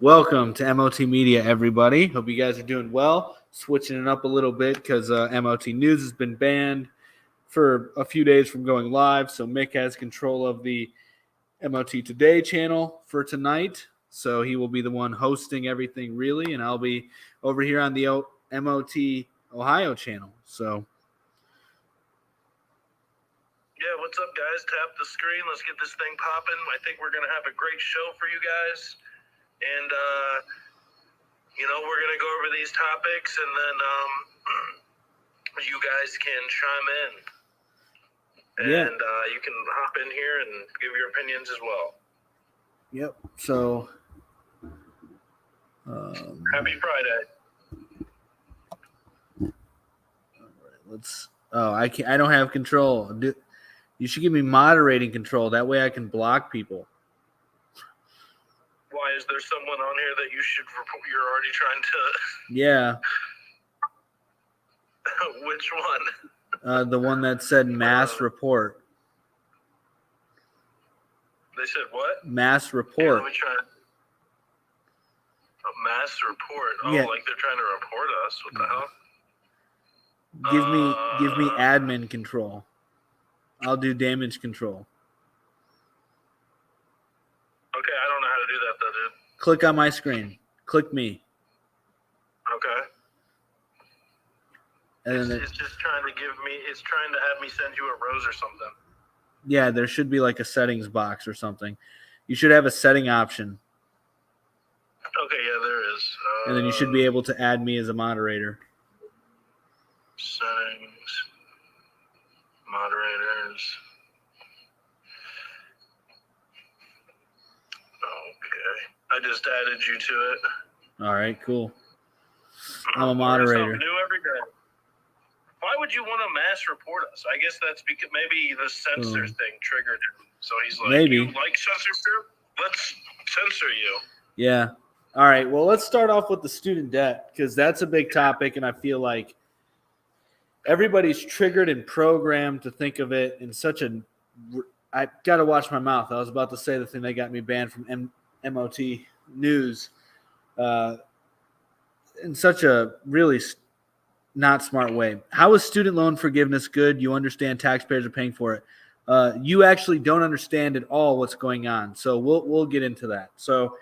Welcome to MOT Media, everybody. Hope you guys are doing well. Switching it up a little bit because MOT News has been banned for a few days from going live. So Mick has control of the MOT Today channel for tonight. So he will be the one hosting everything, really, and I'll be over here on the MOT Ohio channel. So. Yeah, what's up, guys? Tap the screen. Let's get this thing popping. I think we're going to have a great show for you guys. And, we're going to go over these topics, and then you guys can chime in. Yeah. And you can hop in here and give your opinions as well. Yep. So. Happy Friday. All right, let's. Oh, I can't. I don't have control. You should give me moderating control. That way I can block people. Why, is there someone on here that you should report? You're already trying to. Yeah. Which one? The one that said mass report. They said what? Mass Yeah, report. let me try. A mass report. Oh, Yeah. like they're trying to report us. What the hell? Give me admin control. I'll do damage control. Okay, I don't know how to do that though, dude. Click on my screen. Click me. Okay. And then It's just trying to give me. It's trying to have me send you a rose or something. yeah, there should be like a settings box or something. You should have a setting option. Okay, yeah, there is. And then you should be able to add me as a moderator. Settings, moderators. Okay, I just added you to it. All right, cool. I'm a moderator. Something new every day. Why would you want to mass report us? I guess that's because maybe the censor thing triggered him. So he's like, Maybe. You like censorship? Let's censor you. Yeah. All right. Well, let's start off with the student debt because that's a big topic, and I feel like everybody's triggered and programmed to think of it in such a. I got to watch my mouth. I was about to say the thing that got me banned from MOT News in such a really not smart way. How is student loan forgiveness good? You understand taxpayers are paying for it. You actually don't understand at all what's going on. So we'll get into that. So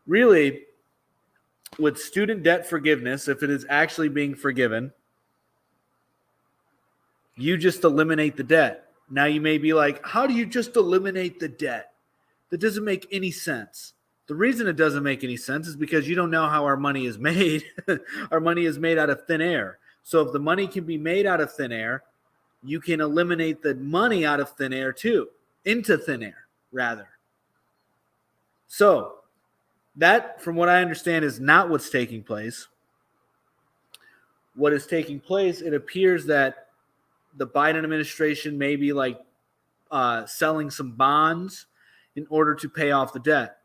really, with student debt forgiveness, if it is actually being forgiven, you just eliminate the debt. Now you may be like, how do you just eliminate the debt? That doesn't make any sense. The reason it doesn't make any sense is because you don't know how our money is made. Our money is made out of thin air. So if the money can be made out of thin air, you can eliminate the money out of thin air too, into thin air, rather. So that, from what I understand, is not what's taking place. What is taking place, it appears that the Biden administration may be like selling some bonds in order to pay off the debt.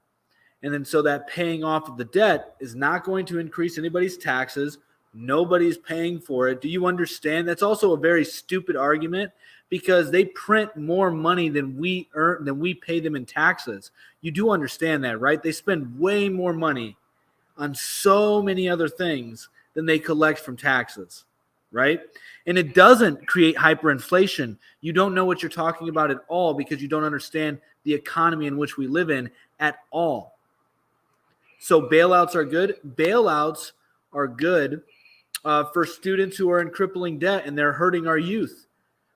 And then so that paying off of the debt is not going to increase anybody's taxes. Nobody's paying for it. Do you understand? That's also a very stupid argument because they print more money than we earn, than we pay them in taxes. You do understand that, right? They spend way more money on so many other things than they collect from taxes, right? And it doesn't create hyperinflation. You don't know what you're talking about at all because you don't understand the economy in which we live in at all. So bailouts are good. Bailouts are good for students who are in crippling debt and they're hurting our youth.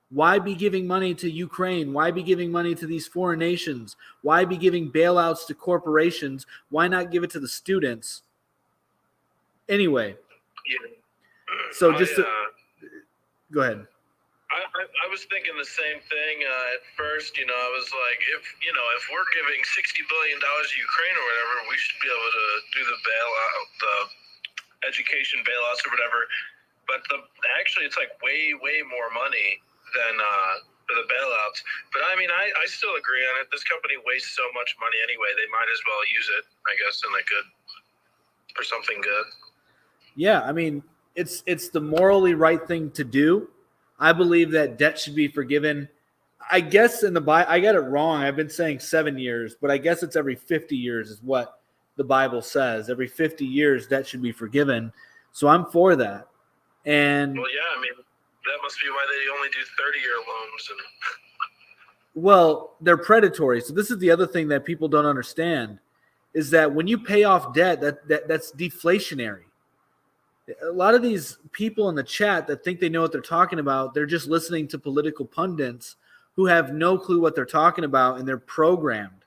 Why be giving money to Ukraine? Why be giving money to these foreign nations? Why be giving bailouts to corporations? Why not give it to the students? Anyway, so just go ahead. I was thinking the same thing at first. I was like, if we're giving $60 billion to Ukraine or whatever, we should be able to do the bailout, the education bailouts or whatever. But actually, it's like way more money than for the bailouts. But I mean, I still agree on it. This company wastes so much money anyway. They might as well use it, I guess, for something good. Yeah, I mean, it's the morally right thing to do. I believe that debt should be forgiven. I guess in the Bible, I got it wrong. I've been saying 7 years, but I guess it's every 50 years is what the Bible says. Every 50 years, debt should be forgiven. So I'm for that. And Well, yeah, I mean, that must be why they only do 30-year loans. And well, they're predatory. So this is the other thing that people don't understand is that when you pay off debt, that's deflationary. A lot of these people in the chat that think they know what they're talking about, they're just listening to political pundits who have no clue what they're talking about, and they're programmed.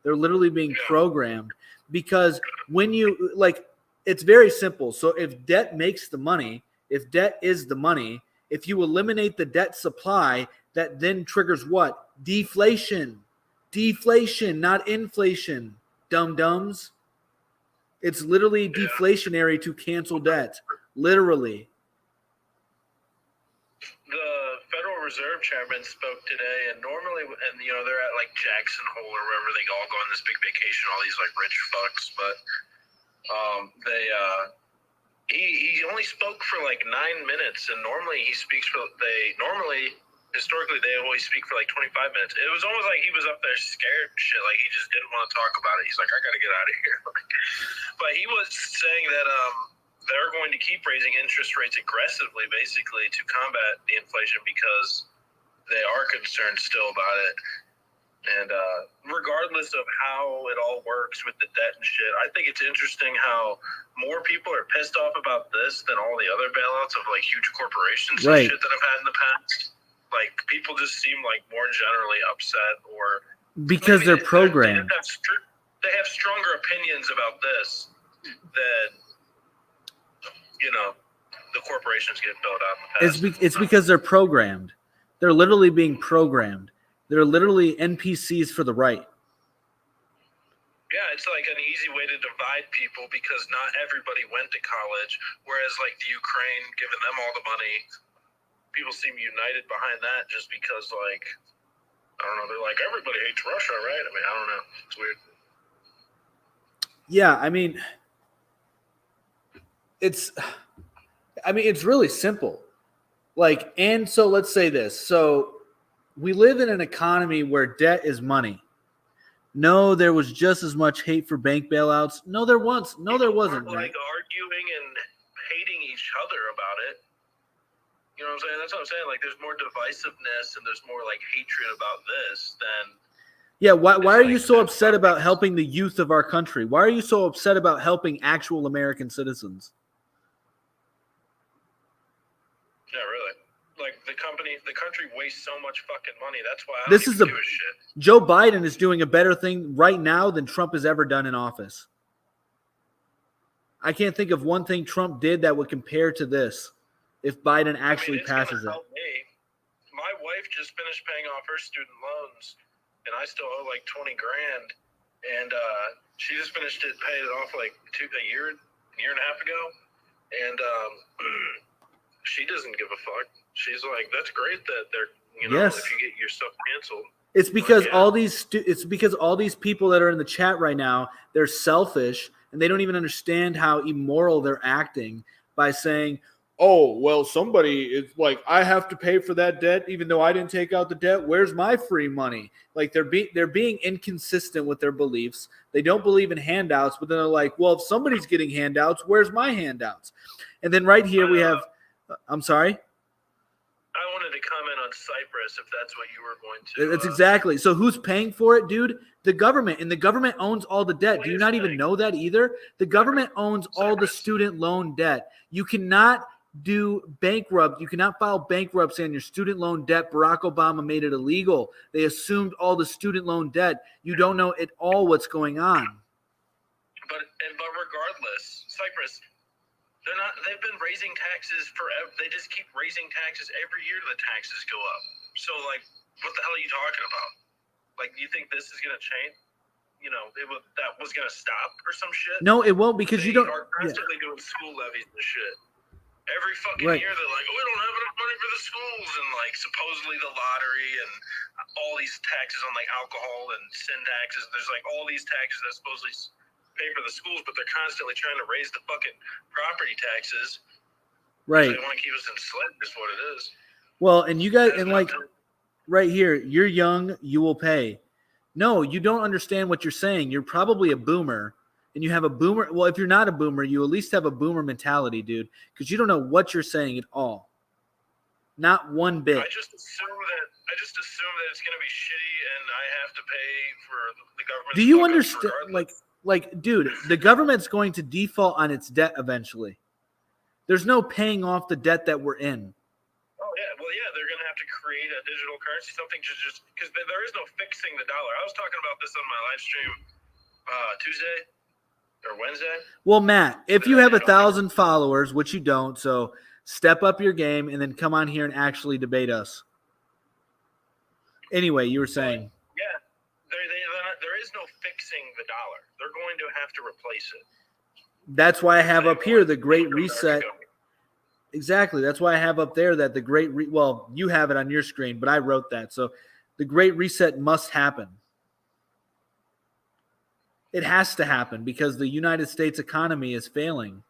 They're literally being programmed because when you like, it's very simple. So if debt makes the money, if debt is the money, if you eliminate the debt supply, that then triggers what? Deflation. Deflation, not inflation. Dum-dums. It's literally deflationary to cancel debt. Literally. the Federal Reserve Chairman spoke today, and normally, and they're at like Jackson Hole or wherever they all go on this big vacation, all these like rich fucks, but he only spoke for like 9 minutes, and normally he speaks for historically they always speak for like 25 minutes. It was almost like he was up there scared and shit, like he just didn't want to talk about it. He's like, I gotta get out of here. But he was saying that they're going to keep raising interest rates aggressively, basically, to combat the inflation because they are concerned still about it. And regardless of how it all works with the debt and shit, I think it's interesting how more people are pissed off about this than all the other bailouts of like huge corporations and shit that I've had in the past. Like, people just seem like more generally upset, or because they're programmed. They have stronger opinions about this than the corporations get built out. It's because they're programmed. They're literally being programmed. They're literally NPCs for the right. Yeah, it's like an easy way to divide people because not everybody went to college, whereas like the Ukraine giving them all the money, people seem united behind that just because, like, I don't know, they're like, everybody hates Russia, right? I mean, I don't know. It's weird. Yeah, I mean, it's really simple. Like, and so let's say this. So we live in an economy where debt is money. No, there was just as much hate for bank bailouts. No, there wasn't. Like arguing and hating each other about it. You know what I'm saying? That's what I'm saying. Like, there's more divisiveness and there's more like hatred about this than. Yeah, why are you so upset about helping the youth of our country? Why are you so upset about helping actual American citizens? Yeah, really. Like, the country wastes so much fucking money. That's why I give a shit. Joe Biden is doing a better thing right now than Trump has ever done in office. I can't think of one thing Trump did that would compare to this if Biden actually passes it. My wife just finished paying off her student loans, and I still owe like $20,000, and she just finished paying it off like a year and a half ago, and she doesn't give a fuck. She's like, that's great that they're, yes. if you get your stuff canceled. It's because all these people that are in the chat right now, they're selfish and they don't even understand how immoral they're acting by saying, oh, well, somebody is like, I have to pay for that debt even though I didn't take out the debt. Where's my free money? Like, they're being inconsistent with their beliefs. They don't believe in handouts, but then they're like, well, if somebody's getting handouts, where's my handouts? And then right here we have, I'm sorry? I wanted to comment on Cyprus if that's what you were going to. That's exactly. So who's paying for it, dude? The government. And the government owns all the debt. Do you not even know that either? The government owns all the student loan debt. You cannot do bankrupt. You cannot file bankruptcy on your student loan debt. Barack Obama made it illegal. They assumed all the student loan debt. You don't know at all what's going on. But regardless, Cyprus, they've been raising taxes forever. They just keep raising taxes every year. The taxes go up. So, like, what the hell are you talking about? Like, do you think this is going to change? That was going to stop or some shit? No, it won't, because they you don't. are constantly doing school levies and shit. Every fucking year they're like, oh, we don't have enough money for the schools, and like supposedly the lottery and all these taxes on like alcohol and sin taxes. There's like all these taxes that supposedly pay for the schools, but they're constantly trying to raise the fucking property taxes. Right. They want to keep us enslaved is what it is. Well, and you guys, and like right here, you're young, you will pay. No, you don't understand what you're saying. You're probably a boomer. and you have a boomer. Well, if you're not a boomer, you at least have a boomer mentality, dude, because you don't know what you're saying at all. Not one bit. I just assume that it's gonna be shitty, and I have to pay for the government. Do you understand? Like, dude, the government's going to default on its debt eventually. There's no paying off the debt that we're in. Oh yeah, well yeah, they're gonna have to create a digital currency, something to just because there is no fixing the dollar. I was talking about this on my live stream Tuesday or Wednesday. Well, Matt, if you have 1,000 followers, which you don't, so step up your game and then come on here and actually debate us. Anyway, you were saying. Yeah, there is no fixing the dollar. They're going to have to replace it. That's why I have up here the Great Reset. Exactly. That's why I have up there that the Great well, you have it on your screen, but I wrote that. So the Great Reset must happen. It has to happen because the United States economy is failing.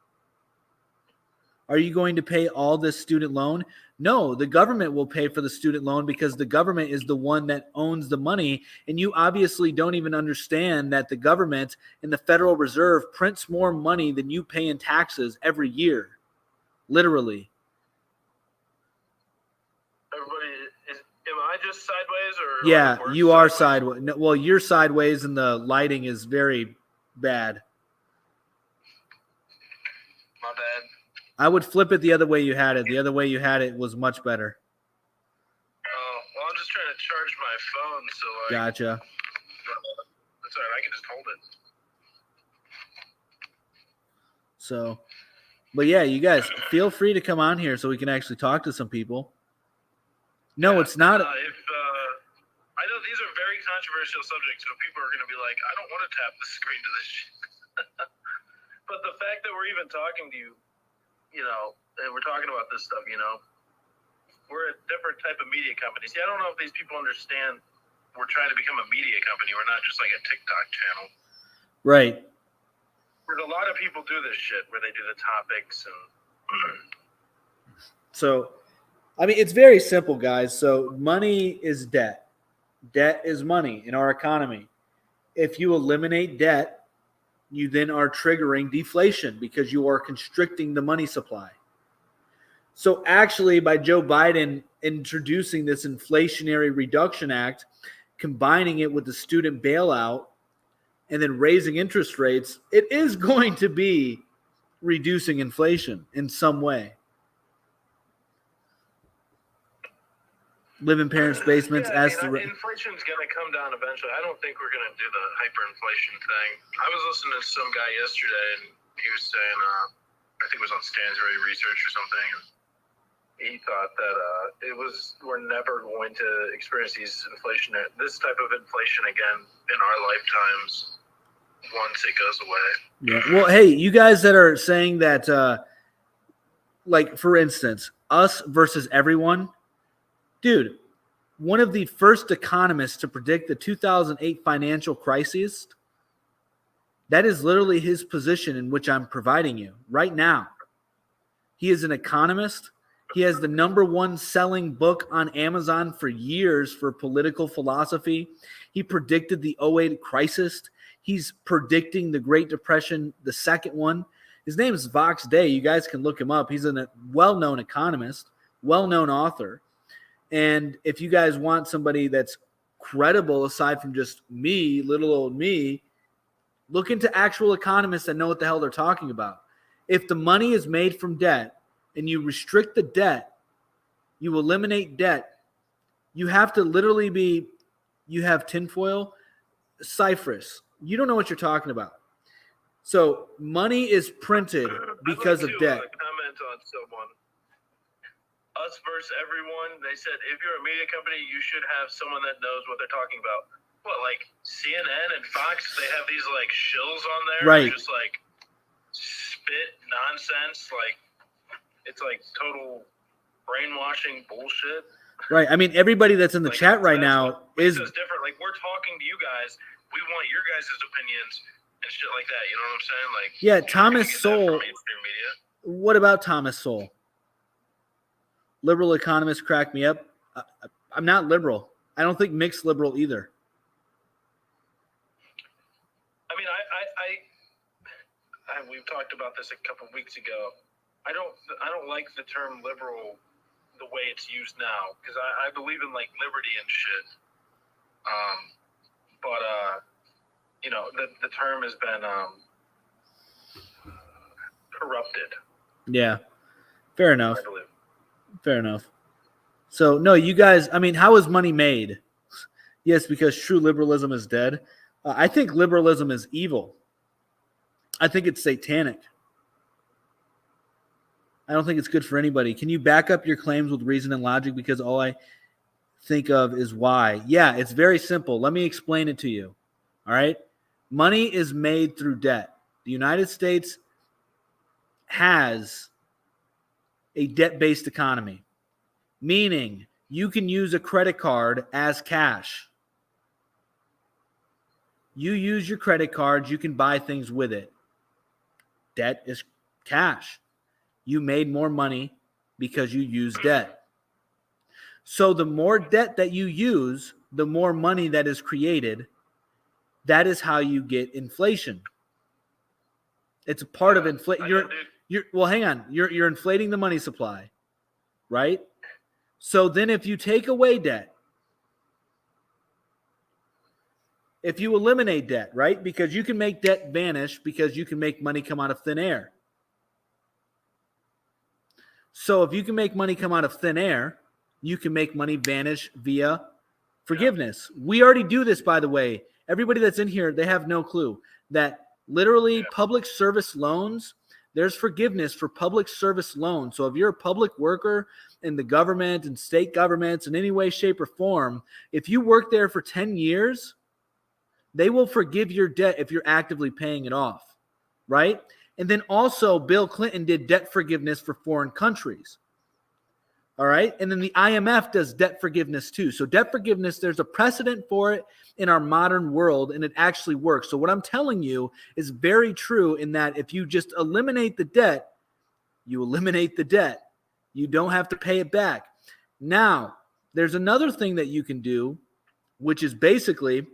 Are you going to pay all this student loan? No, the government will pay for the student loan because the government is the one that owns the money. And you obviously don't even understand that the government and the Federal Reserve prints more money than you pay in taxes every year. Literally. Everybody, am I just sideways or? Yeah, you are sideways. No, well, you're sideways and the lighting is very bad. My bad. I would flip it the other way you had it. The other way you had it was much better. Oh, well, I'm just trying to charge my phone, so like. Gotcha. That's all right. I can just hold it. So, but yeah, you guys feel free to come on here so we can actually talk to some people. No, it's not. I know these are very controversial subjects, so people are going to be like, I don't want to tap the screen to this shit. But the fact that we're even talking to you, you know, and we're talking about this stuff, you know, we're a different type of media company. See, I don't know if these people understand we're trying to become a media company. We're not just like a TikTok channel. Right. There's a lot of people do this shit where they do the topics and. So, I mean, it's very simple, guys. So money is debt. Debt is money in our economy. If you eliminate debt, you then are triggering deflation because you are constricting the money supply. So actually, by Joe Biden introducing this Inflationary Reduction Act, combining it with the student bailout, and then raising interest rates, it is going to be reducing inflation in some way. Live in parents' basements. Inflation's going to come down eventually. I don't think we're going to do the hyperinflation thing. I was listening to some guy yesterday, and he was saying, I think it was on Stansberry Research or something. And he thought that we're never going to experience this type of inflation again in our lifetimes once it goes away. Yeah. Well, hey, you guys that are saying that, like for instance, us versus everyone. Dude, one of the first economists to predict the 2008 financial crisis, that is literally his position in which I'm providing you right now. He is an economist. He has the #1 selling book on Amazon for years for political philosophy. He predicted the 2008 crisis. He's predicting the Great Depression, the second one. His name is Vox Day. You guys can look him up. He's a well-known economist, well-known author. And if you guys want somebody that's credible aside from just me, little old me, look into actual economists that know what the hell they're talking about. If the money is made from debt and you restrict the debt, you eliminate debt, you have to literally you have tinfoil, Cyprus. You don't know what you're talking about. So money is printed because of debt. Comment on someone. Us versus everyone. They said if you're a media company, you should have someone that knows what they're talking about. What, like CNN and Fox? They have these like shills on there, right? Just like spit nonsense. Like it's like total brainwashing bullshit. Right. I mean, everybody that's in the chat right now is different. Like we're talking to you guys. We want your guys' opinions and shit like that. You know what I'm saying? Like yeah, Thomas Sowell. What about Thomas Sowell? Liberal economists crack me up. I'm not liberal. I don't think Mick's liberal either. I mean, we've talked about this a couple weeks ago. I don't like the term liberal the way it's used now because I believe in like liberty and shit. But the term has been corrupted. Yeah, fair enough. I believe. Fair enough. So, no, you guys, I mean, how is money made? Yes, because true liberalism is dead. I think liberalism is evil. I think it's satanic. I don't think it's good for anybody. Can you back up your claims with reason and logic? Because all I think of is why. Yeah, it's very simple. Let me explain it to you. All right? Money is made through debt. The United States has a debt-based economy, meaning you can use a credit card as cash. You use your credit cards, you can buy things with it. Debt is cash. You made more money because you use debt. So the more debt that you use, the more money that is created. That is how you get inflation. It's a part of inflation. Well, hang on. You're inflating the money supply, right? So then if you take away debt, if you eliminate debt, right? Because you can make debt vanish because you can make money come out of thin air. So if you can make money come out of thin air, you can make money vanish via forgiveness. We already do this, by the way. Everybody that's in here, they have no clue that literally public service loans, there's forgiveness for public service loans. So if you're a public worker in the government and state governments in any way, shape, or form, if you work there for 10 years, they will forgive your debt if you're actively paying it off, right? And then also Bill Clinton did debt forgiveness for foreign countries. All right. And then the IMF does debt forgiveness too. So debt forgiveness, there's a precedent for it in our modern world, and it actually works. So what I'm telling you is very true in that if you just eliminate the debt, you eliminate the debt. You don't have to pay it back. Now, there's another thing that you can do, which is basically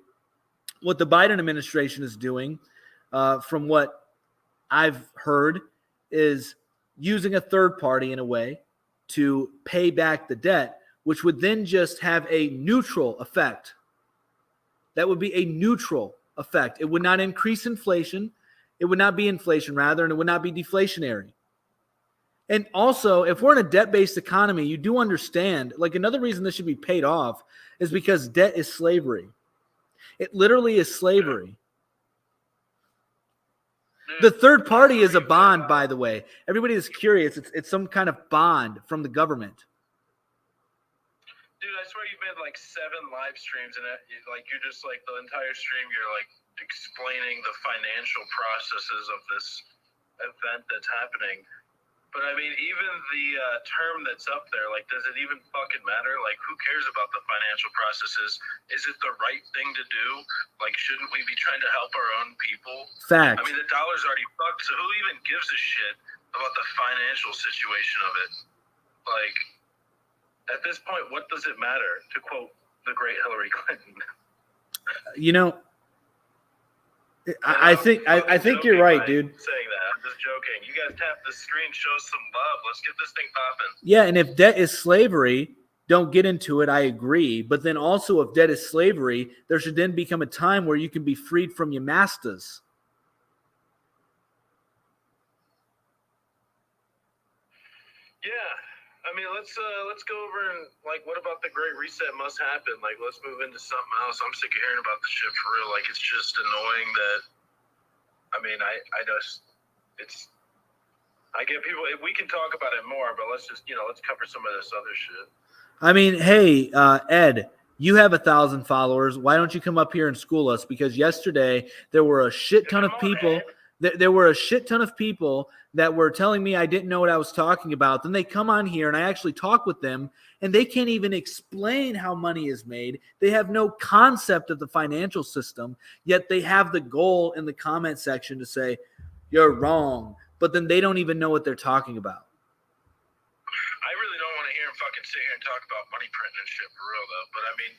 what the Biden administration is doing, from what I've heard, is using a third party in a way to pay back the debt, which would then just have a neutral effect. That would be a neutral effect. It would not increase inflation. It would not be inflation, rather, and it would not be deflationary. And also, if we're in a debt-based economy, you do understand, like another reason this should be paid off is because debt is slavery. It literally is slavery. The third party is a bond, by the way. Everybody is curious. It's some kind of bond from the government. Dude, I swear you've made like 7 live streams, and like you're just like the entire stream, you're like explaining the financial processes of this event that's happening. But I mean, even the term that's up there, like, does it even fucking matter? Like, who cares about the financial processes? Is it the right thing to do? Like, shouldn't we be trying to help our own people? Fact. I mean, the dollar's already fucked, so who even gives a shit about the financial situation of it? Like, at this point, what does it matter? To quote the great Hillary Clinton. You know, I think you're right, dude. Saying that, I'm just joking. You guys tap the screen, show some love. Let's get this thing popping. Yeah, and if debt is slavery, don't get into it. I agree. But then also, if debt is slavery, there should then become a time where you can be freed from your masters. Yeah, I mean, let's go over and like, what about the Great Reset must happen? Like, let's move into something else. I'm sick of hearing about this shit for real. Like, it's just annoying that. I mean, I get people. We can talk about it more, but let's just let's cover some of this other shit. I mean, hey, Ed, you have 1,000 followers. Why don't you come up here and school us? Because yesterday there were a shit ton of people. There were a shit ton of people that were telling me I didn't know what I was talking about. Then they come on here and I actually talk with them, and they can't even explain how money is made. They have no concept of the financial system, yet they have the goal in the comment section to say, you're wrong. But then they don't even know what they're talking about. I really don't want to hear him fucking sit here and talk about money printing and shit for real, though. But I mean,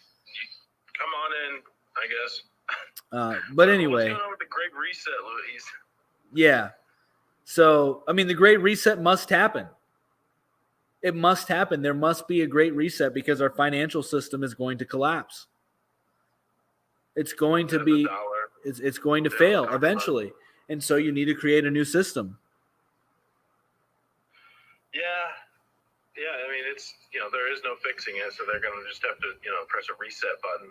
come on in, I guess. But anyway. What's going on with the Great Reset, Louise? Yeah. So, I mean, the Great Reset must happen. It must happen. There must be a Great Reset because our financial system is going to collapse. It's going to be, it's going to fail eventually. And so you need to create a new system. Yeah. Yeah, I mean, it's, there is no fixing it, so they're going to just have to, press a reset button,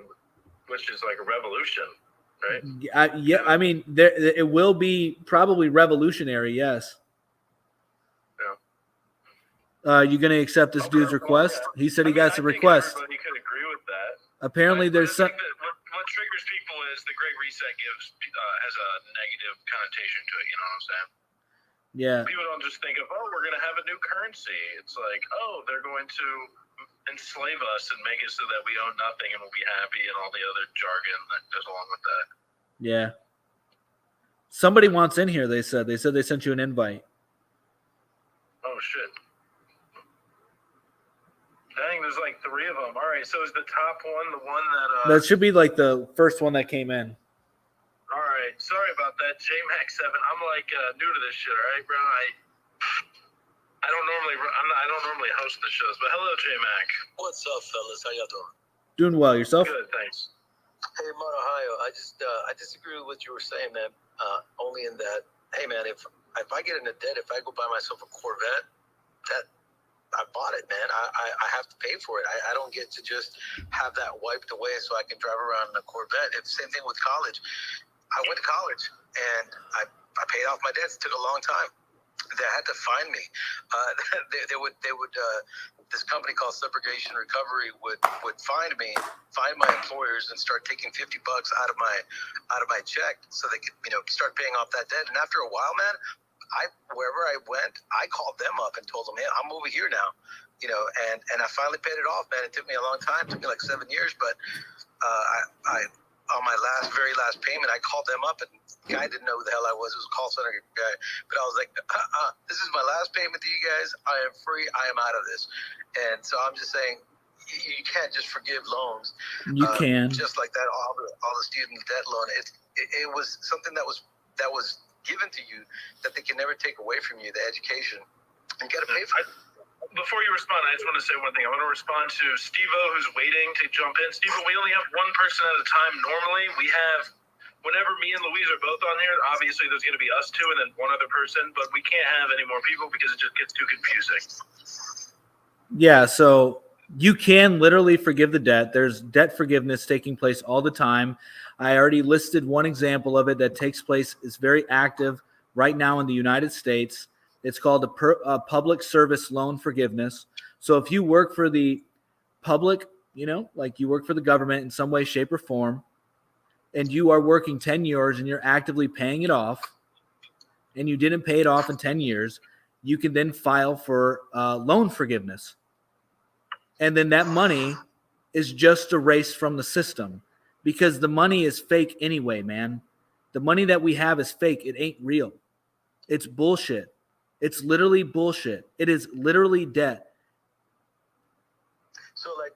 which is like a revolution, right? Yeah, I mean, it will be probably revolutionary, yes. Yeah. You going to accept this dude's request? Yeah. He said he got a request. Everybody could agree with that. Apparently, there's some. What triggers people is the Great Reset has a negative connotation to it. You know what I'm saying? Yeah. People don't just think of, we're going to have a new currency. It's like, they're going to enslave us and make it so that we own nothing and we'll be happy and all the other jargon that goes along with that. Yeah. Somebody wants in here, they said. They said they sent you an invite. Oh, shit. Dang, there's like 3 of them. All right, so is the top one the one that... That should be like the first one that came in. All right, sorry about that, JMac7. I'm like new to this shit, all right, bro. I don't normally host the shows, but hello, JMac. What's up, fellas? How y'all doing? Doing well, yourself? Good, thanks. Hey, Mount Ohio. I disagree with what you were saying, man. Only in that, hey, man, if I get into debt, if I go buy myself a Corvette, that I bought it, man. I have to pay for it. I don't get to just have that wiped away so I can drive around in a Corvette. It's the same thing with college. I went to college and I paid off my debts. It took a long time. They had to find me. They would this company called Subrogation Recovery would find me, find my employers, and start taking $50 out of my check so they could start paying off that debt. And after a while, man, wherever I went, I called them up and told them, hey, I'm over here now, and I finally paid it off, man. It took me a long time. It took me like 7 years, but I on my very last payment, I called them up, and the guy didn't know who the hell I was. It was a call center guy. But I was like, this is my last payment to you guys. I am free. I am out of this. And so I'm just saying, you can't just forgive loans. You can. Just like that, all the student debt loan. It was something that was given to you that they can never take away from you, the education. You got to pay for it. Before you respond, I just want to say one thing. I want to respond to Steve-O, who's waiting to jump in. Steve-O, we only have one person at a time. Normally, we have, whenever me and Louise are both on here, obviously there's going to be us two and then one other person, but we can't have any more people because it just gets too confusing. Yeah, so you can literally forgive the debt. There's debt forgiveness taking place all the time. I already listed one example of it that takes place. It's very active right now in the United States. It's called a public service loan forgiveness. So if you work for the public, like you work for the government in some way, shape, or form, and you are working 10 years and you're actively paying it off, and you didn't pay it off in 10 years, you can then file for loan forgiveness. And then that money is just erased from the system because the money is fake anyway, man. The money that we have is fake. It ain't real. It's bullshit. It's literally bullshit. It is literally debt. So like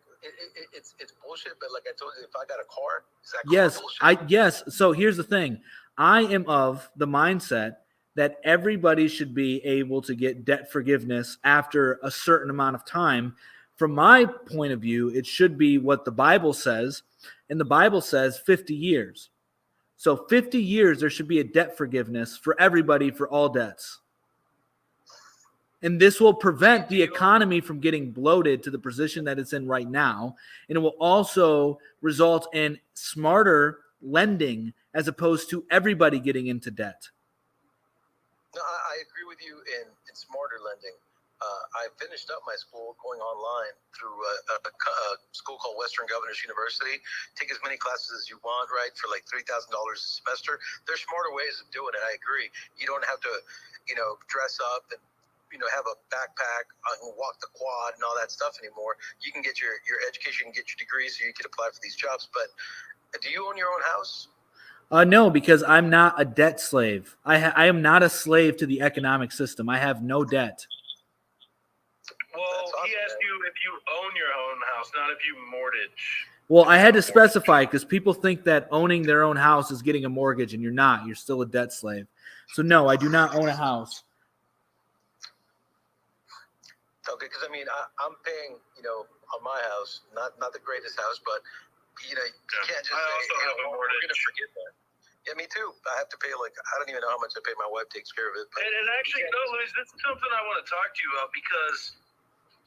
it's bullshit, but like I told you, if I got a car, is that bullshit? Yes. So here's the thing. I am of the mindset that everybody should be able to get debt forgiveness after a certain amount of time. From my point of view, it should be what the Bible says, and the Bible says 50 years. So 50 years, there should be a debt forgiveness for everybody for all debts. And this will prevent the economy from getting bloated to the position that it's in right now. And it will also result in smarter lending as opposed to everybody getting into debt. No, I agree with you in smarter lending. I finished up my school going online through a school called Western Governors University. Take as many classes as you want, right, for like $3,000 a semester. There's smarter ways of doing it. I agree. You don't have to, dress up and have a backpack and walk the quad and all that stuff anymore. You can get your education, get your degree, so you can apply for these jobs. But do you own your own house? No, because I'm not a debt slave. I am not a slave to the economic system. I have no debt. Well, he asked you if you own your own house, not if you mortgage. Well, I had to specify because people think that owning their own house is getting a mortgage, and you're not. You're still a debt slave. So no, I do not own a house. Okay, because I mean, I'm paying, on my house, not the greatest house, but you can't just I say, also have a we're mortgage. going to forget that. Yeah, me too. I have to pay I don't even know how much I pay. My wife takes care of it. But And actually, no, Luis, this is something I want to talk to you about because,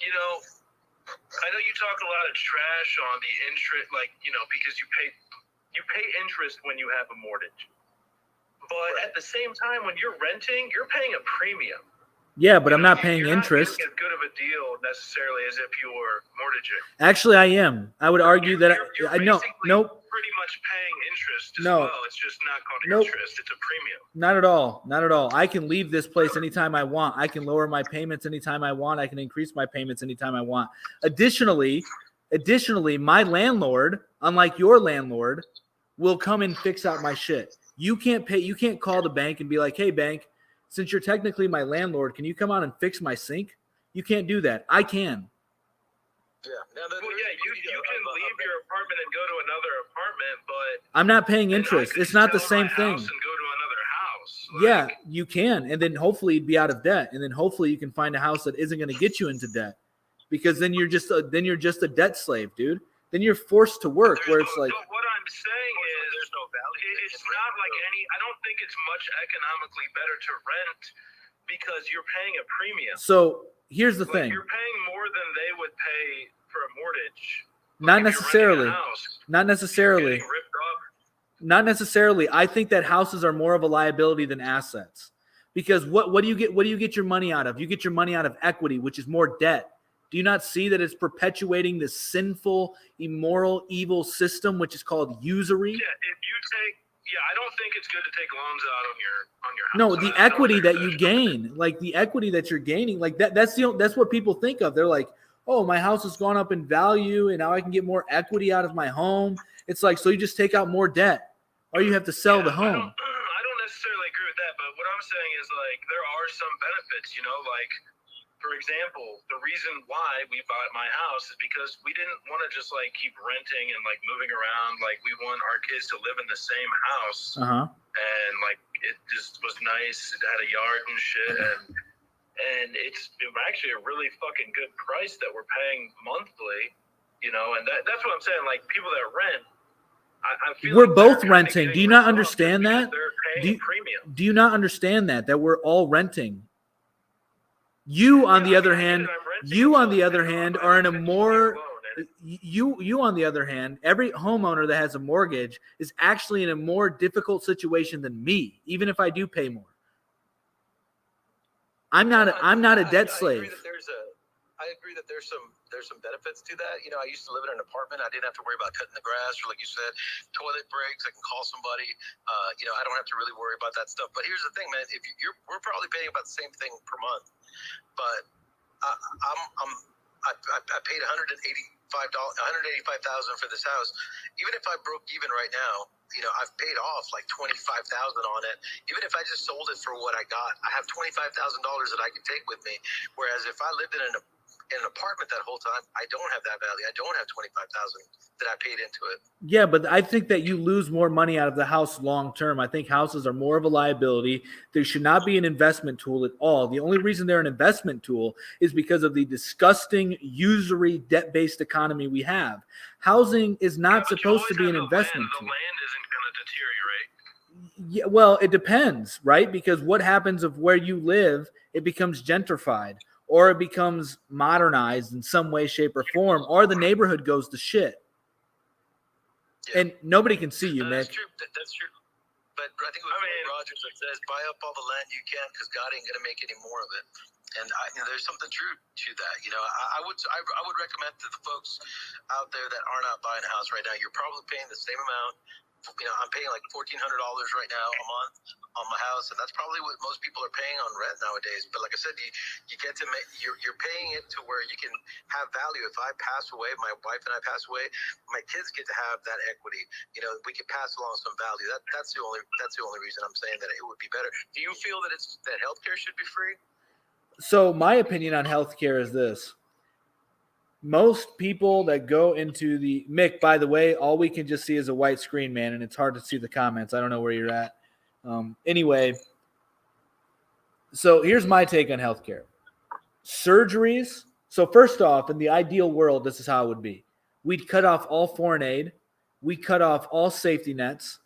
I know you talk a lot of trash on the interest, because you pay interest when you have a mortgage. But at the same time, when you're renting, you're paying a premium. Yeah, but I'm not paying you're interest. Not getting as good of a deal necessarily as if you were mortgaging. Actually, I am. I would argue that you're I know. Nope. Pretty much paying interest as No. well. It's just not called interest. It's a premium. Not at all. Not at all. I can leave this place anytime I want. I can lower my payments anytime I want. I can increase my payments anytime I want. Additionally, my landlord, unlike your landlord, will come and fix out my shit. You can't call the bank and be like, "Hey, bank, since you're technically my landlord, can you come out and fix my sink?" You can't do that. I can. Yeah. You can leave your apartment and go to another apartment, but I'm not paying interest. It's not the same thing. And go to another house. Yeah, you can, and then hopefully you'd be out of debt, and then hopefully you can find a house that isn't going to get you into debt, because then you're just a debt slave, dude. Then you're forced to work, where it's like. What I'm saying is, there's no value. It's not like I don't think it's much economically better to rent because you're paying a premium. So here's the thing. You're paying more than they would pay for a mortgage. Not necessarily. Not necessarily. Ripped off. Not necessarily. I think that houses are more of a liability than assets. Because what do you get your money out of? You get your money out of equity, which is more debt. Do you not see that it's perpetuating this sinful, immoral, evil system, which is called usury? Yeah, I don't think it's good to take loans out on your house. No, the equity that you gain, like the equity that you're gaining, like that's what people think of. They're like, "Oh, my house has gone up in value, and now I can get more equity out of my home." It's like, so you just take out more debt, or you have to sell the home. I don't necessarily agree with that, but what I'm saying is there are some benefits, for example, the reason why we bought my house is because we didn't want to just keep renting and moving around. We want our kids to live in the same house. And it just was nice. It had a yard and shit. And it's actually a really fucking good price that we're paying monthly, and that's what I'm saying. People that rent, I feel we're both renting. Do you not understand that? They're paying premium. Do you not understand that we're all renting? You, on the other hand, are in a more. You, on the other hand, every homeowner that has a mortgage is actually in a more difficult situation than me, even if I do pay more. I'm not a debt slave. I agree that there's some benefits to that. I used to live in an apartment. I didn't have to worry about cutting the grass, or like you said, toilet breaks. I can call somebody. I don't have to really worry about that stuff. But here's the thing, man. We're probably paying about the same thing per month, but I paid $185,000 for this house. Even if I broke even right now, I've paid off $25,000 on it. Even if I just sold it for what I got, I have $25,000 that I can take with me. Whereas if I lived in an apartment that whole time, I don't have that value. I don't have $25,000 that I paid into it. Yeah, but I think that you lose more money out of the house long term. I think houses are more of a liability. They should not be an investment tool at all. The only reason they're an investment tool is because of the disgusting usury debt-based economy we have. Housing is not supposed to be an investment tool. The land isn't going to deteriorate. Yeah, well, it depends, right? Because what happens if where you live, it becomes gentrified, or it becomes modernized in some way, shape, or form, or the neighborhood goes to shit. Yeah. And nobody can see you, Nick. That's true. But I think it was Rogers that says, buy up all the land you can because God ain't going to make any more of it. And there's something true to that. I would recommend to the folks out there that are not buying a house right now, you're probably paying the same amount. I'm paying $1,400 right now a month on my house, and that's probably what most people are paying on rent nowadays. But like I said, you get to make you're paying it to where you can have value. If I pass away, my wife and I pass away, my kids get to have that equity. We can pass along some value. That's the only reason I'm saying that it would be better. Do you feel that that healthcare should be free? So my opinion on healthcare is this. Most people that go into the Mick, by the way, all we can just see is a white screen, man, and it's hard to see the comments. I don't know where you're at. Anyway, So here's my take on healthcare. Surgeries. So first off, in the ideal world, this is how it would be. We'd cut off all foreign aid. We cut off all safety nets.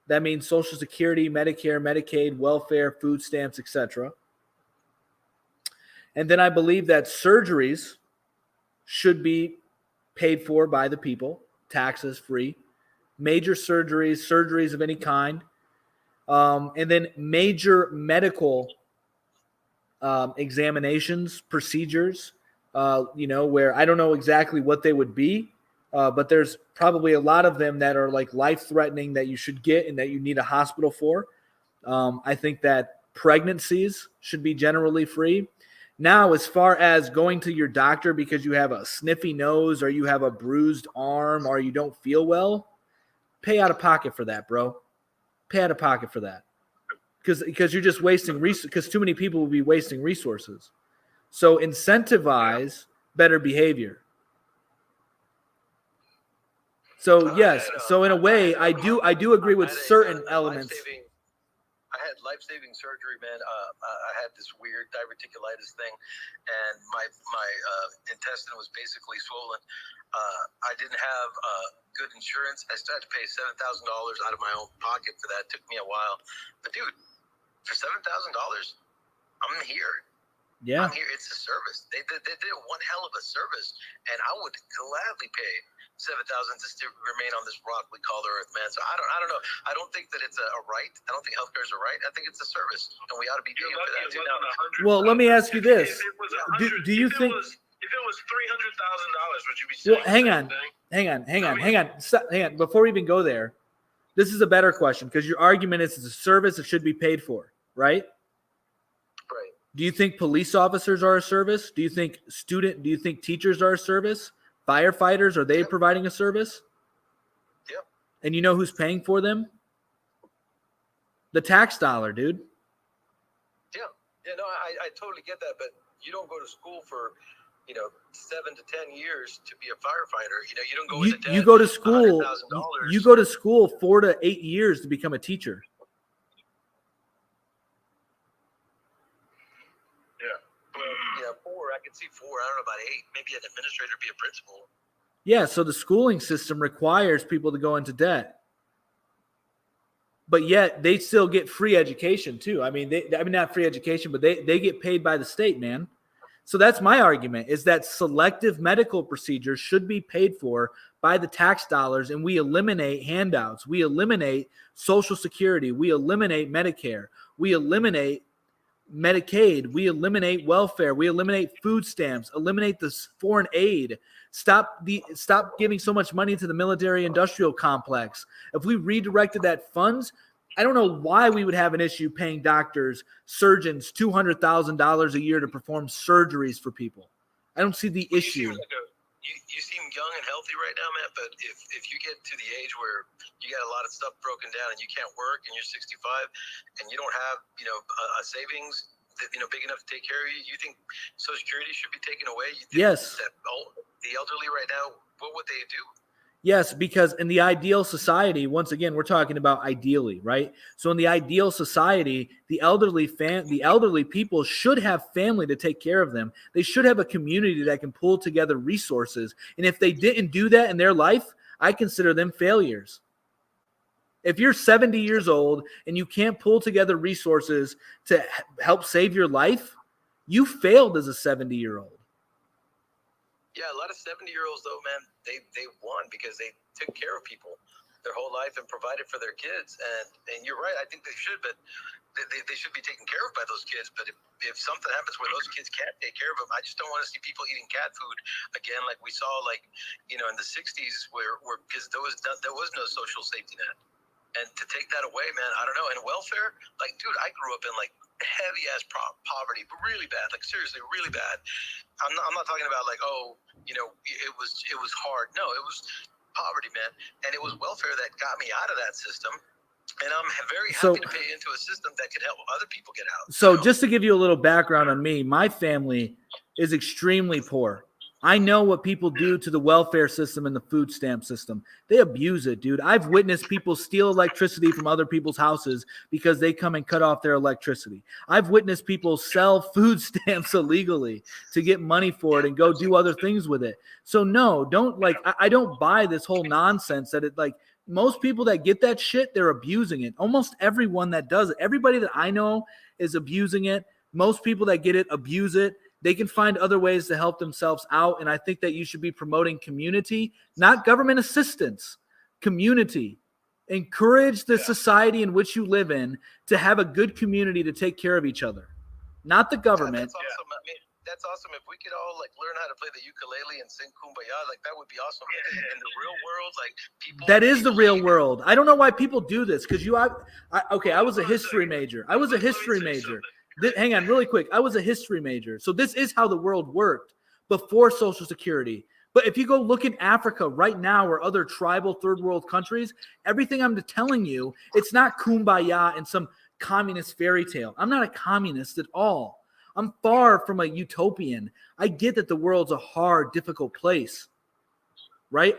That means Social Security, Medicare, Medicaid, welfare, food stamps, etc. And then I believe that surgeries should be paid for by the people, taxes free. Major surgeries of any kind. And then major medical examinations, procedures, where I don't know exactly what they would be, but there's probably a lot of them that are like life-threatening that you should get and that you need a hospital for. I think that pregnancies should be generally free. Now, as far as going to your doctor because you have a sniffy nose or you have a bruised arm or you don't feel well, pay out of pocket for that, bro. Pay out of pocket for that. Because you're just wasting because too many people will be wasting resources. So incentivize better behavior. So yes, so in a way, I do agree with certain elements. I had life-saving surgery, man. I had this weird diverticulitis thing, and my intestine was basically swollen. I didn't have good insurance. I still had to pay $7,000 out of my own pocket for that. It took me a while, but dude, for $7,000, I'm here. Yeah, I'm here. It's a service. They did one hell of a service, and I would gladly pay $7,000 just to remain on this rock we call the earth, man. So I don't know. I don't think that it's a right. I don't think healthcare is a right. I think it's a service, and we ought to be doing for that too. Now, well, let me ask you this: Do you think? If it was $300,000, would you be saying? Well, hang on. Before we even go there, this is a better question because your argument is it's a service that should be paid for, right? Right. Do you think police officers are a service? Do you think teachers are a service? Firefighters, are they providing a service? Yep. And you know who's paying for them? The tax dollar, dude. Yeah. Yeah, no, I totally get that, but you don't go to school for 7 to 10 years to be a firefighter. You don't go into debt. You go to school. $100,000. You go to school 4 to 8 years to become a teacher. Yeah, 4. I can see 4. I don't know about 8. Maybe an administrator, be a principal. Yeah, so the schooling system requires people to go into debt. But yet they still get free education too. I mean, not free education, but they get paid by the state, man. So that's my argument, is that selective medical procedures should be paid for by the tax dollars, and we eliminate handouts. We eliminate Social Security. We eliminate Medicare. We eliminate Medicaid. We eliminate welfare. We eliminate food stamps. Eliminate this foreign aid. Stop giving so much money to the military-industrial complex. If we redirected that funds, I don't know why we would have an issue paying doctors, surgeons, $200,000 a year to perform surgeries for people. I don't see the issue. You seem young and healthy right now, man, but if you get to the age where you got a lot of stuff broken down and you can't work and you're 65 and you don't have, a savings that, big enough to take care of you, you think Social Security should be taken away? You think yes. That the elderly right now, what would they do? Yes, because in the ideal society, once again, we're talking about ideally, right? So in the ideal society, the elderly people should have family to take care of them. They should have a community that can pull together resources. And if they didn't do that in their life, I consider them failures. If you're 70 years old and you can't pull together resources to help save your life, you failed as a 70-year-old. Yeah, a lot of 70-year-olds, though, man, they won because they took care of people their whole life and provided for their kids. And you're right, I think they should, but they should be taken care of by those kids. But if something happens where those kids can't take care of them, I just don't want to see people eating cat food again, like we saw, in the 60s where because there was no social safety net. And to take that away, man, I don't know. And welfare, dude, I grew up in heavy ass poverty, but really bad, seriously, really bad. I'm not talking about it was hard. No, it was poverty, man, and it was welfare that got me out of that system. And I'm very happy to pay into a system that could help other people get out. So just to give you a little background on me, my family is extremely poor. I know what people do to the welfare system and the food stamp system. They abuse it, dude. I've witnessed people steal electricity from other people's houses because they come and cut off their electricity. I've witnessed people sell food stamps illegally to get money for it and go do other things with it. So no, don't like, I don't buy this whole nonsense that it like, most people that get that shit, they're abusing it. Almost everyone that does it, everybody that I know is abusing it. Most people that get it abuse it. They can find other ways to help themselves out. And I think that you should be promoting community, not government assistance, community. Encourage the society in which you live in to have a good community to take care of each other, not the government. That's awesome. I mean, that's awesome. If we could all like learn how to play the ukulele and sing Kumbaya, like that would be awesome. In the real world, like people. That is the real world. I don't know why people do this because I was a history major. Hang on really quick. I was a history major. So this is how the world worked before Social Security. But if you go look in Africa right now or other tribal third world countries, everything I'm telling you, it's not Kumbaya and some communist fairy tale. I'm not a communist at all. I'm far from a utopian. I get that the world's a hard, difficult place. Right?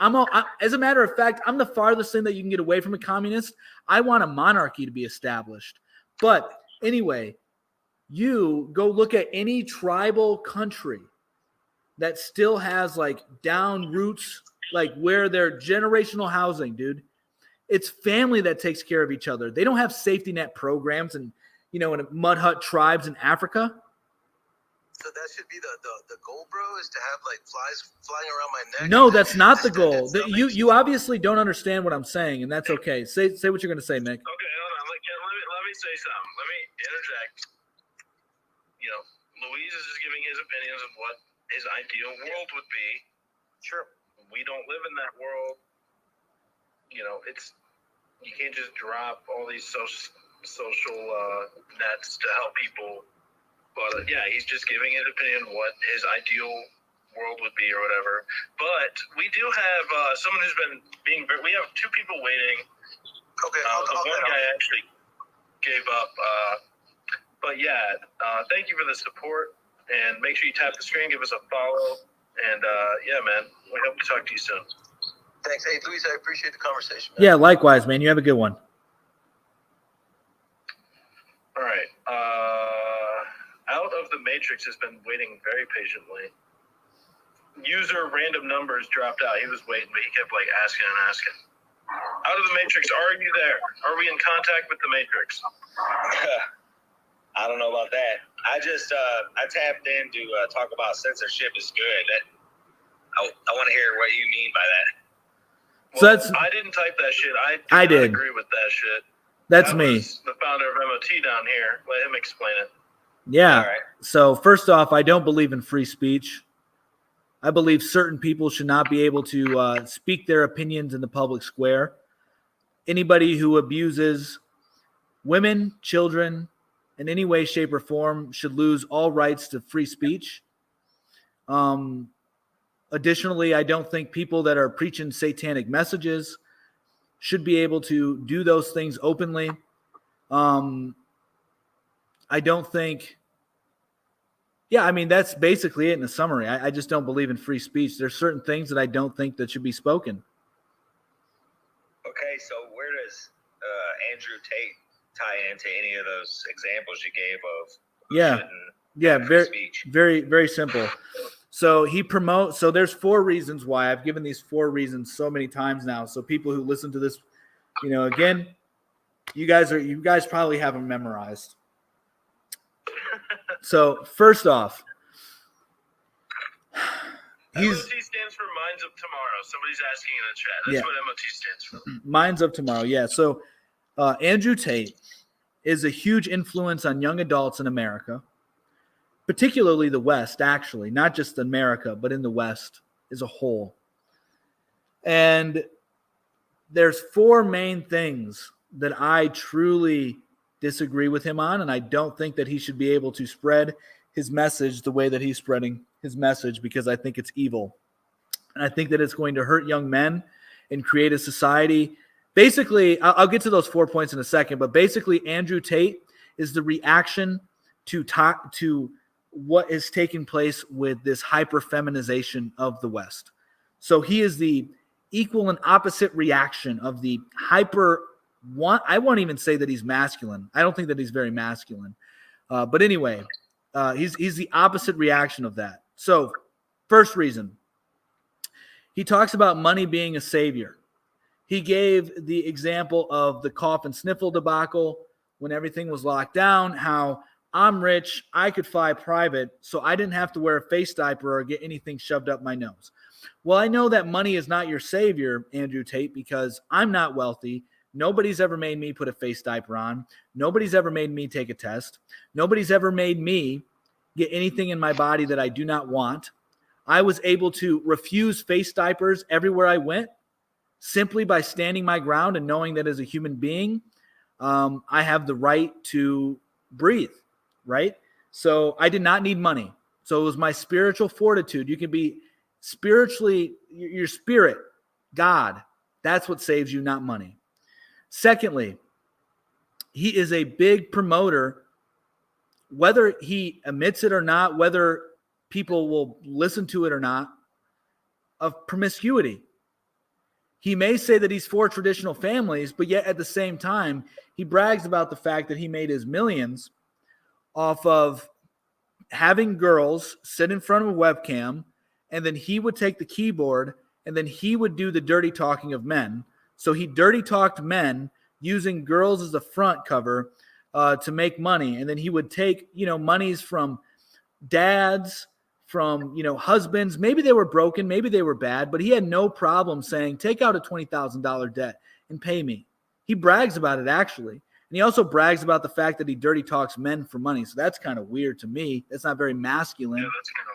As a matter of fact, I'm the farthest thing that you can get away from a communist. I want a monarchy to be established. But anyway, you go look at any tribal country that still has like down roots, like where they're generational housing, dude. It's family that takes care of each other. They don't have safety net programs and, in mud hut tribes in Africa. So that should be the goal, bro, is to have like flies flying around my neck. No, that's not the goal. You obviously don't understand what I'm saying, and that's okay. Say what you're going to say, Mick. Okay, hold on. Let me say something. Let me interject. Luis is just giving his opinions of what his ideal world would be. Sure. We don't live in that world. You can't just drop all these social nets to help people. But he's just giving his opinion of what his ideal world would be or whatever. But we do have someone who's been we have two people waiting. Okay. The one guy actually gave up. But thank you for the support, and make sure you tap the screen, give us a follow, and man, we hope to talk to you soon. Thanks. Hey, Luis, I appreciate the conversation, man. Yeah, likewise, man. You have a good one. All right. Out of the Matrix has been waiting very patiently. User random numbers dropped out. He was waiting, but he kept asking and asking. Out of the Matrix, are you there? Are we in contact with the Matrix? I don't know about that. I just I tapped in to talk about censorship is good. I want to hear what you mean by that. Well, so I didn't type that shit. I did agree with that shit. That's me. The founder of MOT down here. Let him explain it. Yeah. All right. So first off, I don't believe in free speech. I believe certain people should not be able to speak their opinions in the public square. Anybody who abuses women, children, in any way, shape, or form should lose all rights to free speech. Additionally, I don't think people that are preaching satanic messages should be able to do those things openly. I don't think... Yeah, I mean, that's basically it in a summary. I just don't believe in free speech. There's certain things that I don't think that should be spoken. Okay, so where does Andrew Tate tie into any of those examples you gave of very, speech? very, very simple. So he promotes. So there's 4 reasons why. I've given these 4 reasons so many times now. So people who listen to this, again, you guys probably have them memorized. So first off, MOT stands for Minds of Tomorrow. Somebody's asking in the chat. That's what MOT stands for. Minds of Tomorrow. Yeah. So Andrew Tate is a huge influence on young adults in America, particularly the West, actually, not just America, but in the West as a whole. And there's 4 main things that I truly disagree with him on, and I don't think that he should be able to spread his message the way that he's spreading his message, because I think it's evil. And I think that it's going to hurt young men and create a society. Basically, I'll get to those 4 points in a second, but basically Andrew Tate is the reaction to what is taking place with this hyper-feminization of the West. So he is the equal and opposite reaction of the I won't even say that he's masculine. I don't think that he's very masculine. But anyway, he's the opposite reaction of that. So first reason, he talks about money being a savior. He gave the example of the cough and sniffle debacle when everything was locked down, how I'm rich, I could fly private, so I didn't have to wear a face diaper or get anything shoved up my nose. Well, I know that money is not your savior, Andrew Tate, because I'm not wealthy. Nobody's ever made me put a face diaper on. Nobody's ever made me take a test. Nobody's ever made me get anything in my body that I do not want. I was able to refuse face diapers everywhere I went simply by standing my ground and knowing that as a human being, I have the right to breathe, right? So I did not need money. So it was my spiritual fortitude. You can be spiritually, your spirit, God, that's what saves you, not money. Secondly, he is a big promoter, whether he admits it or not, whether people will listen to it or not, of promiscuity. He may say that he's for traditional families, but yet at the same time, he brags about the fact that he made his millions off of having girls sit in front of a webcam, and then he would take the keyboard, and then he would do the dirty talking of men. So he dirty talked men using girls as a front cover to make money. And then he would take, monies from dads, from, husbands. Maybe they were broken, maybe they were bad, but he had no problem saying, take out a $20,000 debt and pay me. He brags about it, actually. And he also brags about the fact that he dirty talks men for money. So that's kind of weird to me. That's not very masculine. Yeah, that's kind of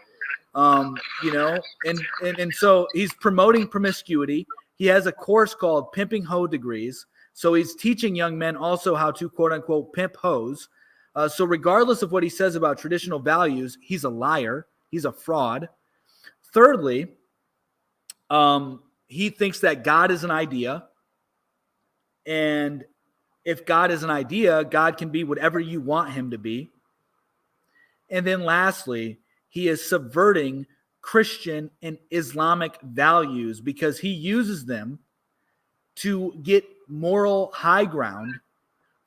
weird. And so he's promoting promiscuity. He has a course called Pimping Hoe Degrees. So he's teaching young men also how to, quote unquote, pimp hoes. So regardless of what he says about traditional values, he's a liar. He's a fraud. Thirdly, he thinks that God is an idea. And if God is an idea, God can be whatever you want him to be. And then lastly, he is subverting Christian and Islamic values because he uses them to get moral high ground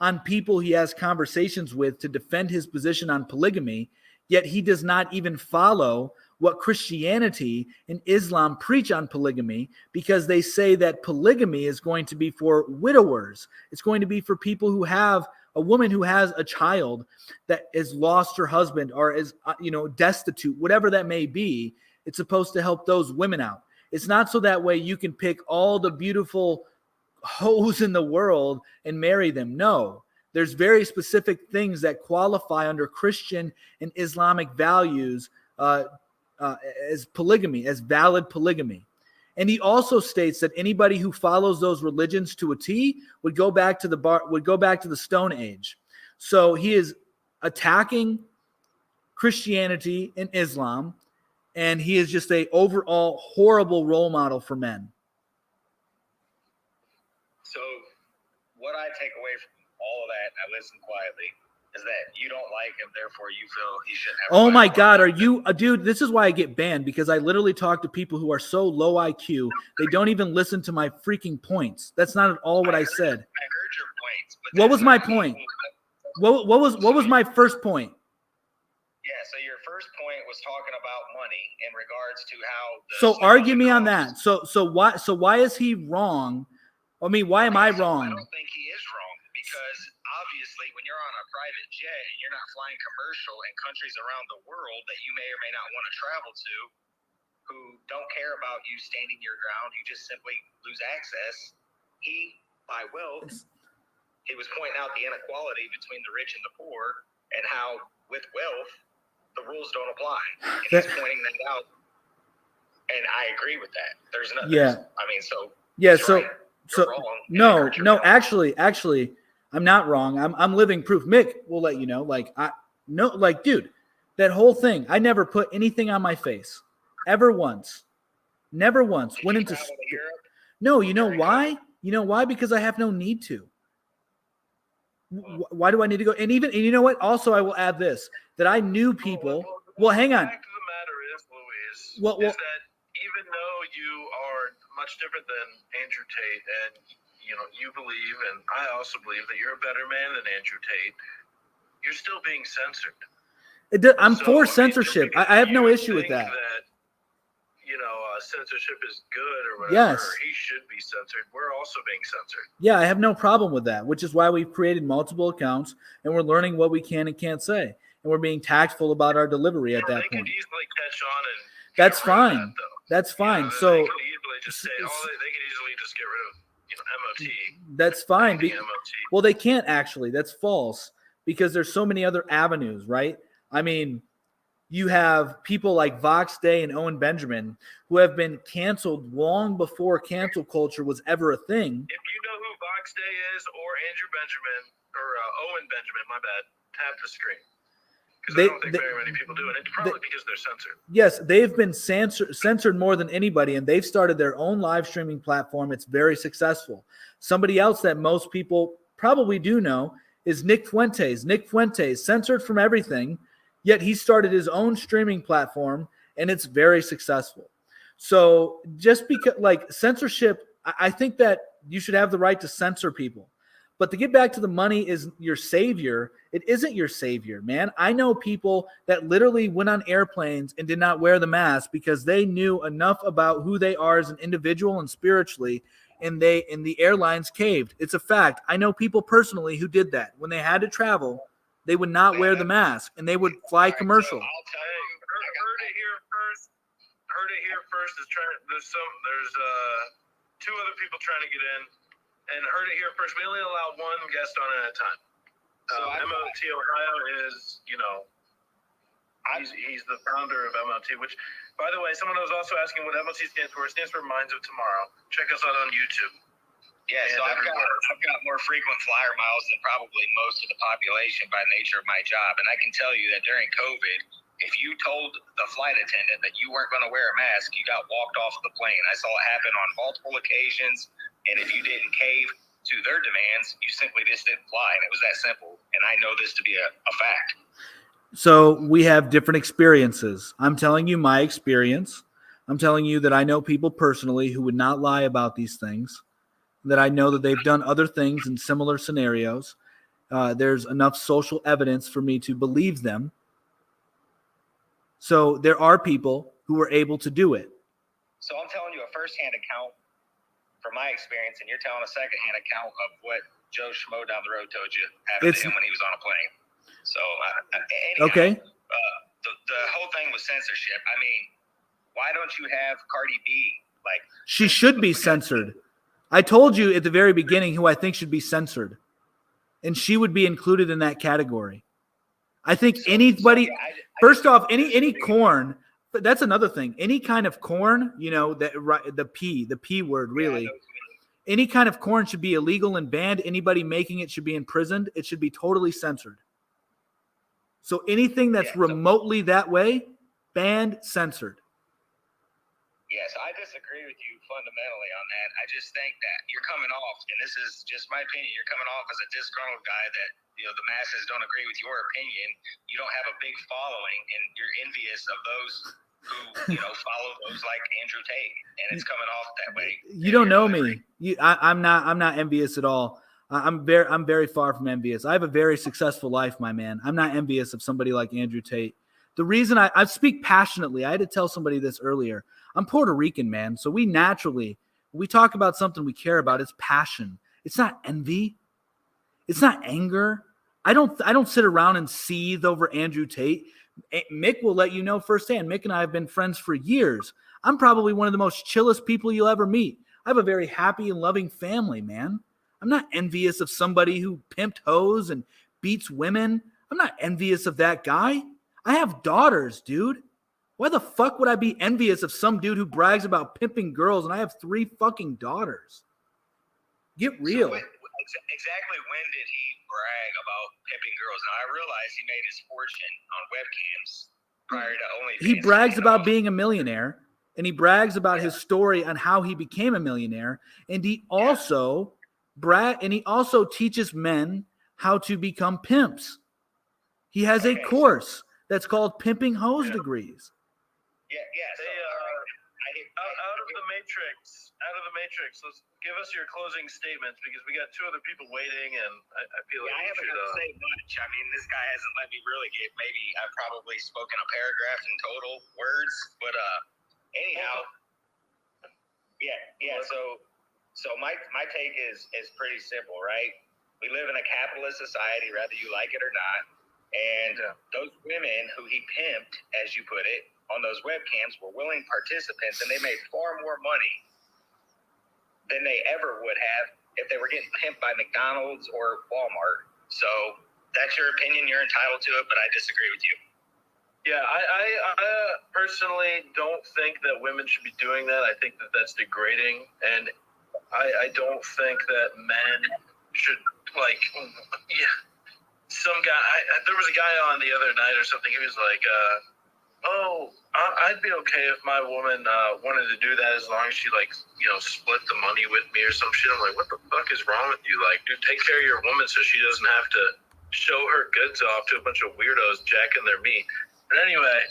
on people he has conversations with to defend his position on polygamy, yet he does not even follow what Christianity and Islam preach on polygamy because they say that polygamy is going to be for widowers. It's going to be for people who have a woman who has a child that has lost her husband or is, destitute, whatever that may be. It's supposed to help those women out. It's not so that way you can pick all the beautiful hoes in the world and marry them. No, there's very specific things that qualify under Christian and Islamic values as polygamy, as valid polygamy. And he also states that anybody who follows those religions to a T would go back to the Stone Age. So he is attacking Christianity and Islam, and he is just a overall horrible role model for men. So what I take away from all of that, I listen quietly, is that you don't like him, therefore you feel he shouldn't have. Oh my God, are you, dude, this is why I get banned, because I literally talk to people who are so low IQ, they don't even listen to my freaking points. That's not at all what I said. I heard your points. But what was my point? What was my first point? Yeah, so your first point was talking about money in regards to how. So argue me on that. So why is he wrong? I mean, why am I wrong? I don't think he is wrong because obviously when you're on a private jet and you're not flying commercial in countries around the world that you may or may not want to travel to, who don't care about you standing your ground, you just simply lose access. He, by wealth, he was pointing out the inequality between the rich and the poor and how with wealth, the rules don't apply. And he's pointing that out. And I agree with that. There's nothing. Yeah. I mean, so. Yeah. So. Right. So no, actually, I'm not wrong. I'm living proof. Mick will let you know. Dude, that whole thing. I never put anything on my face, ever once. Never once. Went into. No, you know why? You know why? Because I have no need to. Why do I need to go? And you know what? Also, I will add this: that I knew people. Well, hang on. The fact of the matter is, Luis, Well, is that even though you are much different than Andrew Tate, and you believe, and I also believe that you're a better man than Andrew Tate, you're still being censored. I'm So, for I mean, censorship. just I have no because issue you with think that. Censorship is good or whatever. Yes. Or he should be censored. We're also being censored. Yeah, I have no problem with that, which is why we've created multiple accounts and we're learning what we can and can't say. And we're being tactful about our delivery at that They point. could easily catch on and That's get rid of fine. that, though. That's fine. They So could easily just say, they could easily just get rid of MOT. that's fine. Anything MOT. Well, they can't actually. That's false because there's so many other avenues, right? I mean, you have people like Vox Day and Owen Benjamin who have been canceled long before cancel culture was ever a thing. If you know who Vox Day is or Andrew Benjamin or Owen Benjamin, my bad, tap the screen. Because I don't think very many people do, and it's probably because they're censored. Yes, they've been censored more than anybody, and they've started their own live streaming platform. It's very successful. Somebody else that most people probably do know is Nick Fuentes. Nick Fuentes, censored from everything, yet he started his own streaming platform, and it's very successful. So just because, like, censorship, I think that you should have the right to censor people. But to get back to the money is your savior, it isn't your savior, man. I know people that literally went on airplanes and did not wear the mask because they knew enough about who they are as an individual and spiritually, and the airlines caved. It's a fact. I know people personally who did that. When they had to travel, they would not wear the mask, and they would fly commercial. So I'll tell you, Heard it here first. Heard it here first. There's two other people trying to get in, and heard it here first. We only allow one guest on at a time. So MOT Ohio is, he's the founder of MOT, which, by the way, someone was also asking what MOT stands for. It stands for Minds of Tomorrow. Check us out on YouTube. Yeah, so I've got more frequent flyer miles than probably most of the population by nature of my job. And I can tell you that during COVID, if you told the flight attendant that you weren't going to wear a mask, you got walked off the plane. I saw it happen on multiple occasions. And if you didn't cave to their demands, you simply just didn't fly. And it was that simple. And I know this to be a fact. So we have different experiences. I'm telling you my experience. I'm telling you that I know people personally who would not lie about these things, that I know that they've done other things in similar scenarios. There's enough social evidence for me to believe them. So there are people who were able to do it. So I'm telling you a firsthand account from my experience, and you're telling a secondhand account of what Joe Schmo down the road told you happened to him when he was on a plane. So anyhow, okay. The whole thing was censorship. I mean, why don't you have Cardi B? Like, she should be censored. I told you at the very beginning who I think should be censored, and she would be included in that category. I think anybody. First off, any corn. But that's another thing. Any kind of corn, the P word, really. Any kind of corn should be illegal and banned. Anybody making it should be imprisoned. It should be totally censored. So anything that's remotely that way, banned, censored. Yes, I disagree with you fundamentally on that. I just think that you're coming off, and this is just my opinion, you're coming off as a disgruntled guy that, the masses don't agree with your opinion. You don't have a big following, and you're envious of those who, follow those like Andrew Tate, and it's coming off that way. You don't know me. I'm not envious at all. I'm very far from envious. I have a very successful life, my man. I'm not envious of somebody like Andrew Tate. The reason I speak passionately, I had to tell somebody this earlier. I'm Puerto Rican, man. So we talk about something we care about. It's passion. It's not envy. It's not anger. I don't sit around and seethe over Andrew Tate. Mick will let you know firsthand. Mick and I have been friends for years. I'm probably one of the most chillest people you'll ever meet. I have a very happy and loving family, man. I'm not envious of somebody who pimped hoes and beats women. I'm not envious of that guy. I have daughters, dude. Why the fuck would I be envious of some dude who brags about pimping girls and I have 3 fucking daughters? Get real. So exactly when did he brag about pimping girls? Now, I realize he made his fortune on webcams prior to OnlyFans. He brags about being a millionaire, and he brags about his story on how he became a millionaire, and he also teaches men how to become pimps. He has a course That's called pimping hose degrees. Yeah. So, Out of the matrix. Let's give us your closing statements because we got two other people waiting, and I feel like I we haven't should. got to say much. I mean, this guy hasn't let me really get. Maybe I've probably spoken a paragraph in total words, but anyhow, yeah. So my take is pretty simple, right? We live in a capitalist society, whether you like it or not, and those women who he pimped, as you put it, on those webcams were willing participants, and they made far more money than they ever would have if they were getting pimped by McDonald's or Walmart. So that's your opinion. You're entitled to it, but I disagree with you. Yeah, I personally don't think that women should be doing that. I think that that's degrading, and I don't think that men should, like, some guy, there was a guy on the other night or something, he was like, I'd be okay if my woman wanted to do that as long as she, like, split the money with me or some shit. I'm like, what the fuck is wrong with you? Like, dude, take care of your woman so she doesn't have to show her goods off to a bunch of weirdos jacking their meat. But anyway,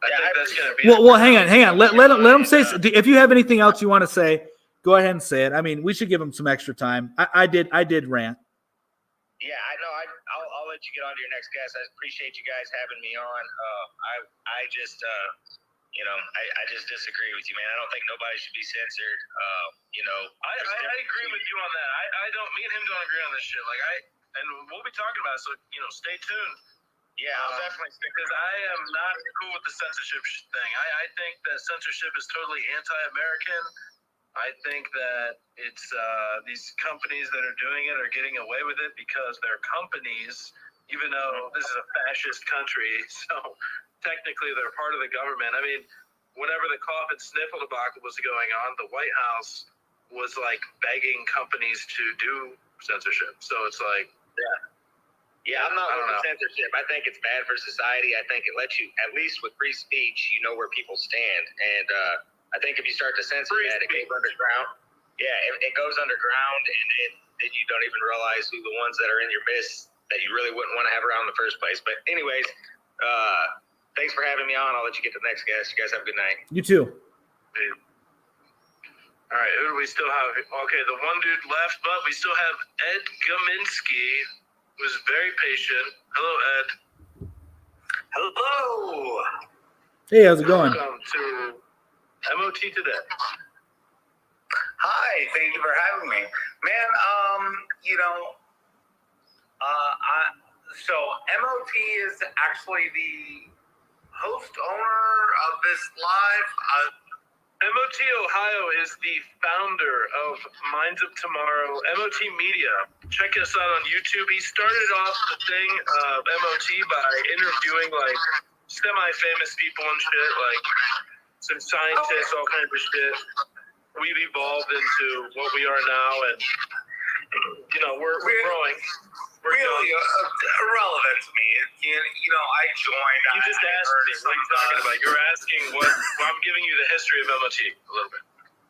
I think that's going to be... Well, hang on. Let him say... If you have anything else you want to say, go ahead and say it. I mean, we should give him some extra time. I did rant. Yeah, I know. I'll let you get on to your next guest. I appreciate you guys having me on. I just disagree with you, man. I don't think nobody should be censored. I agree with you on that. I don't. Me and him don't agree on this shit. Like and we'll be talking about it. So stay tuned. Yeah, I'll definitely stick because I am not cool with the censorship thing. I think that censorship is totally anti-American. I think that it's these companies that are doing it are getting away with it because they're companies, even though this is a fascist country. So technically they're part of the government. I mean, whenever the cough and sniffle debacle was going on, the White House was like begging companies to do censorship. So it's like, yeah, I'm not with the censorship. I think it's bad for society. I think it lets you, at least with free speech, you know where people stand. And I think if you start to censor that, it goes underground. Yeah, it goes underground, and then you don't even realize who the ones that are in your midst that you really wouldn't want to have around in the first place. But anyways, thanks for having me on. I'll let you get to the next guest. You guys have a good night. You too. All right, who do we still have? Okay, the one dude left, but we still have Ed Gominski, who's very patient. Hello, Ed. Hello. Hey, how's it going? Welcome to MOT Today. Hi, thank you for having me, man. So MOT is actually the host owner of this live. MOT Ohio is the founder of Minds of Tomorrow, MOT Media. Check us out on YouTube. He started off the thing of MOT by interviewing like semi-famous people and shit, like some scientists, all kinds of shit. We've evolved into what we are now, and we're growing. We're really irrelevant to me. I joined. You just asked me what you're talking about. You're asking what. Well, I'm giving you the history of MOT a little bit,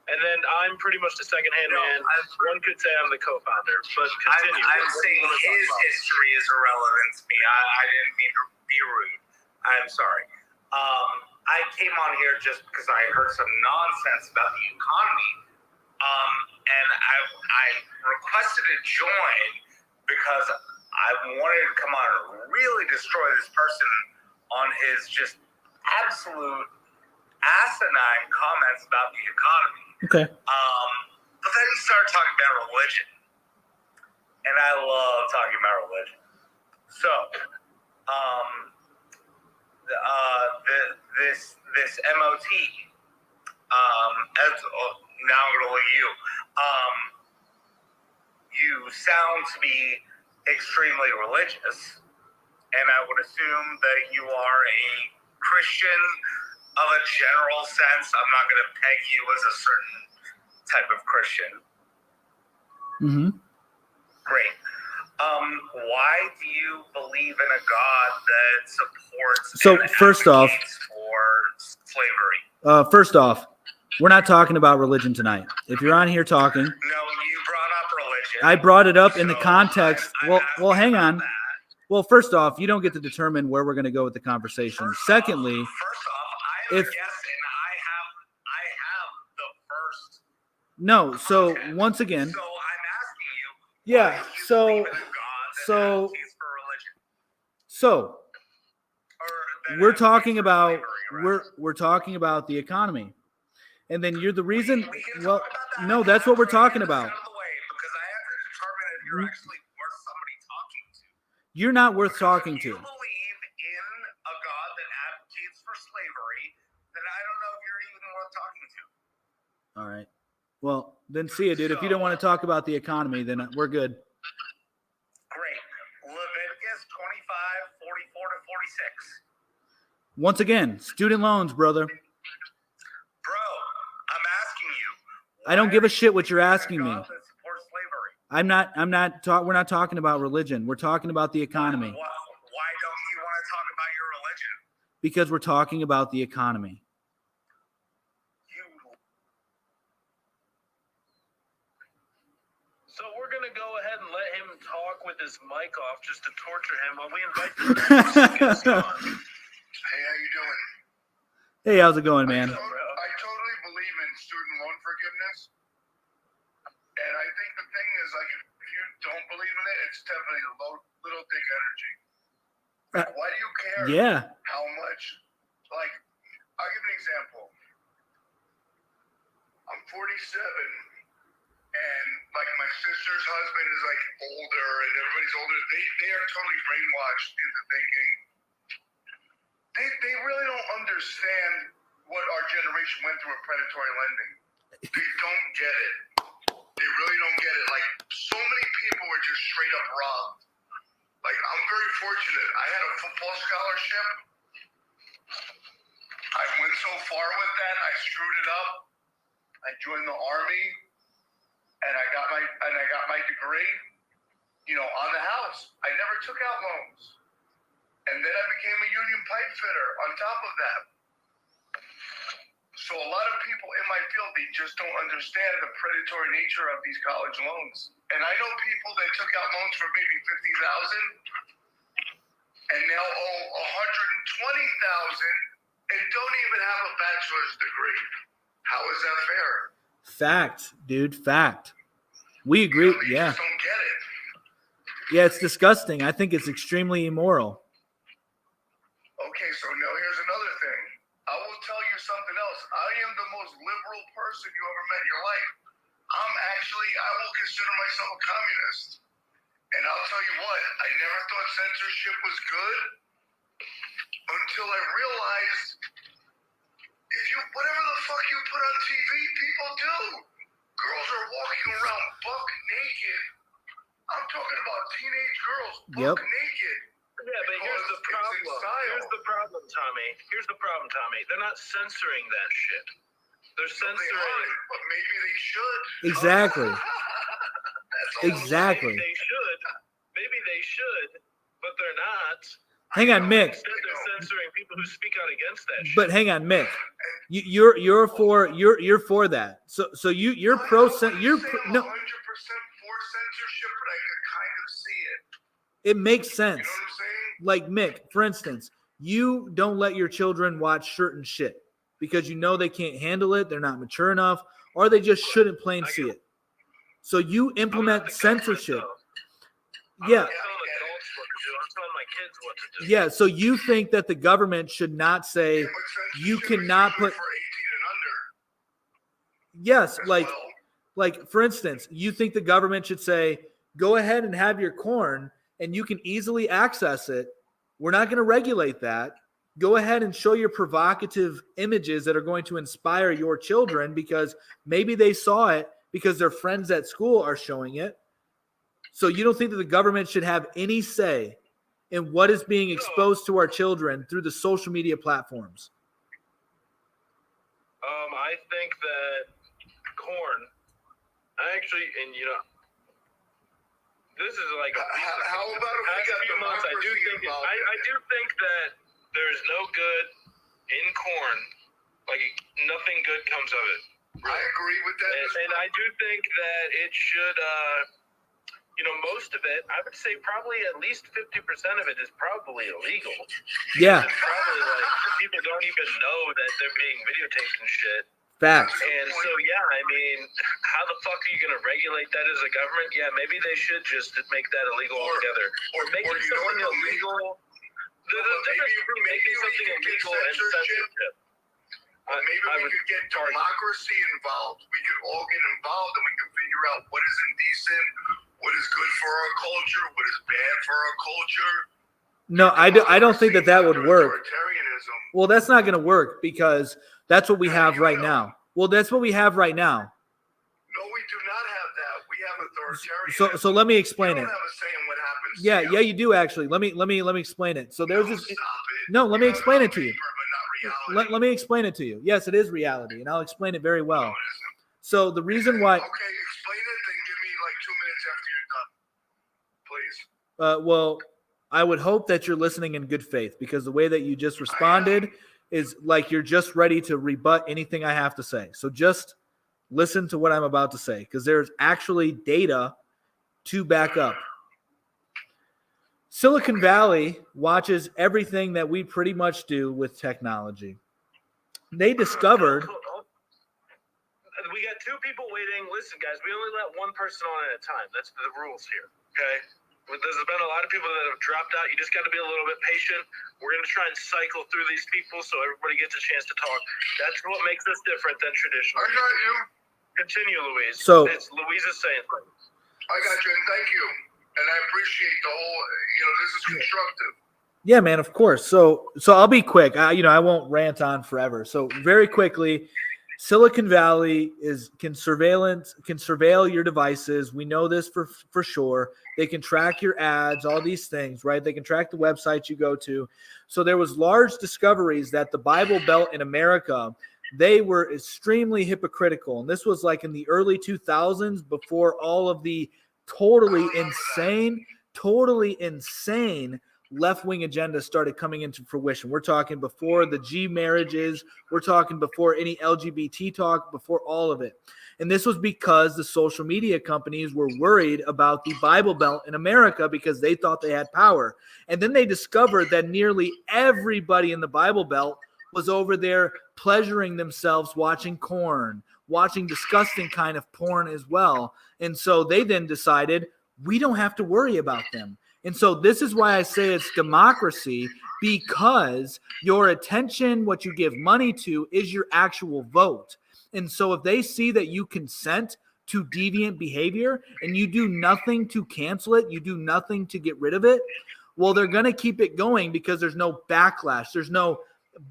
and then I'm pretty much the second-hand man. One could say I'm the co-founder, but continue. I'm saying his history is irrelevant to me. I didn't mean to be rude. I'm sorry. I came on here just because I heard some nonsense about the economy, and I requested to join because I wanted to come on and really destroy this person on his just absolute asinine comments about the economy. Okay. But then he started talking about religion, and I love talking about religion. So, this MOT, now I'm going to look at you. You sound to be extremely religious, and I would assume that you are a Christian of a general sense. I'm not going to peg you as a certain type of Christian. Mm-hmm. Great. Why do you believe in a God that supports and first off, for slavery? First off, we're not talking about religion tonight. If you're on here talking, No, you brought up religion. I brought it up in the context. Well, hang on. Well, first off, you don't get to determine where we're going to go with the conversation. Secondly, first off, I am if- a guest and I have the first. no. So content. once again, So I'm asking you. yeah. why do you So believe in a God that so advocates for religion? so Or that we're advocates talking for about slavery, we're talking about the economy, and then you're the reason. We can Well, talk about that. no, that's what we're After I talking get this about. out of the way, because I have to determine if you're actually worth somebody talking to. You're not worth Because talking if you to. believe in a God that advocates for slavery, then I don't know if you're even worth talking to. All right. Well, then see you, dude. If you don't want to talk about the economy, then we're good. Great. Leviticus 25, 44 to 46. Once again, student loans, brother. Bro, I'm asking you. I don't why give are a shit you what you're believing in a asking me. God that supports slavery? We're not talking about religion. We're talking about the economy Why don't you want to talk about your religion? because we're talking about the economy. You So we're gonna go ahead and let him talk with his mic off just to torture him while we invite the next guest on. Hey, how you doing? Hey, how's it going, man? I totally believe in student loan forgiveness, and I think the thing is, like, if you don't believe in it, it's definitely little dick energy. Like, why do you care Yeah. how much? Like, I'll give an example. I'm 47, and like my sister's husband is like older, and everybody's older. They are totally brainwashed into thinking. They really don't understand what our generation went through with predatory lending. They don't get it. They really don't get it. Like, so many people were just straight up robbed. Like, I'm very fortunate. I had a football scholarship. I went so far with that, I screwed it up. I joined the Army, and I got my degree, on the house. I never took out loans. And then I became a union pipe fitter on top of that. So a lot of people in my field, they just don't understand the predatory nature of these college loans. And I know people that took out loans for maybe $50,000 and now owe $120,000 and don't even have a bachelor's degree. How is that fair? Fact, dude. Fact. We agree. You Yeah. just don't get it. Yeah, it's disgusting. I think it's extremely immoral. Okay, so now here's another thing. I will tell you something else. I am the most liberal person you ever met in your life. I will consider myself a communist. And I'll tell you what, I never thought censorship was good until I realized whatever the fuck you put on TV, people do. Girls are walking around buck naked. I'm talking about teenage girls buck naked. Yeah, but here's the problem. Here's the problem, Tommy. Here's the problem, Tommy. They're not censoring that shit. They're They censoring. aren't, but maybe they should. Exactly. That's all I'm Exactly. Maybe they should. Maybe they should, but they're not. Hang on, Mick. Instead, they're censoring people who speak out against that shit. But hang on, Mick. You're for that. So you're pro. You're I'm no. 100% for censorship, but I could kind of see it. It makes You sense. know what I'm saying? Like Mick, for instance, you don't let your children watch certain shit because you know they can't handle it, they're not mature enough, or they just shouldn't plain see it. So you I'm not implement the government, censorship. though. Yeah. I'm not telling adults what to do. I'm telling my kids what to do. Yeah, so you think that the government should not say Yeah, but censorship you is cannot usually put for 18 and under. yes, as like well. like for instance, you think the government should say go ahead and have your corn and you can easily access it. We're not going to regulate that. Go ahead and show your provocative images that are going to inspire your children because maybe they saw it because their friends at school are showing it. So you don't think that the government should have any say in what is being exposed to our children through the social media platforms? I think that corn. This is like How about if we past got few months. I do democracy think involved I in do think that there's no good in corn. Like nothing good comes of it. I agree with that. And I do think that it should most of it, I would say probably at least 50% of it is probably illegal. Yeah. It's probably like people don't even know that they're being videotaped and shit. Facts. And so, yeah, I mean, how the fuck are you going to regulate that as a government? Yeah, maybe they should just make that illegal altogether. Or making something illegal. There's a difference between making something illegal and censorship. Maybe we could get democracy involved. We could all get involved and we can figure out what is indecent, what is good for our culture, what is bad for our culture. No, I don't think that would work. Authoritarianism. Well, that's not going to work because that's what we have right now. Well, that's what we have right now. No, we do not have that. We have authoritarianism. So let me explain you it. don't have a say in what happens. Yeah, you do actually. Let me explain it. So there's this. Stop it. No, let me explain it to you. Paper, but not reality. Let me explain it to you. Yes, it is reality, and I'll explain it very No, well. it isn't. So the reason why. Okay, explain it. Then give me like 2 minutes after you're done, please. Well, I would hope that you're listening in good faith because the way that you just responded is like you're just ready to rebut anything I have to say. So just listen to what I'm about to say because there's actually data to back up. Silicon Valley watches everything that we pretty much do with technology. They discovered. We got 2 people waiting. Listen, guys, we only let one person on at a time. That's the rules here, okay? There's been a lot of people that have dropped out. You just got to be a little bit patient. We're going to try and cycle through these people so everybody gets a chance to talk. That's what makes us different than traditional. I got you. Continue, Louise. So- It's Louise's saying things. I got you, and thank you. And I appreciate the whole. This is constructive. Yeah, man, of course. So I'll be quick. I won't rant on forever. So very quickly, Silicon Valley can surveil your devices. We know this for sure. They can track your ads, all these things, right? They can track the websites you go to. So there was large discoveries that the Bible Belt in America, they were extremely hypocritical. And this was like in the early 2000s before all of the totally insane left-wing agenda started coming into fruition. We're talking before the G marriages. We're talking before any LGBT talk, before all of it. And this was because the social media companies were worried about the Bible Belt in America because they thought they had power. And then they discovered that nearly everybody in the Bible Belt was over there pleasuring themselves watching porn, watching disgusting kind of porn as well. And so they then decided we don't have to worry about them. And so this is why I say it's democracy, because your attention, what you give money to, is your actual vote. And so if they see that you consent to deviant behavior and you do nothing to cancel it, you do nothing to get rid of it, well, they're going to keep it going because there's no backlash. There's no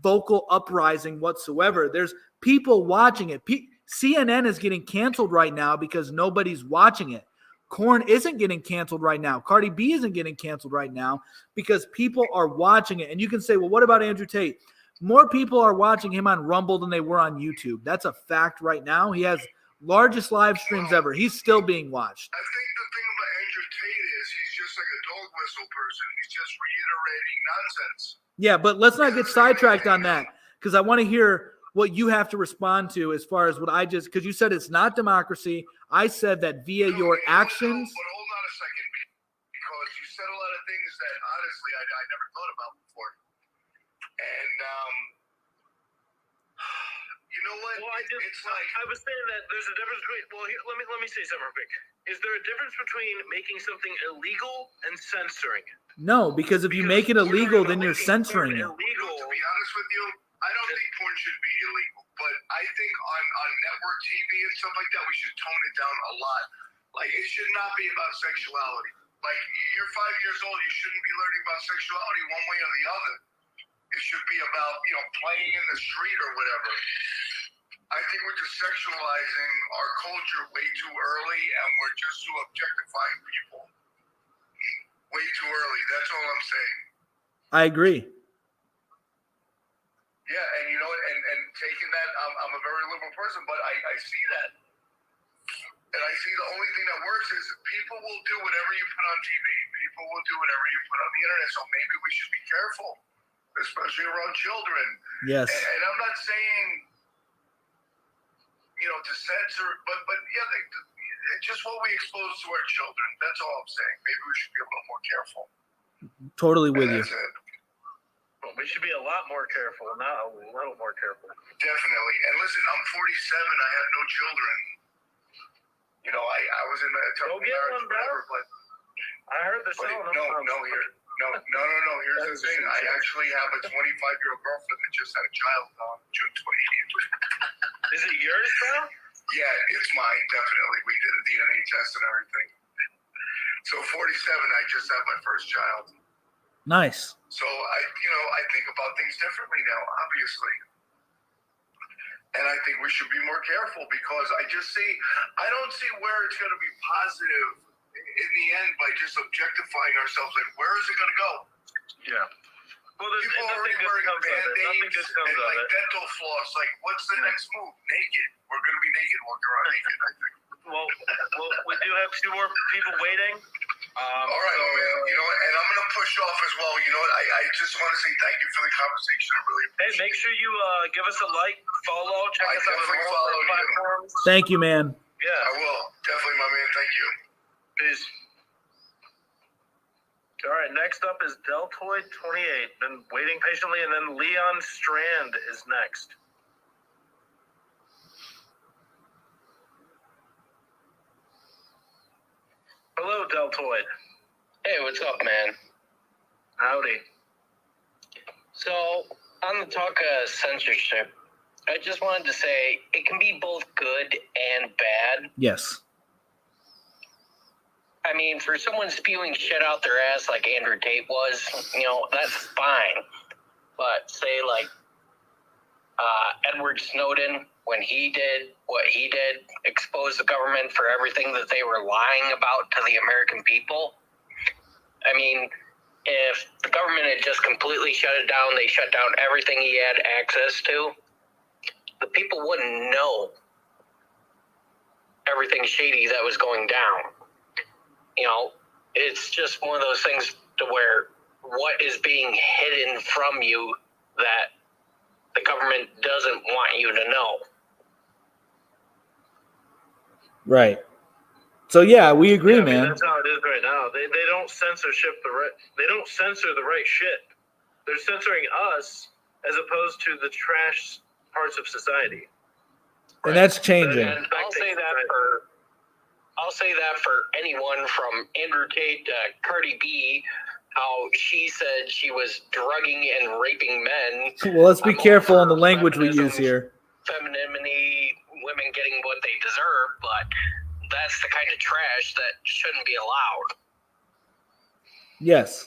vocal uprising whatsoever. There's people watching it. CNN is getting canceled right now because nobody's watching it. Korn isn't getting canceled right now. Cardi B isn't getting canceled right now because people are watching it. And you can say, well, what about Andrew Tate? More people are watching him on Rumble than they were on YouTube. That's a fact right now. He has largest live streams ever. He's still being watched. I think the thing about Andrew Tate is he's just like a dog whistle person. He's just reiterating nonsense. Yeah, but let's not get sidetracked on that because I want to hear what you have to respond to as far as what I just, because you said it's not democracy. I said that via your actions. But hold on a second, because you said a lot of things that honestly I never thought about before. And you know what? Well, I was saying that there's a difference between. Well, here, let me say something real quick. Is there a difference between making something illegal and censoring it? No, because if you make it illegal, then you're censoring it. To be honest with you, I don't think porn should be illegal. But I think on network TV and stuff like that, we should tone it down a lot. Like, it should not be about sexuality. Like, you're 5 years old, you shouldn't be learning about sexuality one way or the other. It should be about, playing in the street or whatever. I think we're just sexualizing our culture way too early, and we're just too objectifying people. Way too early. That's all I'm saying. I agree. Yeah, and you know what? And taking that, I'm a very liberal person, but I see that. And I see the only thing that works is people will do whatever you put on TV. People will do whatever you put on the internet. So maybe we should be careful, especially around children. Yes. And I'm not saying, to censor, but yeah, just what we expose to our children. That's all I'm saying. Maybe we should be a little more careful. Totally And with you. that's it. Well, we should be a lot more careful, not a little more careful. Definitely. And listen, I'm 47. I have no children. You know, I was in a Go terrible get marriage, one, bro. whatever, but I heard they're selling them. no. Here's the thing. I actually have a 25-year-old girlfriend that just had a child on June 28th. Is it yours, bro? Yeah, it's mine, definitely. We did a DNA test and everything. So 47, I just had my first child. Nice. So I think about things differently now, obviously. And I think we should be more careful because I don't see where it's going to be positive in the end by just objectifying ourselves. Like, where is it going to go? Yeah. Well, People are already wearing Band-Aids and like dental floss. Like, what's the next move? Naked. We're going to be naked walking around naked, I think. Well, we do have 2 more people waiting. All right, man. You know what? And I'm going to push off as well. You know what? I just want to say thank you for the conversation. I really Hey, appreciate make sure you give us a like, follow, check I us out on definitely all follow our you. platforms. Thank you, man. I Yeah, will. Definitely, my man. Thank you. peace. All right, next up is Deltoid28. Been waiting patiently, and then Leon Strand is next. Hello, Deltoid. Hey, what's up, man? Howdy. So, on the talk of censorship, I just wanted to say it can be both good and bad. Yes. I mean, for someone spewing shit out their ass like Andrew Tate was, that's fine. But say, like, Edward Snowden, when he did what he did, expose the government for everything that they were lying about to the American people. I mean, if the government had just completely shut it down, they shut down everything he had access to, the people wouldn't know everything shady that was going down. It's just one of those things to where what is being hidden from you that the government doesn't want you to know. Right. So yeah, we agree, Yeah, I mean, man. that's how it is right now. They don't censorship they don't censor the right shit. They're censoring us as opposed to the trash parts of society. And that's changing. And I'll say that for anyone from Andrew Tate to Cardi B, how she said she was drugging and raping men. Well, let's be I'm all careful on the for language we feminism, use here. Femininity, women getting what they deserve, but that's the kind of trash that shouldn't be allowed. Yes.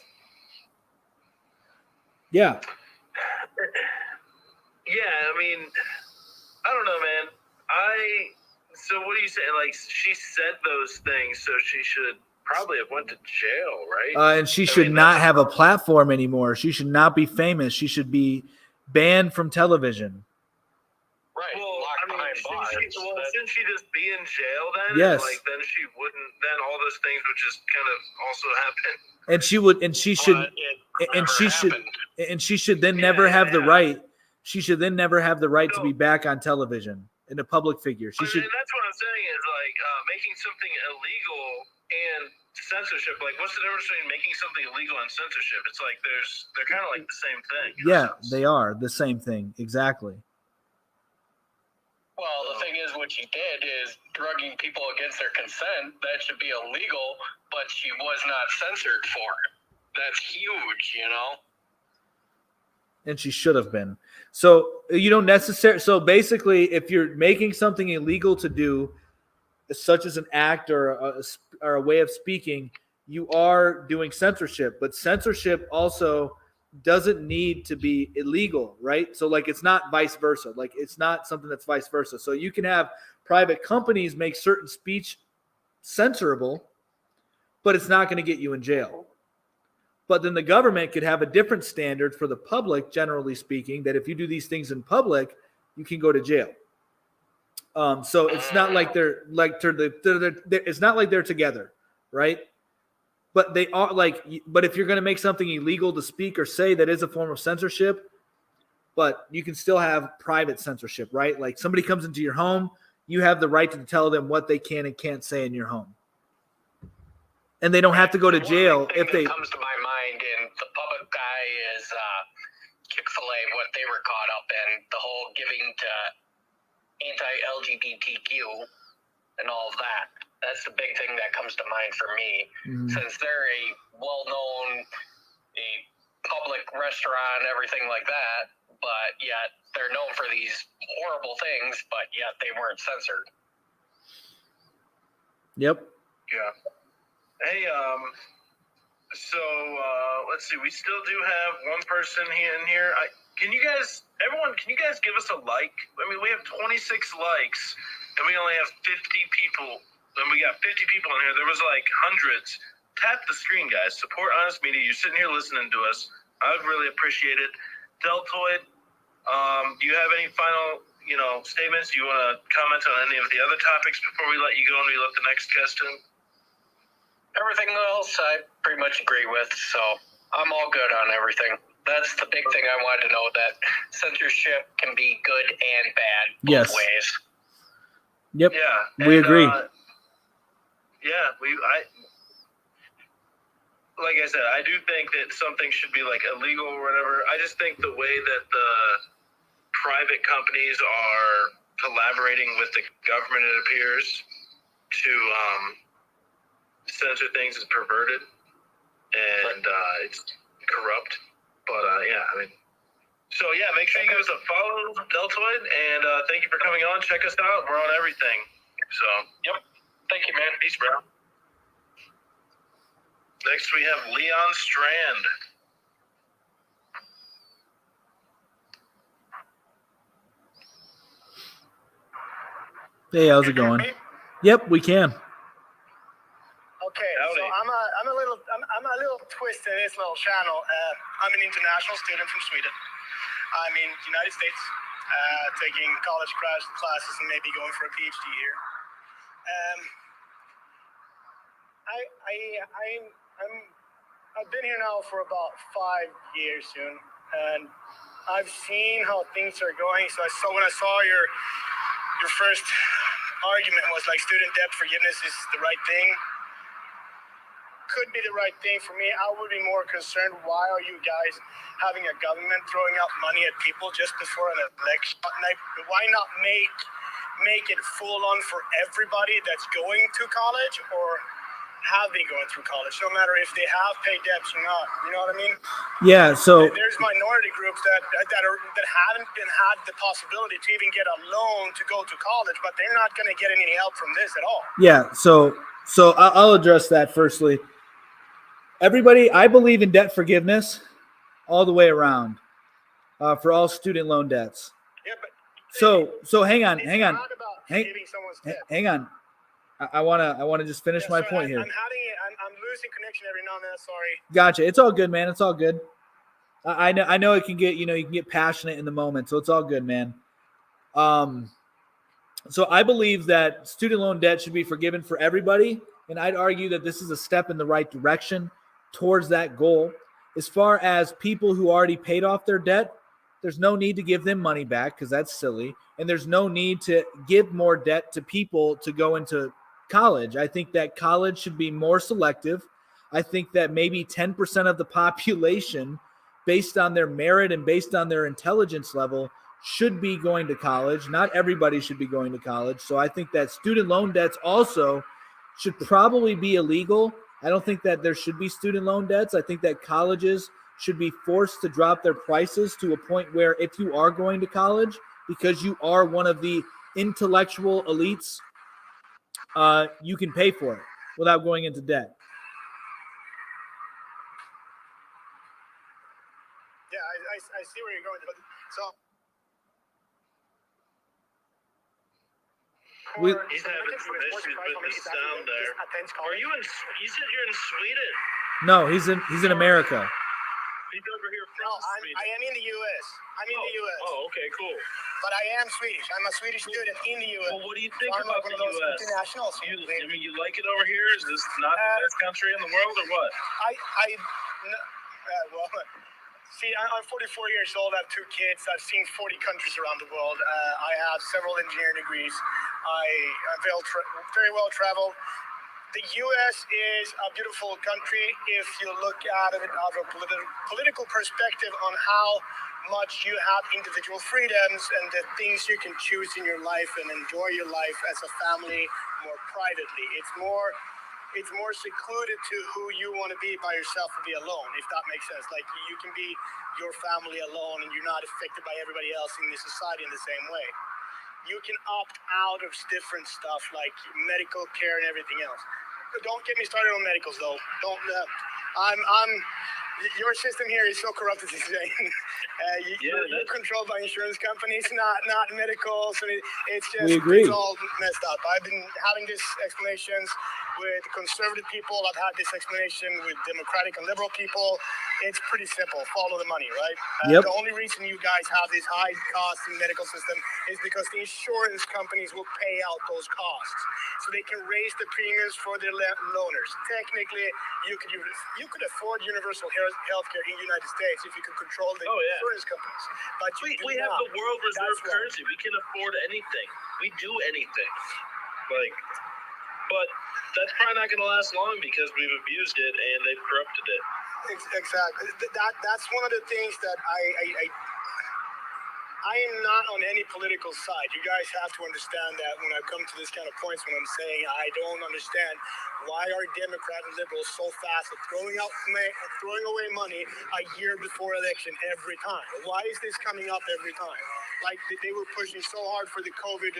Yeah. Yeah, I mean, I don't know, man. So what are you saying? Like, she said those things, so she should probably have went to jail, right? And she should not have a platform anymore. She should not be famous. She should be banned from television. Right. Well, locked I mean, behind bars. shouldn't she just be in jail then? Yes. Like, then she wouldn't. Then all those things would just kind of also happen. And she would, and she should, But it and never she should, happened. and she should then never have the yeah. right. She should then never have the right to No. be back on television in a public figure. She should. And that's what I'm saying is like making something illegal and censorship. Like, what's the difference between making something illegal and censorship? It's like they're kind of like the same thing. in a Yeah, sense. they are the same thing. Exactly. Well, the thing is, what she did is drugging people against their consent. That should be illegal, but she was not censored for it. That's huge, And she should have been. So you don't necessarily. So basically, if you're making something illegal to do, such as an act or a way of speaking, you are doing censorship. But censorship also doesn't need to be illegal, right? So like it's not vice versa. Like it's not something that's vice versa. So you can have private companies make certain speech censorable, but it's not going to get you in jail. But then the government could have a different standard for the public, generally speaking, that if you do these things in public, you can go to jail. So it's not like it's not like they're together, right? But they are like. But if you're going to make something illegal to speak or say, that is a form of censorship. But you can still have private censorship, right? Like somebody comes into your home, you have the right to tell them what they can and can't say in your home. And they don't have to go to jail if they. That comes to my mind in the public eye is Chick-fil-A, what they were caught up in, the whole giving to anti-LGBTQ and all of that. That's the big thing that comes to mind for me, since they're a well-known, a public restaurant, everything like that, but yet they're known for these horrible things, but yet they weren't censored. Yep. Yeah. Hey, so let's see. We still do have one person here in here. Can you guys give us a like? I mean, we have 26 likes, and we only have 50 people. And we got 50 people in here. There was like hundreds. Tap the screen, guys. Support Honest Media. You're sitting here listening to us. I would really appreciate it. Deltoid, do you have any final, statements? Do you want to comment on any of the other topics before we let you go and we let the next guest in? Everything else I pretty much agree with, so I'm all good on everything. That's the big thing I wanted to know, that censorship can be good and bad both ways. Yep. Yeah. We agree. Like I said, I do think that something should be like illegal or whatever. I just think the way that the private companies are collaborating with the government, it appears, to censor things is perverted and it's corrupt. But make sure you give us a follow, Deltoid, and thank you for coming on. Check us out. We're on everything. So, yep. Thank you, man. Peace, bro. Next, we have Leon Strand. Hey, how's it going? Yep, we can. Okay, so I'm a little twist in this little channel. I'm an international student from Sweden. I'm in the United States, taking college classes and maybe going for a PhD here. I've been here now for about 5 years soon, and I've seen how things are going. So when I saw your first argument was like student debt forgiveness is the right thing. Could be the right thing for me. I would be more concerned, why are you guys having a government throwing out money at people just before an election? Why not make it full on for everybody that's going to college or have been going through college, no matter if they have paid debts or not? You know what I mean? Yeah. So there's minority groups that haven't had the possibility to even get a loan to go to college, but they're not going to get any help from this at all. Yeah. So I'll address that firstly. Everybody, I believe in debt forgiveness all the way around for all student loan debts. Yeah, but so hang on. Not about forgiving someone's debt. Hang on. I want to just finish my point here. I'm losing connection every now and then. Sorry. Gotcha. It's all good, man. It's all good. I know it can get, you can get passionate in the moment, so it's all good, man. So I believe that student loan debt should be forgiven for everybody, and I'd argue that this is a step in the right direction towards that goal. As far as people who already paid off their debt, there's no need to give them money back because that's silly, and there's no need to give more debt to people to go into college. I think that college should be more selective. I think that maybe 10% of the population, based on their merit and based on their intelligence level, should be going to college. Not everybody should be going to college. So I think that student loan debts also should probably be illegal. I don't think that there should be student loan debts. I think that colleges should be forced to drop their prices to a point where if you are going to college, because you are one of the intellectual elites, you can pay for it without going into debt. Yeah, I see where you're going. So he's having some issues with the sound there. Are you in? You said you're in Sweden. No, he's in America. He's over here from Sweden. I am in the U.S. I'm in the U.S. Oh, okay, cool. But I am Swedish. I'm a Swedish student in the U.S. Well, what do you think about the U.S.? International. You like it over here? Is this not the best country in the world, or what? See, I'm 44 years old. I have 2 kids. I've seen 40 countries around the world. I have several engineering degrees. I'm very well traveled. The U.S. is a beautiful country if you look at it out of a political perspective on how much you have individual freedoms and the things you can choose in your life and enjoy your life as a family more privately. It's more secluded to who you want to be by yourself and be alone, if that makes sense. Like you can be your family alone and you're not affected by everybody else in the society in the same way. You can opt out of different stuff like medical care and everything else. Don't get me started on medicals though. Don't. Your system here is so corrupted today. You're controlled by insurance companies, not medicals. And it's just it's all messed up. I've been having these explanations with conservative people. I've had this explanation with Democratic and liberal people. It's pretty simple. Follow the money, right? The only reason you guys have this high cost in medical system is because the insurance companies will pay out those costs, so they can raise the premiums for their loaners. Technically, you could afford universal health care in the United States if you could control the insurance companies. But we have the world reserve currency. We can afford anything. We do anything. But that's probably not going to last long because we've abused it and they've corrupted it. Exactly. That's one of the things that I am not on any political side. You guys have to understand that when I come to this kind of points when I'm saying I don't understand why are Democrats and liberals so fast at throwing away money a year before election every time? Why is this coming up every time? Like they were pushing so hard for the COVID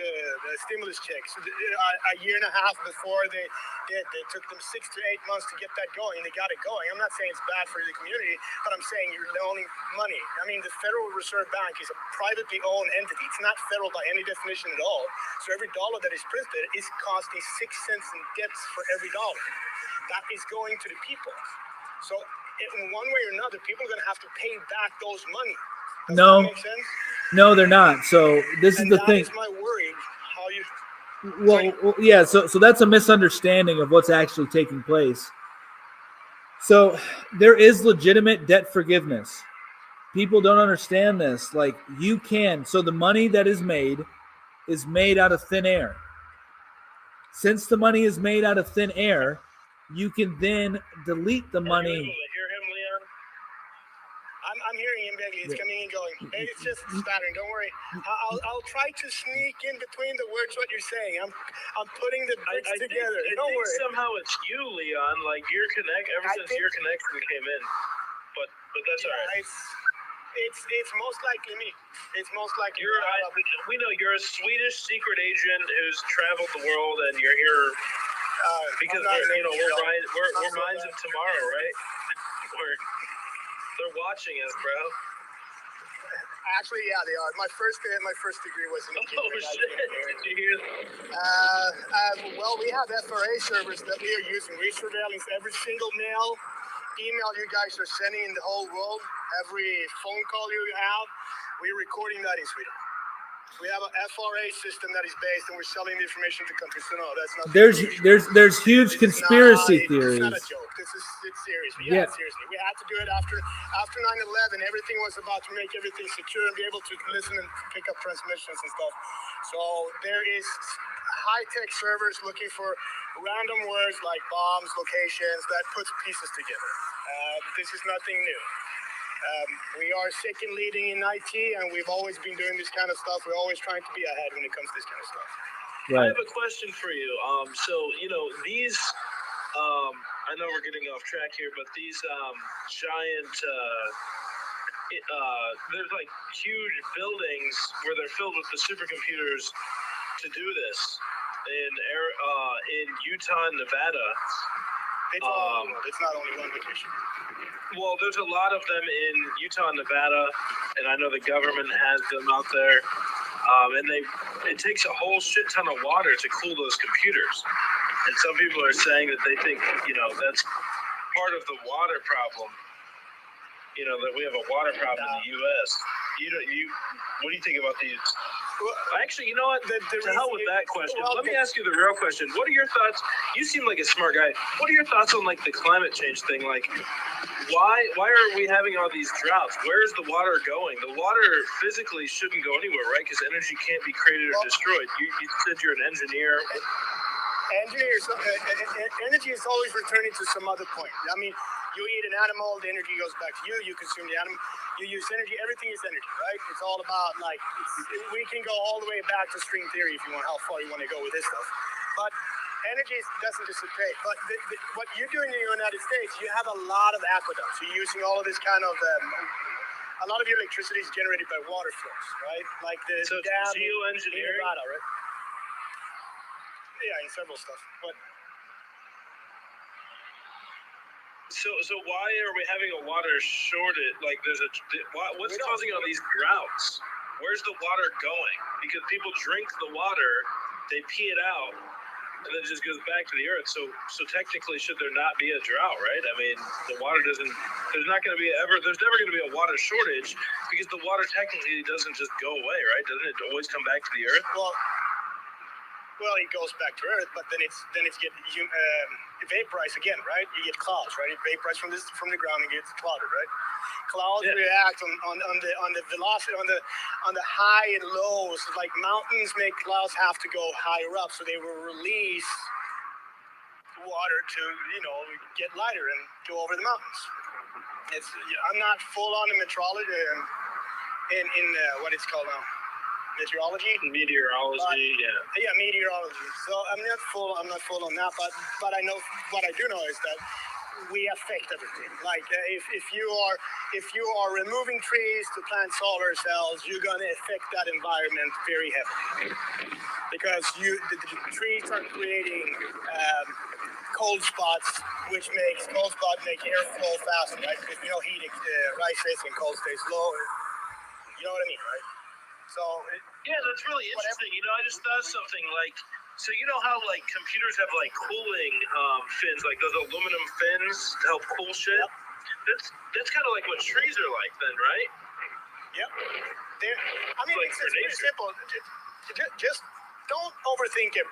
stimulus checks a year and a half before they took them 6 to 8 months to get that going. They got it going. I'm not saying it's bad for the community, but I'm saying you're loaning money. I mean, the Federal Reserve Bank is a privately owned entity. It's not federal by any definition at all. So every dollar that is printed is costing 6 cents in debts for every dollar. That is going to the people. So in one way or another, people are going to have to pay back those money. Does that make sense? No, they're not. So this is the thing. That is my worry. How you? Well, yeah. So that's a misunderstanding of what's actually taking place. So there is legitimate debt forgiveness. People don't understand this. Like you can. So the money that is made out of thin air. Since the money is made out of thin air, you can then delete the money. Are you able to hear him, Leon? I'm hearing him, Begley. It's coming and going. It's just stuttering. Don't worry. I'll try to sneak in between the words what you're saying. I'm putting the bits together. Don't worry. Somehow it's you, Leon. Like your since your connection came in. But that's all right. It's most likely me. It's most likely we know you're a Swedish secret agent who's traveled the world, and you're here because we're minds of tomorrow, right? They're watching us, bro. Actually, yeah, they are. My first degree was in engineering. Oh shit! Did you hear that? Well, we have FRA servers that we are using. We're surveilling every single email you guys are sending in the whole world. Every phone call you have, we're recording that in Sweden. We have an FRA system that is based, and we're selling the information to countries. So no, that's not. There's huge conspiracy theories. It's not a joke. It's serious. Yeah, seriously. We had to do it after 9/11. Everything was about to make everything secure and be able to listen and pick up transmissions and stuff. So there is high-tech servers looking for random words like bombs, locations that puts pieces together. This is nothing new. We are second leading in IT, and we've always been doing this kind of stuff. We're always trying to be ahead when it comes to this kind of stuff. Right. I have a question for you. So these, I know we're getting off track here, but these giant, there's like huge buildings where they're filled with the supercomputers to do this in Utah and Nevada. It's not only one location. Well, there's a lot of them in Utah and Nevada, and I know the government has them out there. And it takes a whole shit ton of water to cool those computers. And some people are saying that they think, that's part of the water problem. That we have a water problem in the U.S. What do you think about these Actually, you know what? The To hell with that question. well, Let me ask you the real question. What are your thoughts? You seem like a smart guy. What are your thoughts on like the climate change thing? Like, why are we having all these droughts? Where is the water going? The water physically shouldn't go anywhere, right? Because energy can't be created or destroyed. You said you're an engineer. Energy is always returning to some other point. I mean, you eat an animal, the energy goes back to you. You consume the animal, you use energy. Everything is energy, right? It's all about like we can go all the way back to string theory if you want, how far you want to go with this stuff. But energy doesn't dissipate. But what you're doing in the United States, you have a lot of aqueducts. You're using all of this kind of. A lot of your electricity is generated by water flows, right? Like the So dam in geoengineering. Nevada, right? Yeah, in several stuff. But So why are we having a water shortage? Like, what's causing all these droughts? Where's the water going? Because people drink the water, they pee it out, and then it just goes back to the earth. So technically, should there not be a drought, right? I mean, the water doesn't. There's not going to be There's never going to be a water shortage because the water technically doesn't just go away, right? Doesn't it always come back to the earth? Well, it goes back to Earth, but then it's vaporized again, right? You get clouds, right? It vaporizes from the ground and gets clouded, right? Clouds react on the velocity on the high and lows. Like mountains make clouds have to go higher up, so they will release water to get lighter and go over the mountains. I'm not full on in meteorology in what it's called now. Meteorology, meteorology. So I'm not full on that, but I know what I do know is that we affect everything. Like if you are removing trees to plant solar cells, you're gonna affect that environment very heavily because the trees are creating cold spots, which makes make airflow faster, right? Because heat rises and cold stays low. You know what I mean, right? So yeah, that's really interesting. I just thought something like, so how like computers have like cooling fins, like those aluminum fins to help cool shit. Yep. That's kind of like what trees are like, then, right? Yep. It's pretty simple. Just don't overthink it.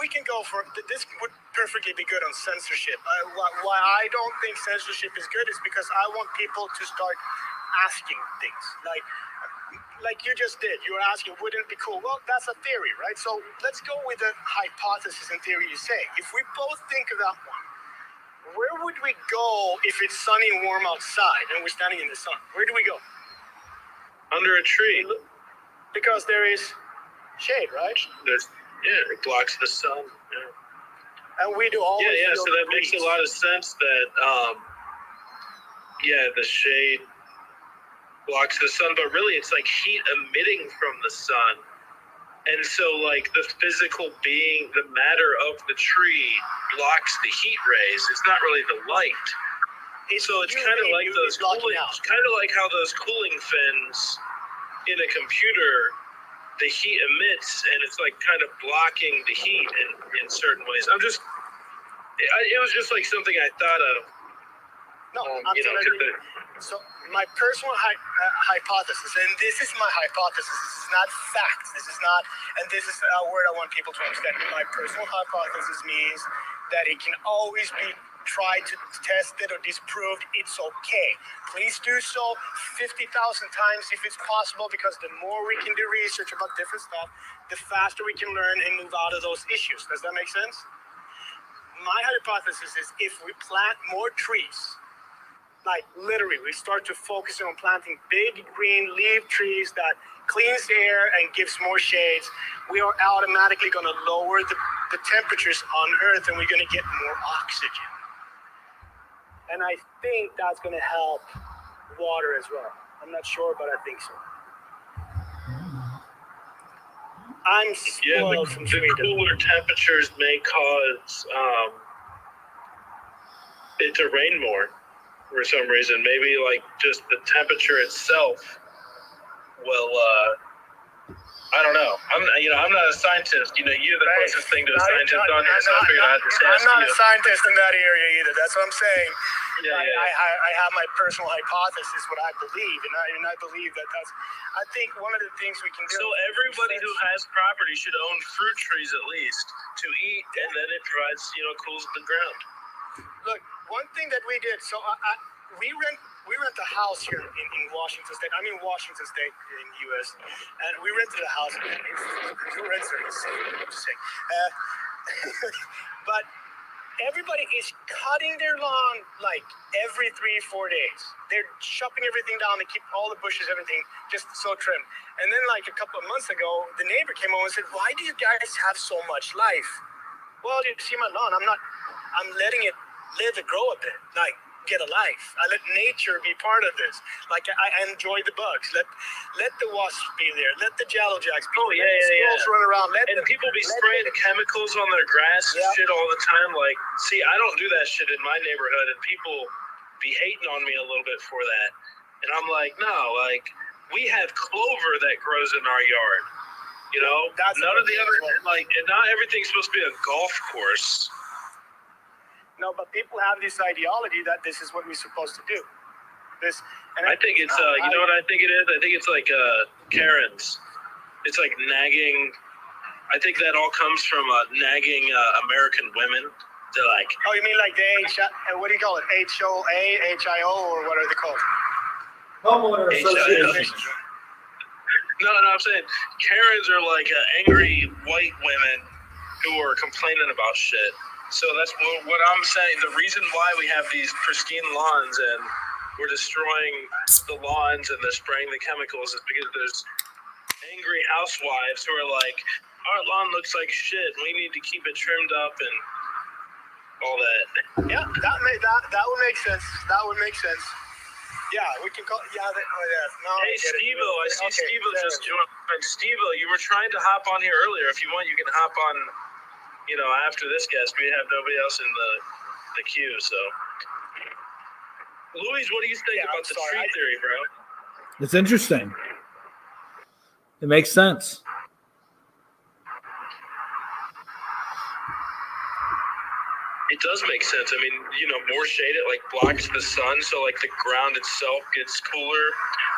We can go for this would perfectly be good on censorship. Why I don't think censorship is good is because I want people to start asking things like you just did. You were asking, wouldn't it be cool? Well, that's a theory, right? So let's go with the hypothesis and theory you say. If we both think of that one, where would we go if it's sunny and warm outside and we're standing in the sun? Where do we go? Under a tree. Because there is shade, right? It blocks the sun. Yeah. And we do all. Yeah. So that makes a lot of sense. That the shade blocks the sun, but really it's like heat emitting from the sun. And so like the physical being, the matter of the tree blocks the heat rays. It's not really the light. So it's kind of like those cooling, it's kind of like how those cooling fins in a computer, the heat emits and it's like kind of blocking the heat in certain ways. it was just like something I thought of. No, so my personal hypothesis, and this is my hypothesis, this is not fact, this is not, and this is a word I want people to understand. My personal hypothesis means that it can always be tried to test it or disproved. It's okay. Please do so 50,000 times if it's possible, because the more we can do research about different stuff, the faster we can learn and move out of those issues. Does that make sense? My hypothesis is if we plant more trees, like literally we start to focus on planting big green leaf trees that cleans the air and gives more shades, we are automatically going to lower the temperatures on Earth and we're going to get more oxygen. And I think that's going to help water as well. I'm not sure, but I think so. I'm spoiled from Sweden. The cooler temperatures may cause it to rain more for some reason. Maybe like just the temperature itself will I don't know. I'm not a scientist. You're the closest thing to a scientist on here, so I figured I'd just I'm ask not you. a scientist in that area either. That's what I'm saying. Yeah. I have my personal hypothesis, what I believe, and I believe that's. I think one of the things we can do. So everybody who has property should own fruit trees at least to eat, and then it provides, cools the ground. Look, one thing that we did. So we rent a house here in Washington State. I'm in Washington State in the U.S. and we rented a house. Who rents are insane. I'm just saying. But everybody is cutting their lawn like every 3-4 days. They're chopping everything down. They keep all the bushes, everything just so trim. And then like a couple of months ago, the neighbor came over and said, "Why do you guys have so much life?" Well, you see my lawn. I'm letting it live and grow a bit. Like, get a life. I let nature be part of this. Like, I enjoy the bugs. Let the wasps be there. Let the jello jacks be there. Let the squirrels run around. And people be spraying chemicals on their grass and shit all the time. Like, see, I don't do that shit in my neighborhood, and people be hating on me a little bit for that. And I'm like, no, like, we have clover that grows in our yard. None of the other, and not everything's supposed to be a golf course. No, but people have this ideology that this is what we're supposed to do. I think it's, you know what I think it is? I think it's like Karens. It's like nagging. I think that all comes from nagging American women. They're like, oh, you mean like the what do you call it? HOA, HIO, or what are they called? Homeowner association. No, I'm saying Karens are like angry white women who are complaining about shit. So that's what I'm saying. The reason why we have these pristine lawns and we're destroying the lawns and they're spraying the chemicals is because there's angry housewives who are like, our lawn looks like shit. We need to keep it trimmed up and all that. Yeah, that would make sense. That would make sense. Yeah, we can call. Yeah. No, hey, Steve-O, I see Steve-O just joined. Steve-O, you were trying to hop on here earlier. If you want, you can hop on. After this guest, we have nobody else in the queue. So, Luis, what do you think about the tree theory, bro? It's interesting. It makes sense. It does make sense. I mean, more shade, it like blocks the sun, so like the ground itself gets cooler.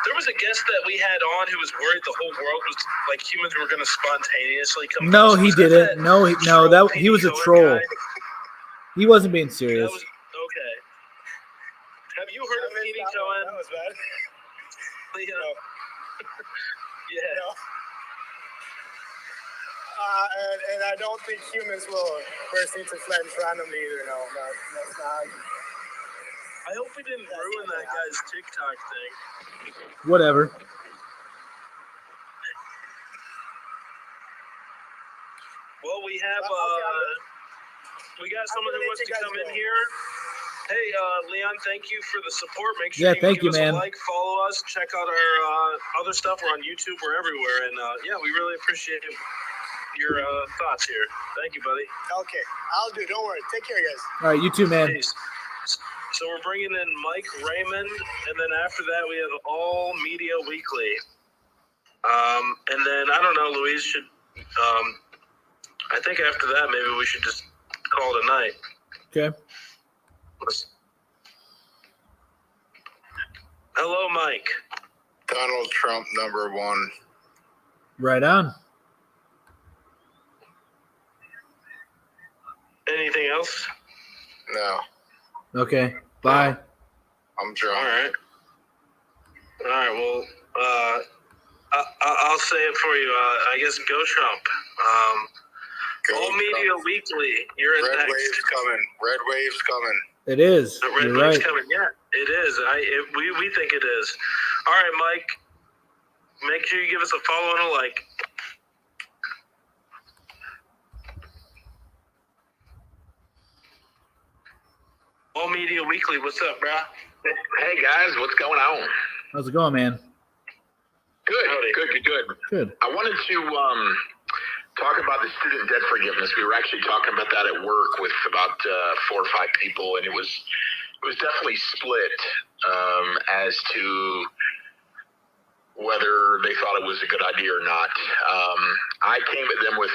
There was a guest that we had on who was worried the whole world was like humans were going to spontaneously come. No, he didn't. He was a troll. He wasn't being serious. Okay. Have you heard of Peony Cohen? That was bad. Yeah. No. Yeah. No. And I don't think humans will burst into flames randomly either. No, that's not. I hope we didn't ruin that guy's TikTok thing. Whatever. Well, we have we got someone who wants to come in here. Hey, Leon, thank you for the support. Make sure you give us a like, follow us, check out our other stuff. We're on YouTube. We're everywhere, and we really appreciate your thoughts here. Thank you, buddy. Okay, I'll do. Don't worry. Take care, guys. All right, you too, man. Peace. So we're bringing in Mike Raymond, and then after that we have All Media Weekly. And then I don't know, Luis should. I think after that maybe we should just call it a night. Okay. Hello, Mike. Donald Trump, #1. Right on. Anything else? No, Okay. Bye. I'm drunk. All right. Well, I'll say it for you. I guess go Trump. All Media Weekly. You're in Red next. wave's coming. Red wave's coming. It is. The red You're wave's right. coming. Yeah, it is. We think it is. All right, Mike. Make sure you give us a follow and a like. All Media Weekly. What's up, bro? Hey guys, what's going on? How's it going, man? Good, Howdy. good. Good. I wanted to talk about the student debt forgiveness. We were actually talking about that at work with about 4 or 5 people, and it was definitely split as to whether they thought it was a good idea or not. I came at them with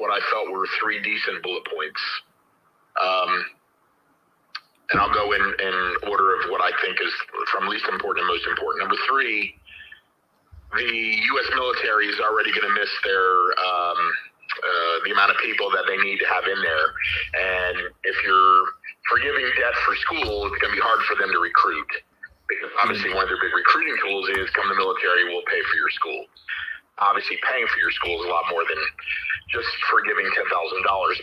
what I felt were 3 decent bullet points. And I'll go in order of what I think is from least important to most important. Number 3, the U.S. military is already going to miss the amount of people that they need to have in there. And if you're forgiving debt for school, it's going to be hard for them to recruit. Because obviously one of their big recruiting tools is come the military, we'll pay for your school. Obviously paying for your school is a lot more than just forgiving $10,000,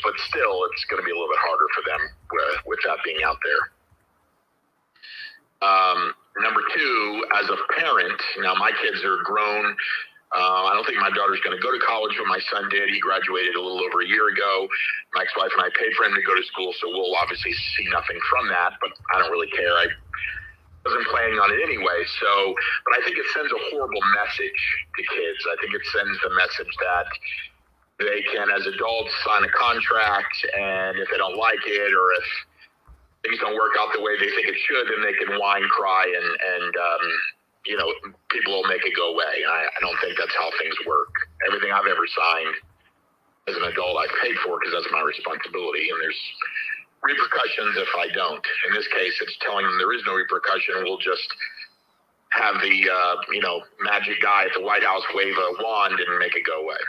but still it's going to be a little bit harder for them with that being out there. Number 2, as a parent, now my kids are grown. I don't think my daughter's going to go to college, but my son did. He graduated a little over a year ago. My ex-wife and I paid for him to go to school, so we'll obviously see nothing from that, but I don't really care. I wasn't planning on it anyway. So, but I think it sends a horrible message to kids. I think it sends the message that they can, as adults, sign a contract, and if they don't like it, or if things don't work out the way they think it should, then they can whine, cry, and people will make it go away. I don't think that's how things work. Everything I've ever signed as an adult, I've paid for because that's my responsibility, and there's repercussions if I don't. In this case, it's telling them there is no repercussion. We'll just have the magic guy at the White House wave a wand and make it go away.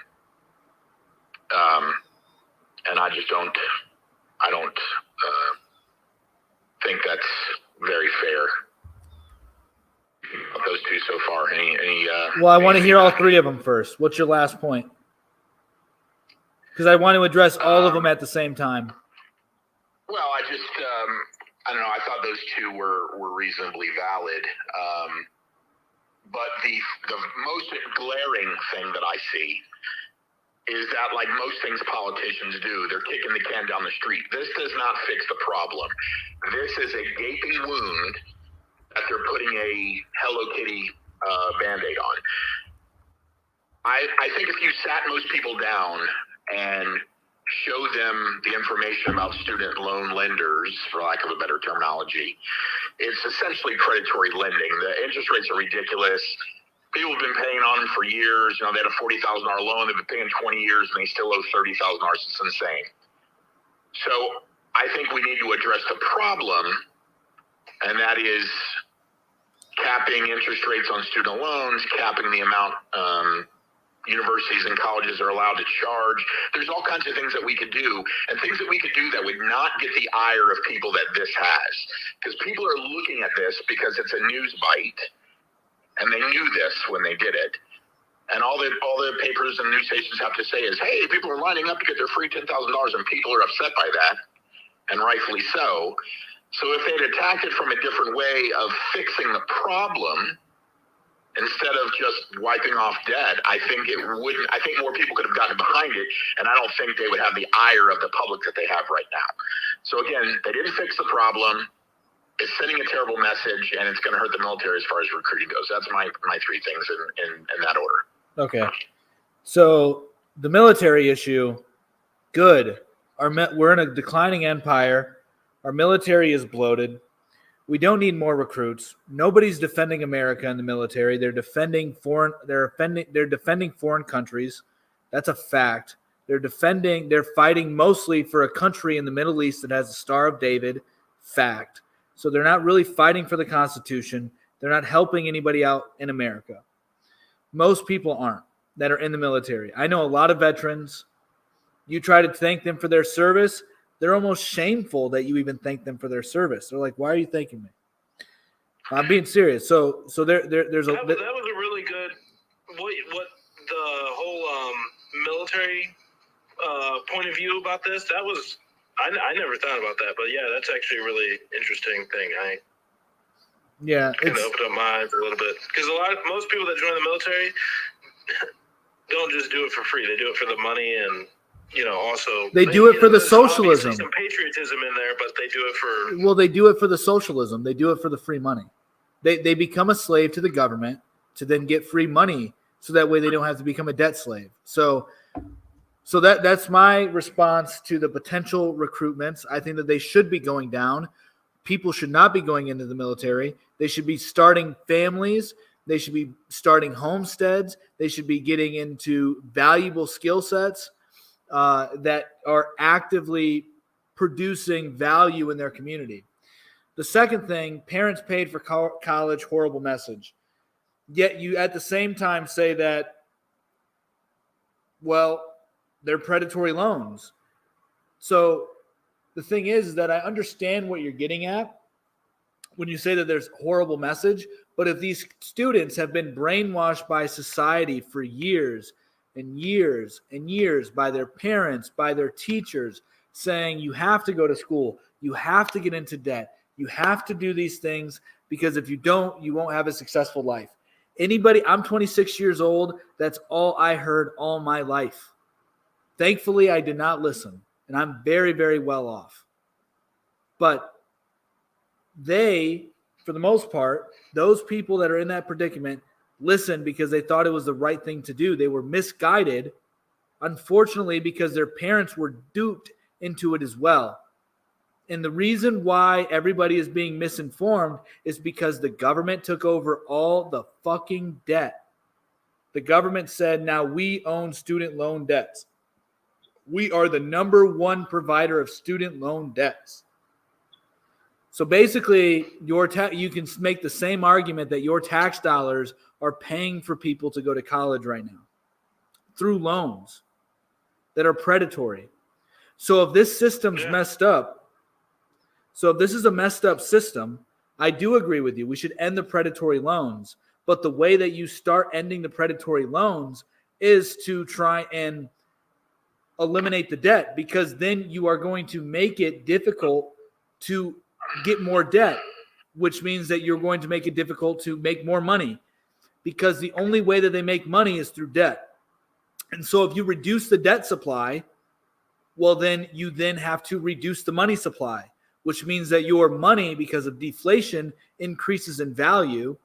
And I just don't think that's very fair. Of those 2 so far. Well, I want to hear all 3 of them first. What's your last point? Because I want to address all of them at the same time. Well, I just, I don't know. I thought those 2 were reasonably valid. But the most glaring thing that I see is that, like most things politicians do, they're kicking the can down the street. This does not fix the problem. This is a gaping wound that they're putting a Hello Kitty Band-Aid on. I think if you sat most people down and show them the information about student loan lenders, for lack of a better terminology, it's essentially predatory lending. The interest rates are ridiculous. People have been paying on them for years. They had a $40,000 loan. They've been paying 20 years, and they still owe $30,000. It's insane. So I think we need to address the problem, and that is capping interest rates on student loans, capping the amount universities and colleges are allowed to charge. There's all kinds of things that we could do, and things that we could do that would not get the ire of people that this has. Because people are looking at this because it's a news bite, and they knew this when they did it. And all the papers and news stations have to say is, hey, people are lining up to get their free $10,000, and people are upset by that, and rightfully so. So if they'd attacked it from a different way of fixing the problem, instead of just wiping off debt, I think more people could have gotten behind it, and I don't think they would have the ire of the public that they have right now. So again, they didn't fix the problem. It's sending a terrible message, and it's going to hurt the military as far as recruiting goes. That's my 3 things in that order. Okay. So the military issue, good. We're in a declining empire. Our military is bloated. We don't need more recruits. Nobody's defending America in the military. They're defending foreign countries. That's a fact. They're fighting mostly for a country in the Middle East that has the Star of David. Fact. So they're not really fighting for the Constitution. They're not helping anybody out in America. Most people aren't that are in the military. I know a lot of veterans. You try to thank them for their service, they're almost shameful that you even thank them for their service. They're like, why are you thanking me? I'm being serious. So there's a that was a really good what the whole military point of view about this. That was I never thought about that, but yeah, that's actually a really interesting thing. It opened up my eyes a little bit because most people that join the military don't just do it for free. They do it for the money and. Also they do it for the socialism. Some patriotism in there, but they do it for. Well, they do it for the socialism. They do it for the free money. They become a slave to the government to then get free money, so that way they don't have to become a debt slave. So that's my response to the potential recruitments. I think that they should be going down. People should not be going into the military. They should be starting families. They should be starting homesteads. They should be getting into valuable skill sets that are actively producing value in their community. The second thing, parents paid for college, horrible message. Yet you at the same time say that, well, they're predatory loans. So the thing is that I understand what you're getting at when you say that there's horrible message, but if these students have been brainwashed by society for years and years and years, by their parents, by their teachers, saying you have to go to school, you have to get into debt, you have to do these things, because if you don't, you won't have a successful life. I'm 26 years old. That's all I heard all my life. Thankfully, I did not listen, and I'm very, very well off. But they, for the most part, those people that are in that predicament, listened because they thought it was the right thing to do. They were misguided, unfortunately, because their parents were duped into it as well. And the reason why everybody is being misinformed is because the government took over all the fucking debt. The government said, now we own student loan debts. We are the number one provider of student loan debts. So basically, you can make the same argument that your tax dollars are paying for people to go to college right now through loans that are predatory. So if this system's messed up, so if this is a messed up system, I do agree with you. We should end the predatory loans. But the way that you start ending the predatory loans is to try and eliminate the debt, because then you are going to make it difficult to get more debt, which means that you're going to make it difficult to make more money, because the only way that they make money is through debt. And so if you reduce the debt supply, well, then you then have to reduce the money supply, which means that your money, because of deflation, increases in value.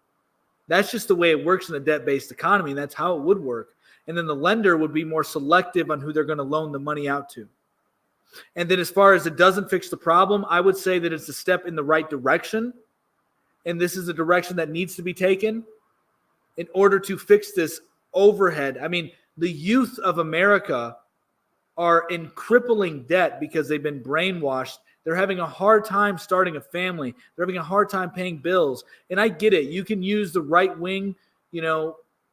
That's just the way it works in a debt-based economy. And that's how it would work. And then the lender would be more selective on who they're going to loan the money out to. And then as far as it doesn't fix the problem, I would say that it's a step in the right direction. And this is a direction that needs to be taken in order to fix this overhead. I mean, the youth of America are in crippling debt because they've been brainwashed. They're having a hard time starting a family. They're having a hard time paying bills. And I get it. You can use the right wing,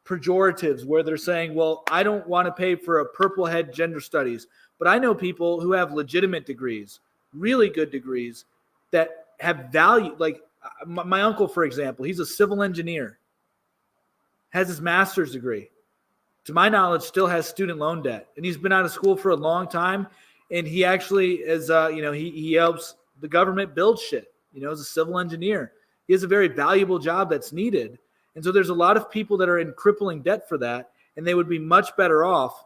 pejoratives where they're saying, well, I don't want to pay for a purple head gender studies. But I know people who have legitimate degrees, really good degrees that have value. Like my uncle, for example, he's a civil engineer, has his master's degree. To my knowledge, still has student loan debt. And he's been out of school for a long time. And he actually is, he helps the government build shit, as a civil engineer. He has a very valuable job that's needed. And so there's a lot of people that are in crippling debt for that. And they would be much better off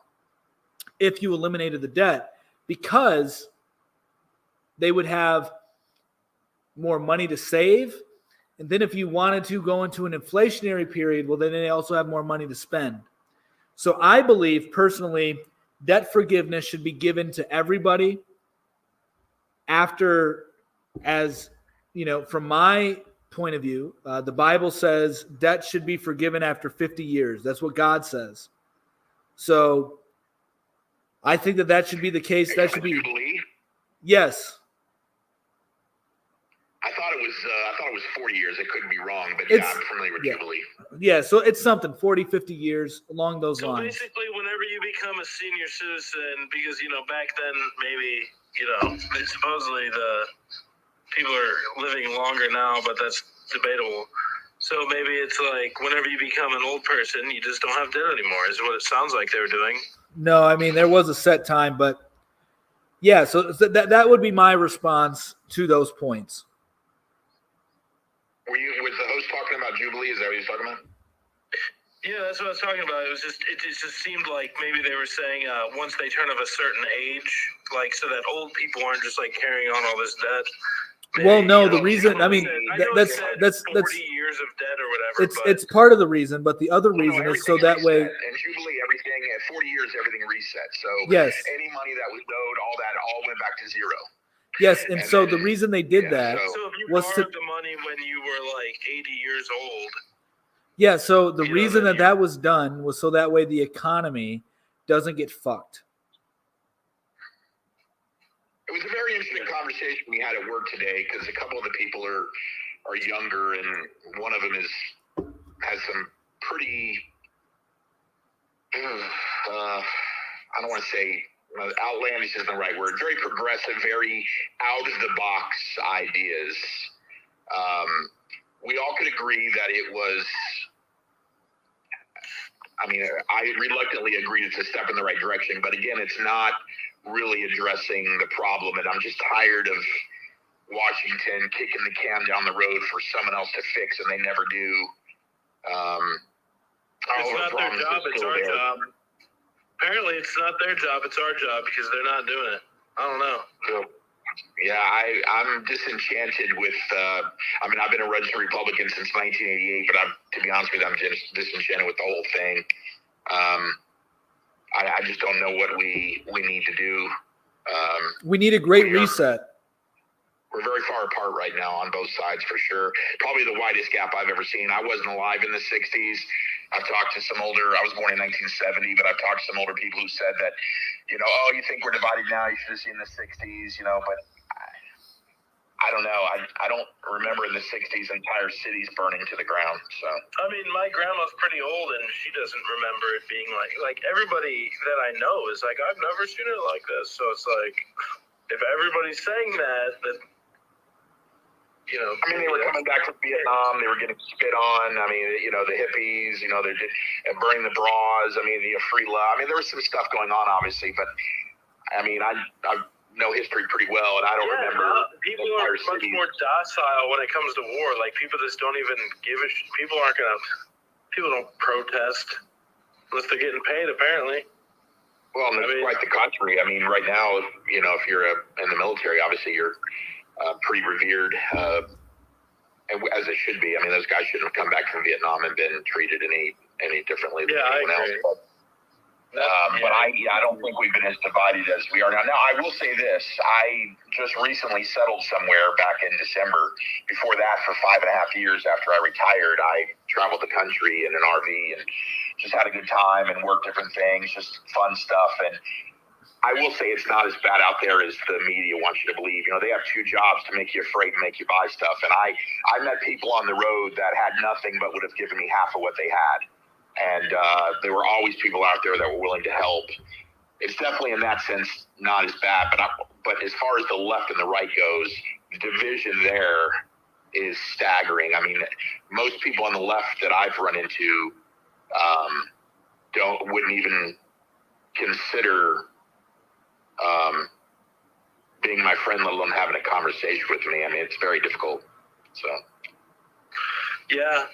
if you eliminated the debt, because they would have more money to save. And then if you wanted to go into an inflationary period, well, then they also have more money to spend. So I believe personally, debt forgiveness should be given to everybody after, from my point of view, the Bible says debt should be forgiven after 50 years. That's what God says. So I think that should be the case. That should be. Jubilee? Yes. I thought it was 40 years. It couldn't be wrong, but yeah, I'm familiar with Jubilee. Yeah, so it's something 40, 50 years along those so lines. Basically, whenever you become a senior citizen, because back then maybe supposedly the people are living longer now, but that's debatable. So maybe it's like whenever you become an old person, you just don't have debt anymore. Is what it sounds like they were doing. No, I mean there was a set time, but yeah. So that would be my response to those points. Was the host talking about Jubilee? Is that what he was talking about? Yeah, that's what I was talking about. It just seemed like maybe they were saying once they turn of a certain age, like so that old people aren't just like carrying on all this debt. Maybe, well, no, the reason that's 40 years of debt or whatever. It's part of the reason, but the other reason is so that way. And Jubilee, everything at 40 years, everything reset. So yes, any money that was owed, all went back to zero. Yes, and so the reason they did that so if you was borrowed the money when you were like 80 years old, Yeah, so the You know, reason then that was done was so that way the economy doesn't get fucked. It was a very interesting conversation we had at work today because a couple of the people are younger, and one of them has some pretty I don't want to say outlandish isn't the right word. Very progressive, very out of the box ideas. We all could agree that it was. I mean, I reluctantly agreed it's a step in the right direction, but again, it's not really addressing the problem. And I'm just tired of Washington kicking the can down the road for someone else to fix, and they never do. It's not their job, it's our job. Apparently, it's not their job, it's our job because they're not doing it. I don't know. Yeah, I'm disenchanted with. I mean, I've been a registered Republican since 1988, but to be honest with you, I'm just disenchanted with the whole thing. I just don't know what we need to do. We need a great reset. We're very far apart right now on both sides, for sure. Probably the widest gap I've ever seen. I wasn't alive in the 60s. I've talked to some older, I was born in 1970, but I've talked to some older people who said that, oh, you think we're divided now, you should have seen the 60s, but I don't know. I don't remember in the 60s entire cities burning to the ground. So I mean, my grandma's pretty old, and she doesn't remember it being like everybody that I know is like, I've never seen it like this. So it's like, if everybody's saying that I mean, they were coming back from Vietnam. They were getting spit on. I mean, the hippies, they did burning the bras. I mean, the free love. I mean, there was some stuff going on, obviously, but I mean, I know history pretty well, and I don't remember. People are much more docile when it comes to war. Like, people just don't even give a shit. People don't protest unless they're getting paid, apparently. Well, and it's quite the country. I mean, right now, if you're in the military, obviously you're pretty revered, as it should be. I mean, those guys shouldn't have come back from Vietnam and been treated any differently than anyone else. But I don't think we've been as divided as we are now. Now, I will say this. I just recently settled somewhere back in December. Before that, for 5.5 years after I retired, I traveled the country in an RV and just had a good time and worked different things, just fun stuff. And I will say it's not as bad out there as the media wants you to believe. They have two jobs to make you afraid and make you buy stuff. And I met people on the road that had nothing but would have given me half of what they had. And there were always people out there that were willing to help. It's definitely in that sense not as bad. But as far as the left and the right goes, the division there is staggering. I mean, most people on the left that I've run into wouldn't even consider being my friend, let alone having a conversation with me. I mean, it's very difficult. So, yeah.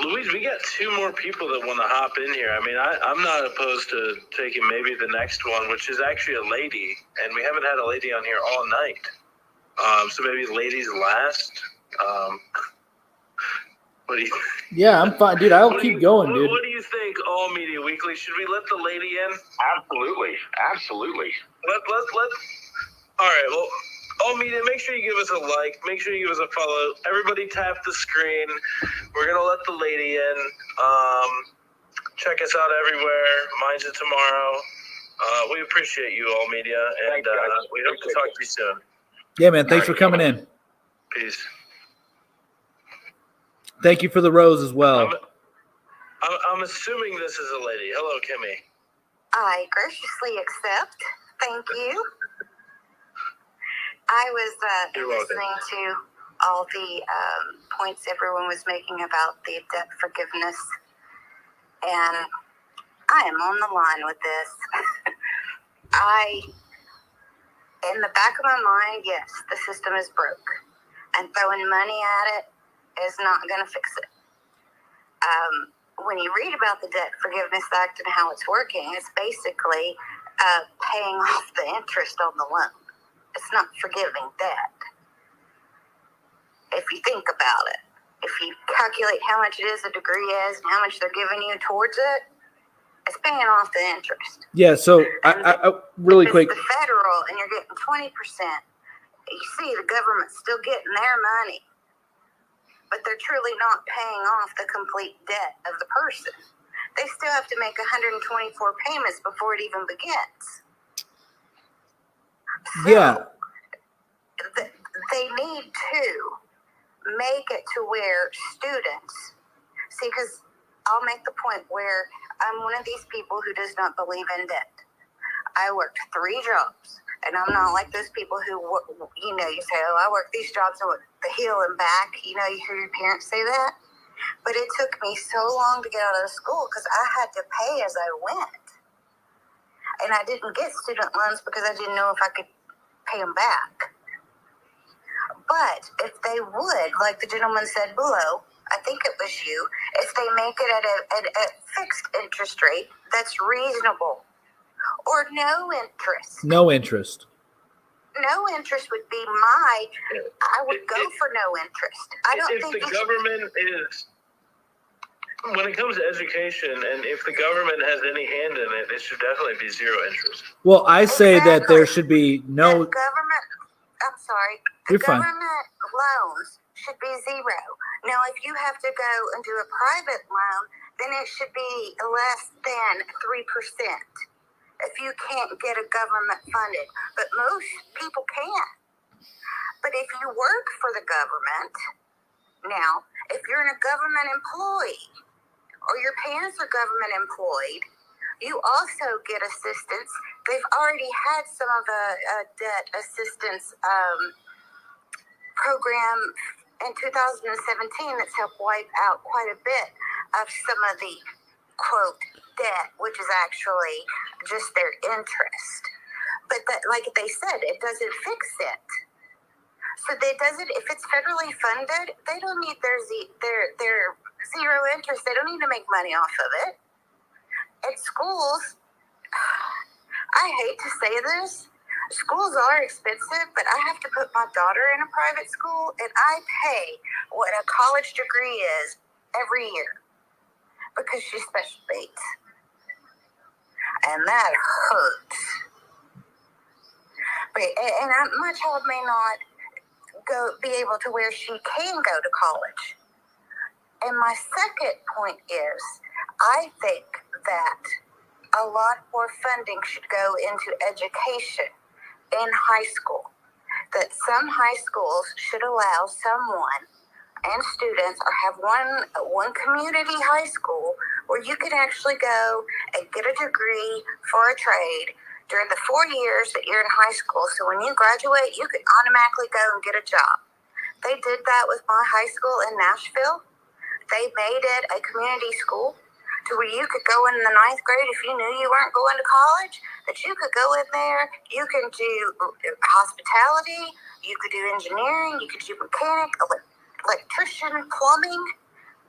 Louise, we got 2 more people that want to hop in here. I mean, I'm not opposed to taking maybe the next one, which is actually a lady, and we haven't had a lady on here all night. So maybe ladies last. What do you? Yeah, I'm fine, dude. I'll keep going, dude. What do you think, All Media Weekly? Should we let the lady in? Absolutely. Let's. All right. Well, All Media, make sure you give us a like. Make sure you give us a follow. Everybody tap the screen. We're gonna let the lady in. Check us out everywhere. Mine's it tomorrow. We appreciate you, All Media, and we hope to talk to you soon. Yeah, man. Thanks for coming in. Peace. Thank you for the rose as well. I'm assuming this is a lady. Hello, Kimmy. I graciously accept. Thank you. I was listening to all the points everyone was making about the debt forgiveness, and I am on the line with this. In the back of my mind, yes, the system is broke, and throwing money at it is not going to fix it. When you read about the Debt Forgiveness Act and how it's working, it's basically paying off the interest on the loan. It's not forgiving debt. If you think about it, if you calculate how much it is a degree is and how much they're giving you towards it, it's paying off the interest. Yeah, so I really quick. It's the federal, and you're getting 20%. You see, the government's still getting their money. but they're truly not paying off the complete debt of the person. They still have to make 124 payments before it even begins. So Yeah. they need to make it to where students see, because I'll make the point where I'm one of these people who does not believe in debt. I worked 3 jobs, and I'm not like those people who, you know, you say, oh, I work these jobs on the hill and back. You know, you hear your parents say that. But it took me so long to get out of school because I had to pay as I went. And I didn't get student loans because I didn't know if I could pay them back. But if they would, like the gentleman said below, I think it was you, if they make it at a fixed interest rate that's reasonable, or no interest. No interest. No interest would be I would go for no interest. I don't if think the government is, when it comes to education, and if the government has any hand in it, it should definitely be 0 interest. Well, I say that there should be no. The government, I'm sorry, You're fine. government loans should be 0. Now, if you have to go and do a private loan, then it should be less than 3%. If you can't get a government funded, but most people can. But if you work for the government, now, if you're a government employee or your parents are government employed, you also get assistance. They've already had some of the debt assistance program in 2017 that's helped wipe out quite a bit of some of the, quote, debt, which is actually just their interest. But that, like they said, it doesn't fix it. So they doesn't. If it's federally funded, they don't need their 0 interest. They don't need to make money off of it. At schools, I hate to say this, schools are expensive, but I have to put my daughter in a private school, and I pay what a college degree is every year because she's special needs. And that hurts. But, and my child may not be able to where she can go to college. And my second point is, I think that a lot more funding should go into education in high school. That some high schools should allow someone and students, or have one community high school where you can actually go and get a degree for a trade during the 4 years that you're in high school. So when you graduate, you can automatically go and get a job. They did that with my high school in Nashville. They made it a community school to where you could go in the 9th grade if you knew you weren't going to college, that you could go in there, you can do hospitality, you could do engineering, you could do mechanic, electrician, plumbing,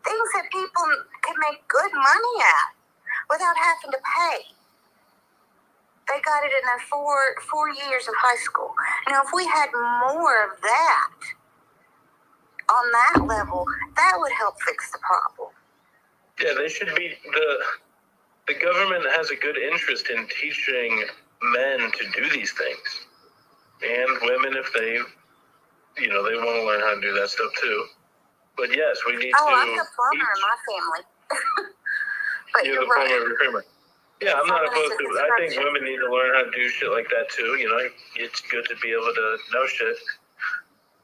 things that people can make good money at without having to pay. They got it in their four years of high school. Now, if we had more of that on that level, that would help fix the problem. Yeah, they should be, the government has a good interest in teaching men to do these things. And women, if they want to learn how to do that stuff too. But yes, we need to. I'm the plumber in my family. But you're the right. plumber of your family. Yeah, I'm not opposed to it. I think women need to learn how to do shit like that too. You know, it's good to be able to know shit.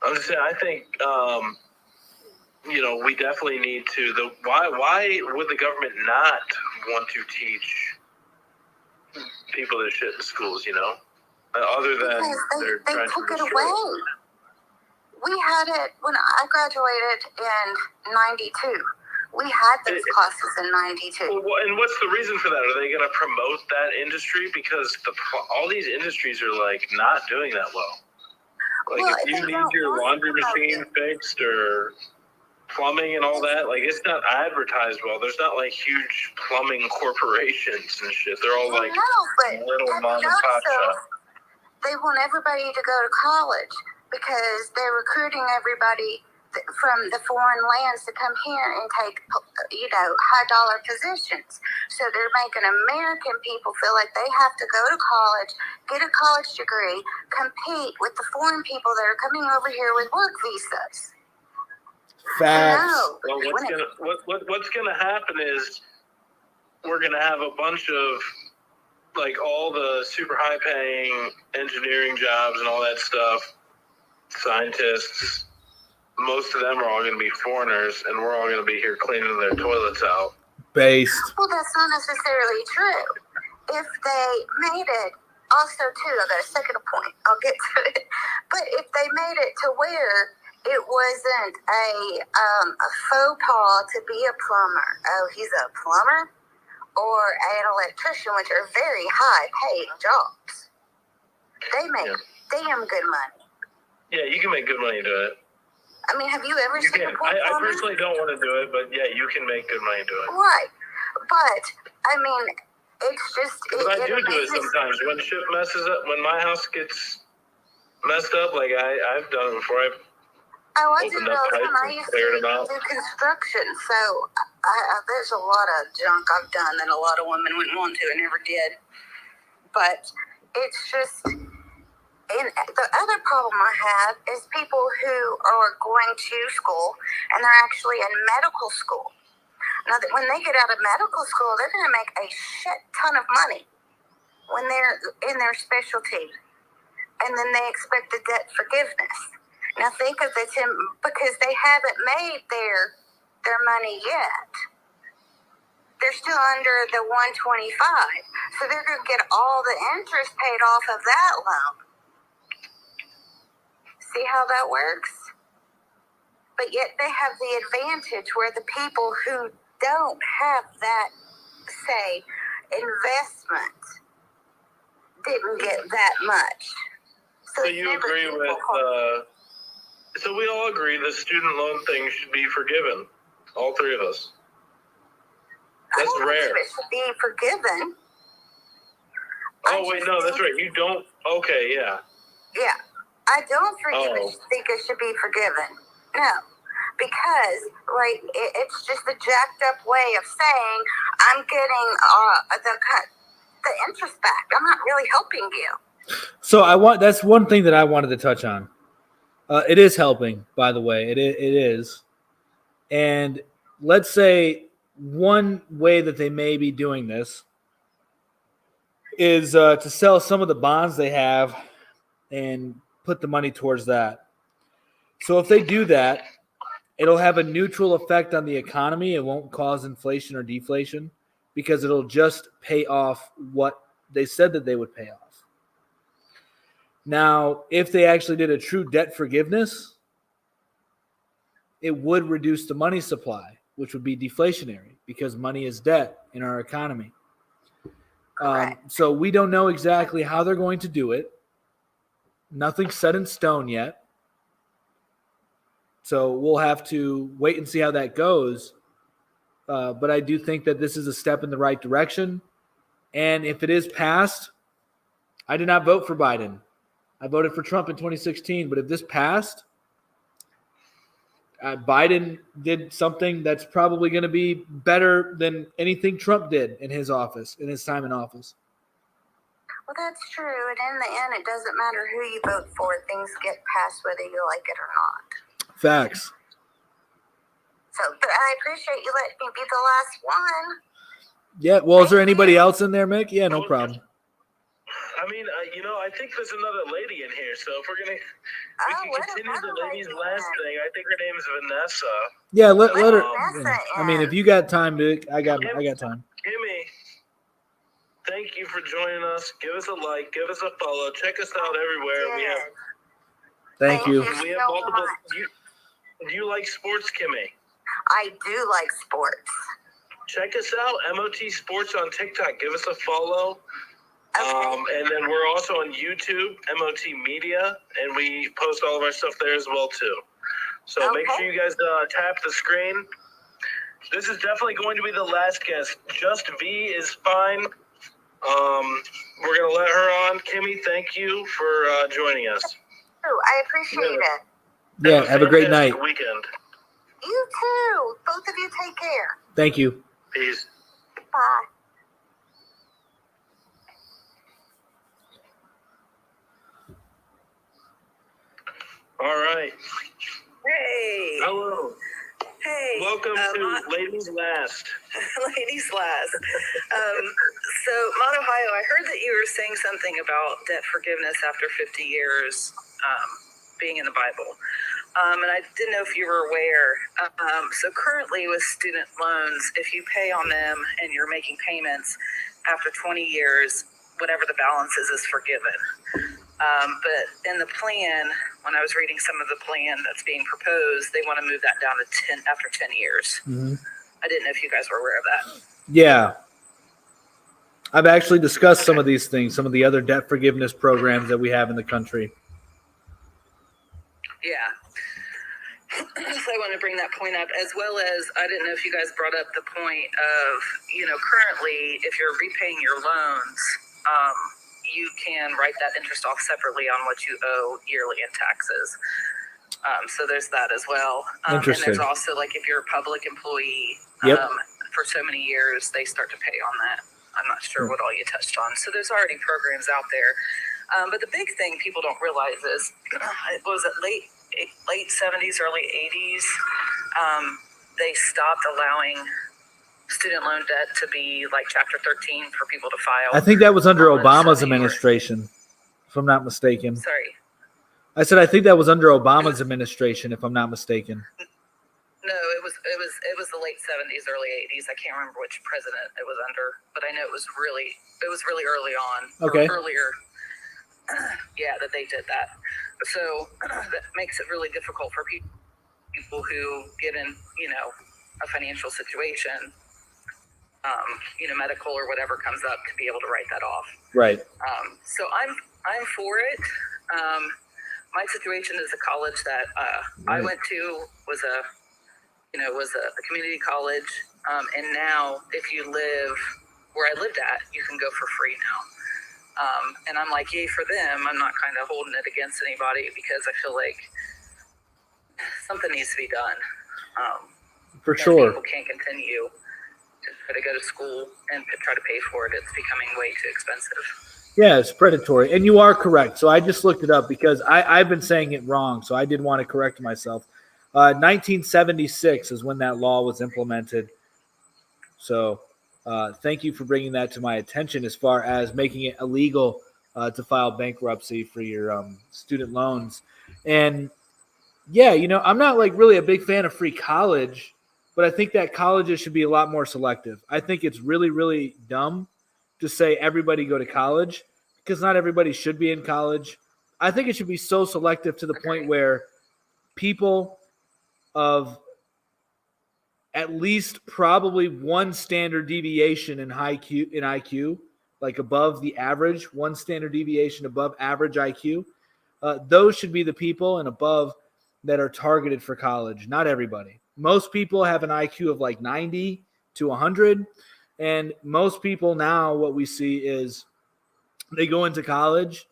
I'm just saying, I think, we definitely need to. Why would the government not want to teach people this shit in schools? Other than they trying took to it destroy away. We had it when I graduated in '92. We had those classes in '92. Well, and what's the reason for that? Are they going to promote that industry? Because all these industries are not doing that well. If you need your laundry machine fixed or plumbing and all that, it's not advertised well. There's not huge plumbing corporations and shit. They're all little mom and pop shops. They want everybody to go to college because they're recruiting everybody from the foreign lands to come here and take, high dollar positions. So they're making American people feel like they have to go to college, get a college degree, compete with the foreign people that are coming over here with work visas. Facts. No. Well, what's gonna happen is we're gonna have a bunch of like all the super high paying engineering jobs and all that stuff, scientists. Most of them are all gonna be foreigners, and we're all gonna be here cleaning their toilets out. Based. Well, that's not necessarily true. If they made it, also too, I got a second point. I'll get to it. But if they made it to where it wasn't a faux pas to be a plumber. Oh, he's a plumber, or an electrician, which are very high paying jobs. They make damn good money. Yeah, you can make good money doing it. I mean, have you ever You seen can. a poor I plumber? personally don't want to do it, but yeah, you can make good money doing it. Right. But, I mean, it's just... But I do it amazes- sometimes. When shit messes up, when my house gets messed up, like I've done it before. Oh, I do opened it up all the time. pipes I and used cleared to them out. do construction, so there's a lot of junk I've done that a lot of women wouldn't want to and never did. But it's just... And the other problem I have is people who are going to school and they're actually in medical school. Now, when they get out of medical school, they're going to make a shit ton of money when they're in their specialty. And then they expect the debt forgiveness. Now, think of the because they haven't made their money yet. They're still under the 125. So they're going to get all the interest paid off of that loan. See how that works? But yet they have the advantage where the people who don't have that, say, investment didn't get that much. So you agree with? So we all agree the student loan thing should be forgiven. All three of us. That's I don't rare. think it should be forgiven. Oh wait, no, that's right. You don't. Okay, yeah. Yeah. I don't think it should be forgiven. No. Because, like, it's just a jacked up way of saying, I'm getting the interest back. I'm not really helping you. So that's one thing that I wanted to touch on. It is helping, by the way. It is. And let's say one way that they may be doing this is to sell some of the bonds they have and put the money towards that. So if they do that, it'll have a neutral effect on the economy. It won't cause inflation or deflation because it'll just pay off what they said that they would pay off. Now, if they actually did a true debt forgiveness, it would reduce the money supply, which would be deflationary because money is debt in our economy. So we don't know exactly how they're going to do it. Nothing's set in stone yet. So we'll have to wait and see how that goes. But I do think that this is a step in the right direction. And if it is passed, I did not vote for Biden. I voted for Trump in 2016. But if this passed, Biden did something that's probably going to be better than anything Trump did in his office, in his time in office. Well, that's true. And in the end, it doesn't matter who you vote for. Things get passed whether you like it or not. Facts. So, but I appreciate you letting me be the last one. Yeah. Well, is there anybody else in there, Mick? Yeah, no problem. I mean, I think there's another lady in here. So if we can continue the lady's last thing. I think her name's Vanessa. Yeah, let her. Vanessa I mean, if you got time, Mick, I got time. Kimmy, thank you for joining us. Give us a like, give us a follow, check us out everywhere. Thank you. We have multiple. Do you like sports, Kimmy? I do like sports. Check us out, MOT Sports on TikTok. Give us a follow. And then we're also on YouTube, MOT Media, and we post all of our stuff there as well too. So make sure you guys tap the screen. This is definitely going to be the last guest. Just V is fine. We're gonna let her on. Kimmy, thank you for joining us. Oh, I appreciate it. Yeah, have a great night. Weekend. You too. Both of you take care. Thank you. Peace. Bye. All right. Hey. Hello. Hey. Welcome to Ladies Last. Ladies last. So, Mod Ohio, I heard that you were saying something about debt forgiveness after 50 years being in the Bible. And I didn't know if you were aware. So currently with student loans, if you pay on them and you're making payments after 20 years, whatever the balance is forgiven. But in the plan, when I was reading some of the plan that's being proposed, they want to move that down to 10 after 10 years. Mm-hmm. I didn't know if you guys were aware of that. Yeah. I've actually discussed some of these things, some of the other debt forgiveness programs that we have in the country. Yeah. So I want to bring that point up, as well as I didn't know if you guys brought up the point of, currently if you're repaying your loans, you can write that interest off separately on what you owe yearly in taxes. So there's that as well. And there's also, like, if you're a public employee for so many years, they start to pay on that. I'm not sure what all you touched on. So there's already programs out there. But the big thing people don't realize is, was it late 70s, early 80s, they stopped allowing student loan debt to be like Chapter 13 for people to file. I think that was under Obama's administration, if I'm not mistaken. Sorry. I said I think that was under Obama's administration, if I'm not mistaken. No, it was the late 70s, early 80s. I can't remember which president it was under, but I know it was really early on. Okay. Or earlier. Yeah, that they did that. So that makes it really difficult for people who get in, a financial situation, medical or whatever comes up, to be able to write that off. Right. So I'm for it. My situation is a college that I went to was a community college, and now if you live where I lived at, you can go for free now. And I'm like, yay for them. I'm not kind of holding it against anybody, because I feel like something needs to be done. For sure. People can't continue to try to go to school and try to pay for it. It's becoming way too expensive. Yeah, it's predatory. And you are correct. So I just looked it up because I've been saying it wrong. So I did want to correct myself. 1976 is when that law was implemented. So thank you for bringing that to my attention, as far as making it illegal to file bankruptcy for your student loans. And yeah, I'm not like really a big fan of free college, but I think that colleges should be a lot more selective. I think it's really, really dumb to say everybody go to college, because not everybody should be in college. I think it should be so selective to the point where people of at least probably one standard deviation in IQ, like above the average, one standard deviation above average IQ, those should be the people and above that are targeted for college. Not everybody. Most people have an IQ of like 90 to 100. And most people now, what we see is they go into college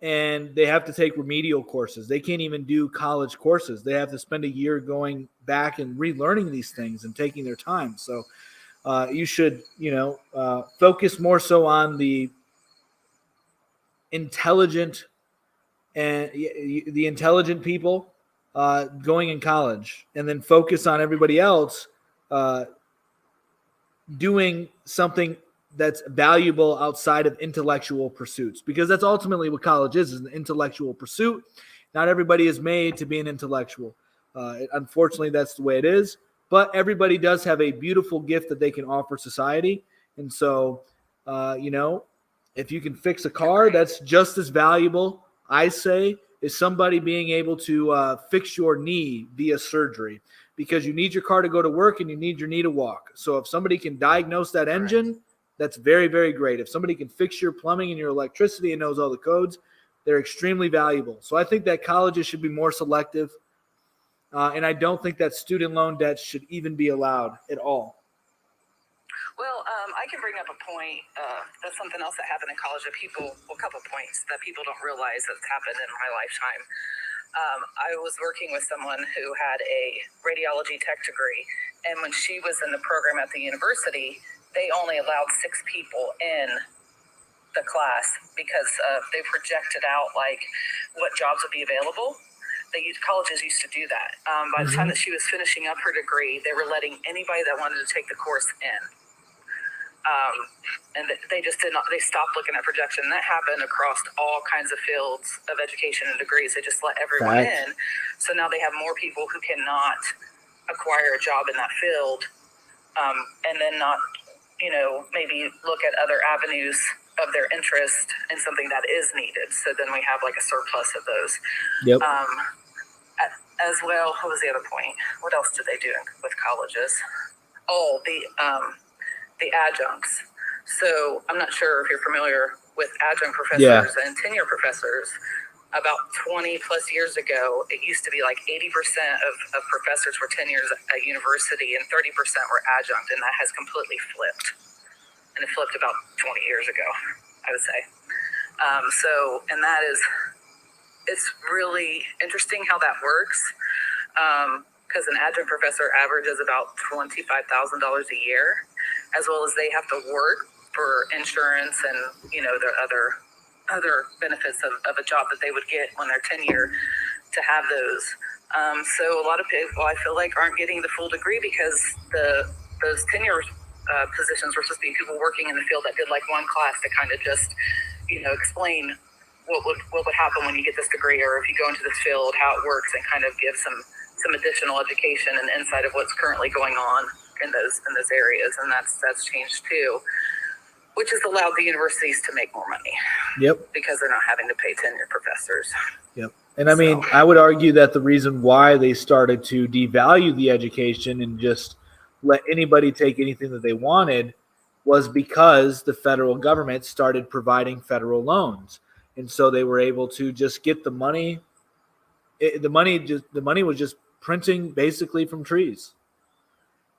and they have to take remedial courses. They can't even do college courses. They have to spend a year going back and relearning these things and taking their time. So you should, focus more so on the intelligent and the intelligent people going in college, and then focus on everybody else doing something that's valuable outside of intellectual pursuits, because that's ultimately what college is an intellectual pursuit. Not everybody is made to be an intellectual. Unfortunately, that's the way it is, but everybody does have a beautiful gift that they can offer society. And so, if you can fix a car, that's just as valuable, I say, is somebody being able to fix your knee via surgery, because you need your car to go to work and you need your knee to walk. So if somebody can diagnose that engine, that's very, very great. If somebody can fix your plumbing and your electricity and knows all the codes, they're extremely valuable. So I think that colleges should be more selective. And I don't think that student loan debt should even be allowed at all. Well, I can bring up a point. That's something else that happened in college that a couple points that people don't realize that's happened in my lifetime. I was working with someone who had a radiology tech degree, and when she was in the program at the university, they only allowed 6 people in the class because they projected out like what jobs would be available. colleges used to do that. By the time that she was finishing up her degree, they were letting anybody that wanted to take the course in. And they just did not, they stopped looking at projection. That happened across all kinds of fields of education and degrees. They just let everyone in. So now they have more people who cannot acquire a job in that field, and then not, maybe look at other avenues of their interest in something that is needed. So then we have like a surplus of those. Yep. As well, what was the other point? What else did they do with colleges? Oh, the adjuncts. So I'm not sure if you're familiar with adjunct professors and tenure professors. About 20 plus years ago, it used to be like 80% of professors were tenures at university and 30% were adjunct, and that has completely flipped. And it flipped about 20 years ago, I would say. And that is, it's really interesting how that works, because an adjunct professor averages about $25,000 a year, as well as they have to work for insurance and, their other benefits of a job that they would get when they're tenure to have those. So a lot of people, I feel like, aren't getting the full degree because those tenure positions were supposed to be people working in the field that did like one class to kind of just, explain what would happen when you get this degree, or if you go into this field, how it works, and kind of give some additional education and insight of what's currently going on in those areas. And that's changed too, which has allowed the universities to make more money. Yep. Because they're not having to pay tenure professors. Yep. And I mean, I would argue that the reason why they started to devalue the education and just let anybody take anything that they wanted was because the federal government started providing federal loans. And so they were able to just get the money. The money was just printing basically from trees.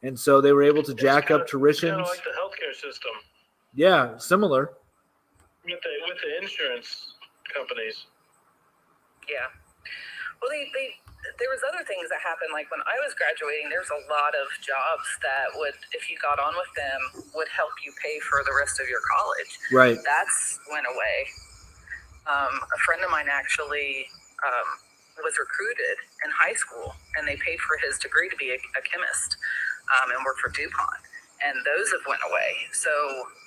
And so they were able to jack up tuitions. Kind of like the healthcare system. Yeah, similar. With the insurance companies. Yeah. Well, there was other things that happened. Like when I was graduating, there's a lot of jobs that would, if you got on with them, would help you pay for the rest of your college. Right. That's went away. A friend of mine actually was recruited in high school, and they paid for his degree to be a chemist and work for DuPont. And those have went away. So,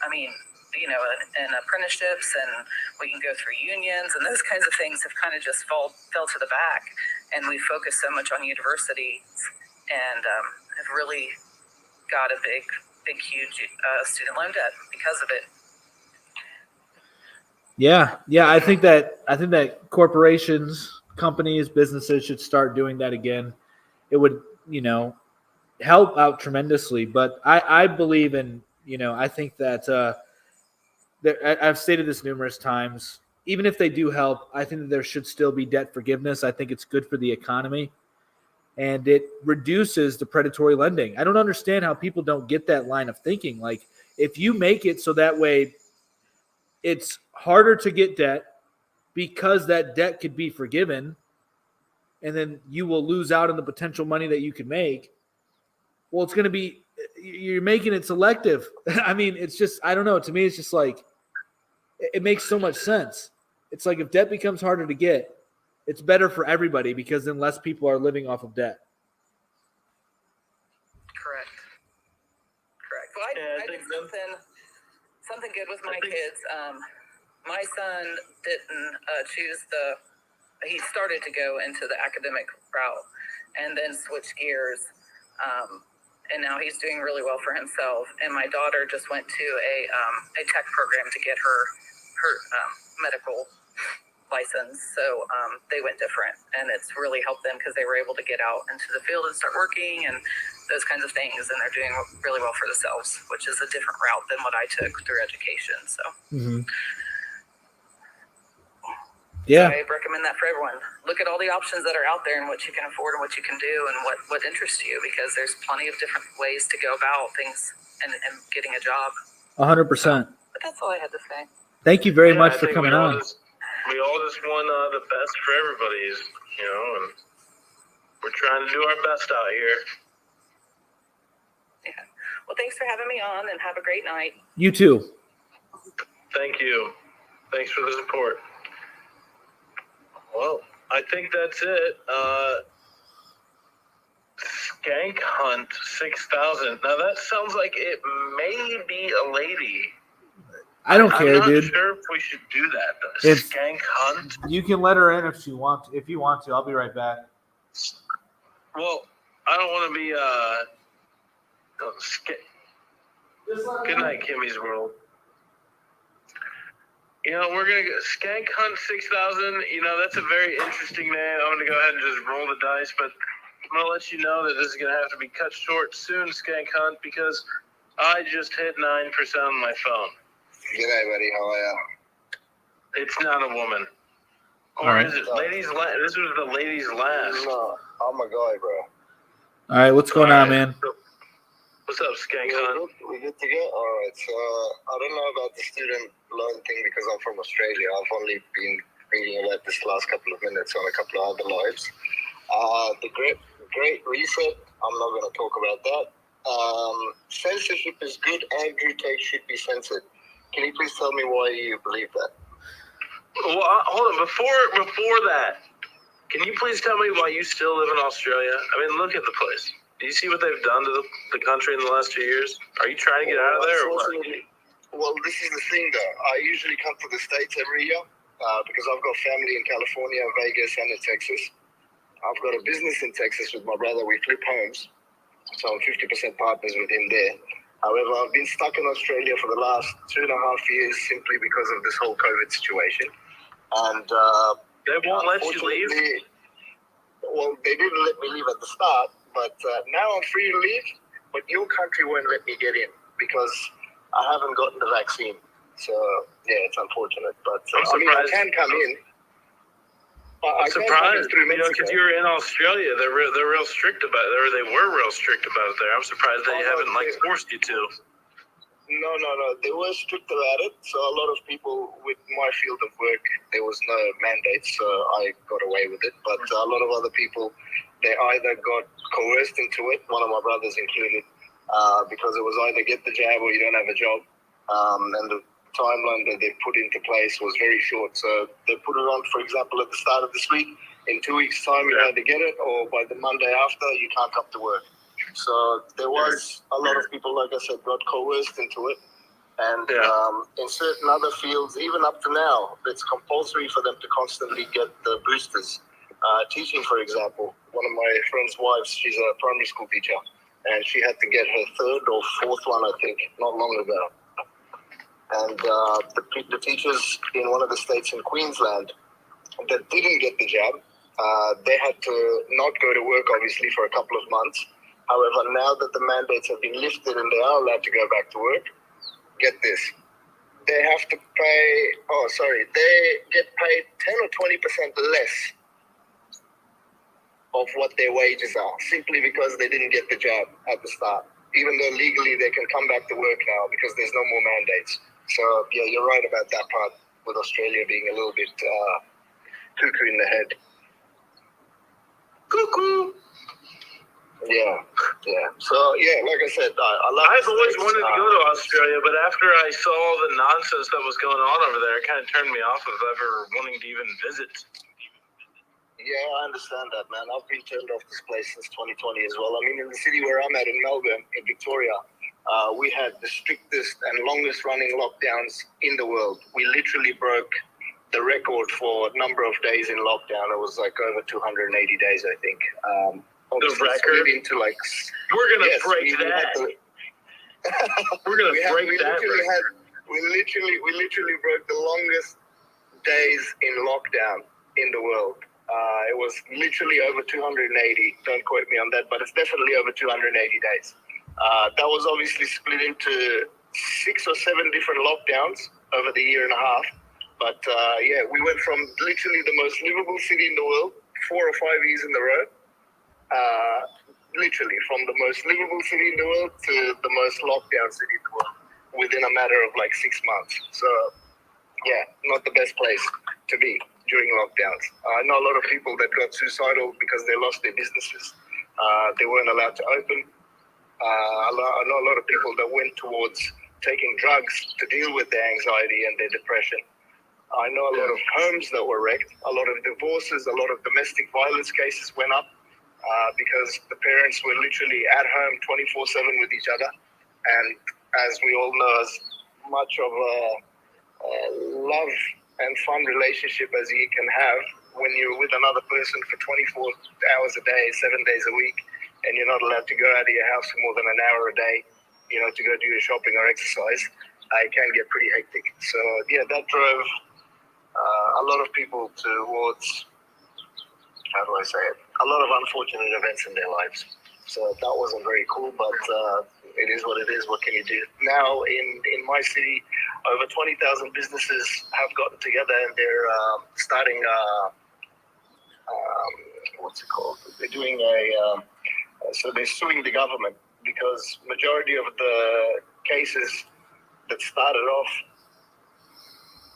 I mean, and apprenticeships, and we can go through unions, and those kinds of things have kind of just fell to the back. And we focus so much on universities, and have really got a big, huge student loan debt because of it. Yeah. I think that corporations, companies, businesses should start doing that again. It would, help out tremendously. But I believe in, I think that I've stated this numerous times. Even if they do help, I think that there should still be debt forgiveness. I think it's good for the economy, and it reduces the predatory lending. I don't understand how people don't get that line of thinking. Like, if you make it so that way it's harder to get debt because that debt could be forgiven, and then you will lose out on the potential money that you could make. Well, it's going to be, you're making it selective. I mean, it's just, I don't know. To me, it's just like, it makes so much sense. It's like if debt becomes harder to get, it's better for everybody because then less people are living off of debt. Correct. Well, I did something good with my kids. My son didn't choose he started to go into the academic route and then switch gears. And now he's doing really well for himself. And my daughter just went to a tech program to get her medical license. So they went different, and it's really helped them because they were able to get out into the field and start working and those kinds of things. And they're doing really well for themselves, which is a different route than what I took through education. So. Mm-hmm. Yeah. So I recommend that for everyone. Look at all the options that are out there and what you can afford and what you can do and what interests you, because there's plenty of different ways to go about things and getting a job. 100%. But that's all I had to say. Thank you very much for coming on. We all just want the best for everybody, and we're trying to do our best out here. Yeah. Well, thanks for having me on, and have a great night. You too. Thank you. Thanks for the support. Whoa. I think that's it. Skank Hunt 6000. Now that sounds like it may be a lady. I don't care, I'm not dude. sure if we should do that. If- Skank Hunt. You can let her in if you want to. I'll be right back. Well, I don't want to be Good night, Kimmy's World. You know, we're gonna go Skank Hunt 6000. You know, that's a very interesting name. I'm gonna go ahead and just roll the dice, but I'm gonna let you know that this is gonna have to be cut short soon, Skank Hunt, because I just hit 9% on my phone. G'day, buddy. How are you? It's not a woman. Or All right. is it? Ladies last. This was the ladies last. No, I'm a guy, bro. All right, what's going on, man? What's up, Skank Hunt? We good to go? All right. So I don't know about the student loan thing because I'm from Australia. I've only been reading about this last couple of minutes on a couple of other lives. The great reset, I'm not going to talk about that. Censorship is good. Andrew Tate should be censored. Can you please tell me why you believe that? Well, hold on. Before that, can you please tell me why you still live in Australia? I mean, look at the place. Do you see what they've done to the country in the last 2 years? Are you trying to get out of there or what? Well, this is the thing, though. I usually come to the States every year because I've got family in California, Vegas, and in Texas. I've got a business in Texas with my brother. We flip homes, so I'm 50% partners with him there. However, I've been stuck in Australia for the last 2.5 years simply because of this whole COVID situation. And they won't let you leave? Well, they didn't let me leave at the start, but now I'm free to leave, but your country won't let me get in because I haven't gotten the vaccine. So, yeah, it's unfortunate. But I mean, I can come in. I'm surprised, because you're in Australia. They're real strict about it, or they were real strict about it there. I'm surprised they haven't forced you to. No. They were strict about it. So a lot of people with my field of work, there was no mandates, so I got away with it. But a lot of other people, they either got coerced into it, one of my brothers included, because it was either get the jab or you don't have a job. And the timeline that they put into place was very short. So they put it on, for example, at the start of this week. In 2 weeks' time, you had to get it, or by the Monday after, you can't come to work. So there was a lot of people, like I said, got coerced into it. And in certain other fields, even up to now, it's compulsory for them to constantly get the boosters. Teaching, for example, one of my friend's wives, she's a primary school teacher, and she had to get her 3rd or 4th one, I think, not long ago. And the teachers in one of the states in Queensland that didn't get the jab, they had to not go to work, obviously, for a couple of months. However, now that the mandates have been lifted and they are allowed to go back to work, get this. They have to pay, they get paid 10 or 20% less of what their wages are, simply because they didn't get the jab at the start. Even though legally they can come back to work now because there's no more mandates. So, yeah, you're right about that part, with Australia being a little bit cuckoo in the head. Cuckoo! Yeah. So, yeah, like I said, I've always wanted to go to Australia, but after I saw all the nonsense that was going on over there, it kind of turned me off of ever wanting to even visit. Yeah, I understand that, man. I've been turned off this place since 2020 as well. I mean, in the city where I'm at in Melbourne, in Victoria, we had the strictest and longest running lockdowns in the world. We literally broke the record for number of days in lockdown. It was like over 280 days, I think. The record? Into like, we're going to break that. We're going to break that. We literally broke the longest days in lockdown in the world. It was literally over 280. Don't quote me on that, but it's definitely over 280 days. That was obviously split into 6 or 7 different lockdowns over the year and a half. But yeah, we went from literally the most livable city in the world 4 or 5 years in a row. Literally from the most livable city in the world to the most lockdown city in the world within a matter of like 6 months. So yeah, not the best place to be during lockdowns. I know a lot of people that got suicidal because they lost their businesses. They weren't allowed to open. I know a lot of people that went towards taking drugs to deal with their anxiety and their depression. I know a lot of homes that were wrecked, a lot of divorces, a lot of domestic violence cases went up because the parents were literally at home 24/7 with each other. And as we all know, as much of a love and fun relationship as you can have when you're with another person for 24 hours a day, 7 days a week, and you're not allowed to go out of your house for more than an hour a day, to go do your shopping or exercise, it can get pretty hectic. So, yeah, that drove a lot of people towards, how do I say it, a lot of unfortunate events in their lives. So that wasn't very cool, but it is what it is. What can you do? Now, in my city, over 20,000 businesses have gotten together and they're starting, what's it called? They're doing so they're suing the government because majority of the cases that started off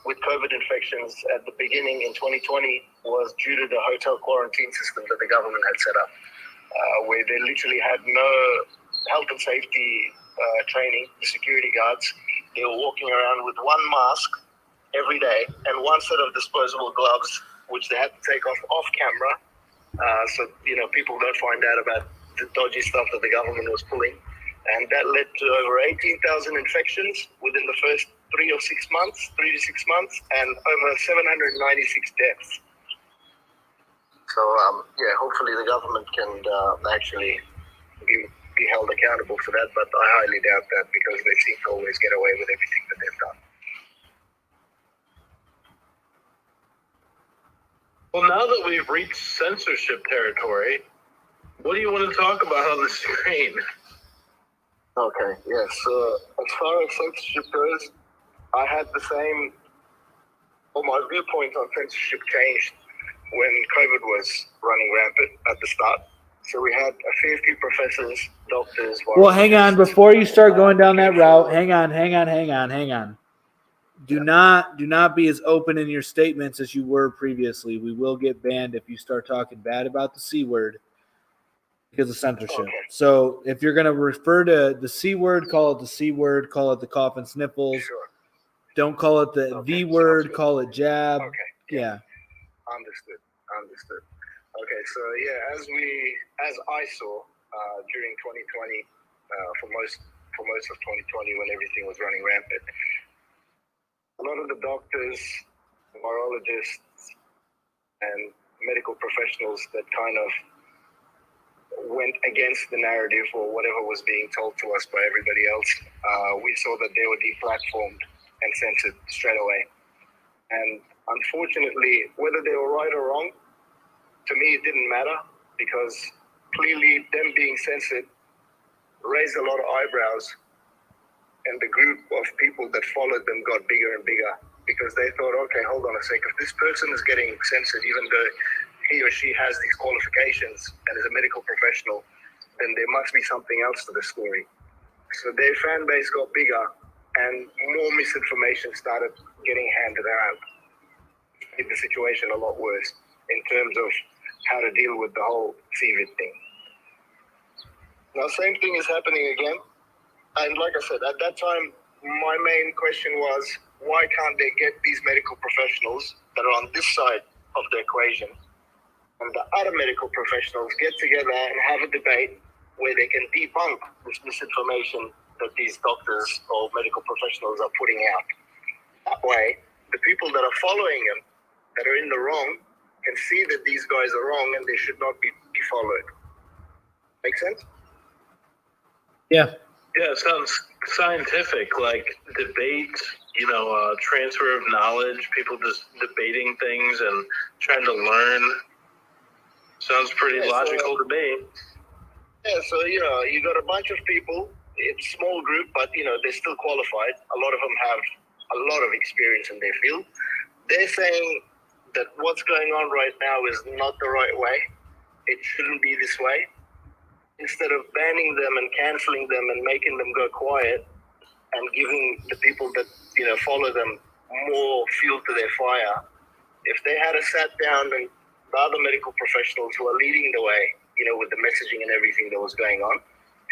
with COVID infections at the beginning in 2020 was due to the hotel quarantine system that the government had set up, where they literally had no health and safety training. The security guards, they were walking around with one mask every day and one set of disposable gloves, which they had to take off camera, so people don't find out about the dodgy stuff that the government was pulling. And that led to over 18,000 infections within the first 3 to 6 months, and over 796 deaths. So, hopefully the government can actually be held accountable for that, but I highly doubt that because they seem to always get away with everything that they've done. Well, now that we've reached censorship territory, what do you want to talk about on the screen? Okay, yes. So as far as censorship goes, I had the same, my viewpoint on censorship changed when COVID was running rampant at the start. So we had a fair few professors, doctors. Well, hang on. Before you start going down that route, hang on. Do not be as open in your statements as you were previously. We will get banned if you start talking bad about the C word because of censorship. Okay. So if you're going to refer to the C word, call it the C word, call it the cough and sniffles. Sure. Don't call it the V word, call it jab. Okay. Yeah. Understood. Okay, so as I saw during 2020, for most of 2020 when everything was running rampant, a lot of the doctors, neurologists, and medical professionals that kind of went against the narrative or whatever was being told to us by everybody else, we saw that they were deplatformed and censored straight away. And unfortunately, whether they were right or wrong, to me it didn't matter because clearly them being censored raised a lot of eyebrows, and the group of people that followed them got bigger and bigger because they thought, okay, hold on a sec, if this person is getting censored even though he or she has these qualifications and is a medical professional, then there must be something else to the story. So their fan base got bigger and more misinformation started getting handed around. It made the situation a lot worse in terms of how to deal with the whole COVID thing. Now, same thing is happening again. And like I said, at that time, my main question was, why can't they get these medical professionals that are on this side of the equation and the other medical professionals get together and have a debate where they can debunk this misinformation that these doctors or medical professionals are putting out. That way, the people that are following them, that are in the wrong, can see that these guys are wrong and they should not be followed. Make sense? Yeah. Yeah, it sounds scientific, like debate, transfer of knowledge, people just debating things and trying to learn. Sounds pretty logical to me. Yeah, so, you got a bunch of people, it's a small group, but, they're still qualified. A lot of them have a lot of experience in their field. They're saying that what's going on right now is not the right way. It shouldn't be this way. Instead of banning them and canceling them and making them go quiet and giving the people that, follow them more fuel to their fire, if they had sat down and the other medical professionals who are leading the way, with the messaging and everything that was going on,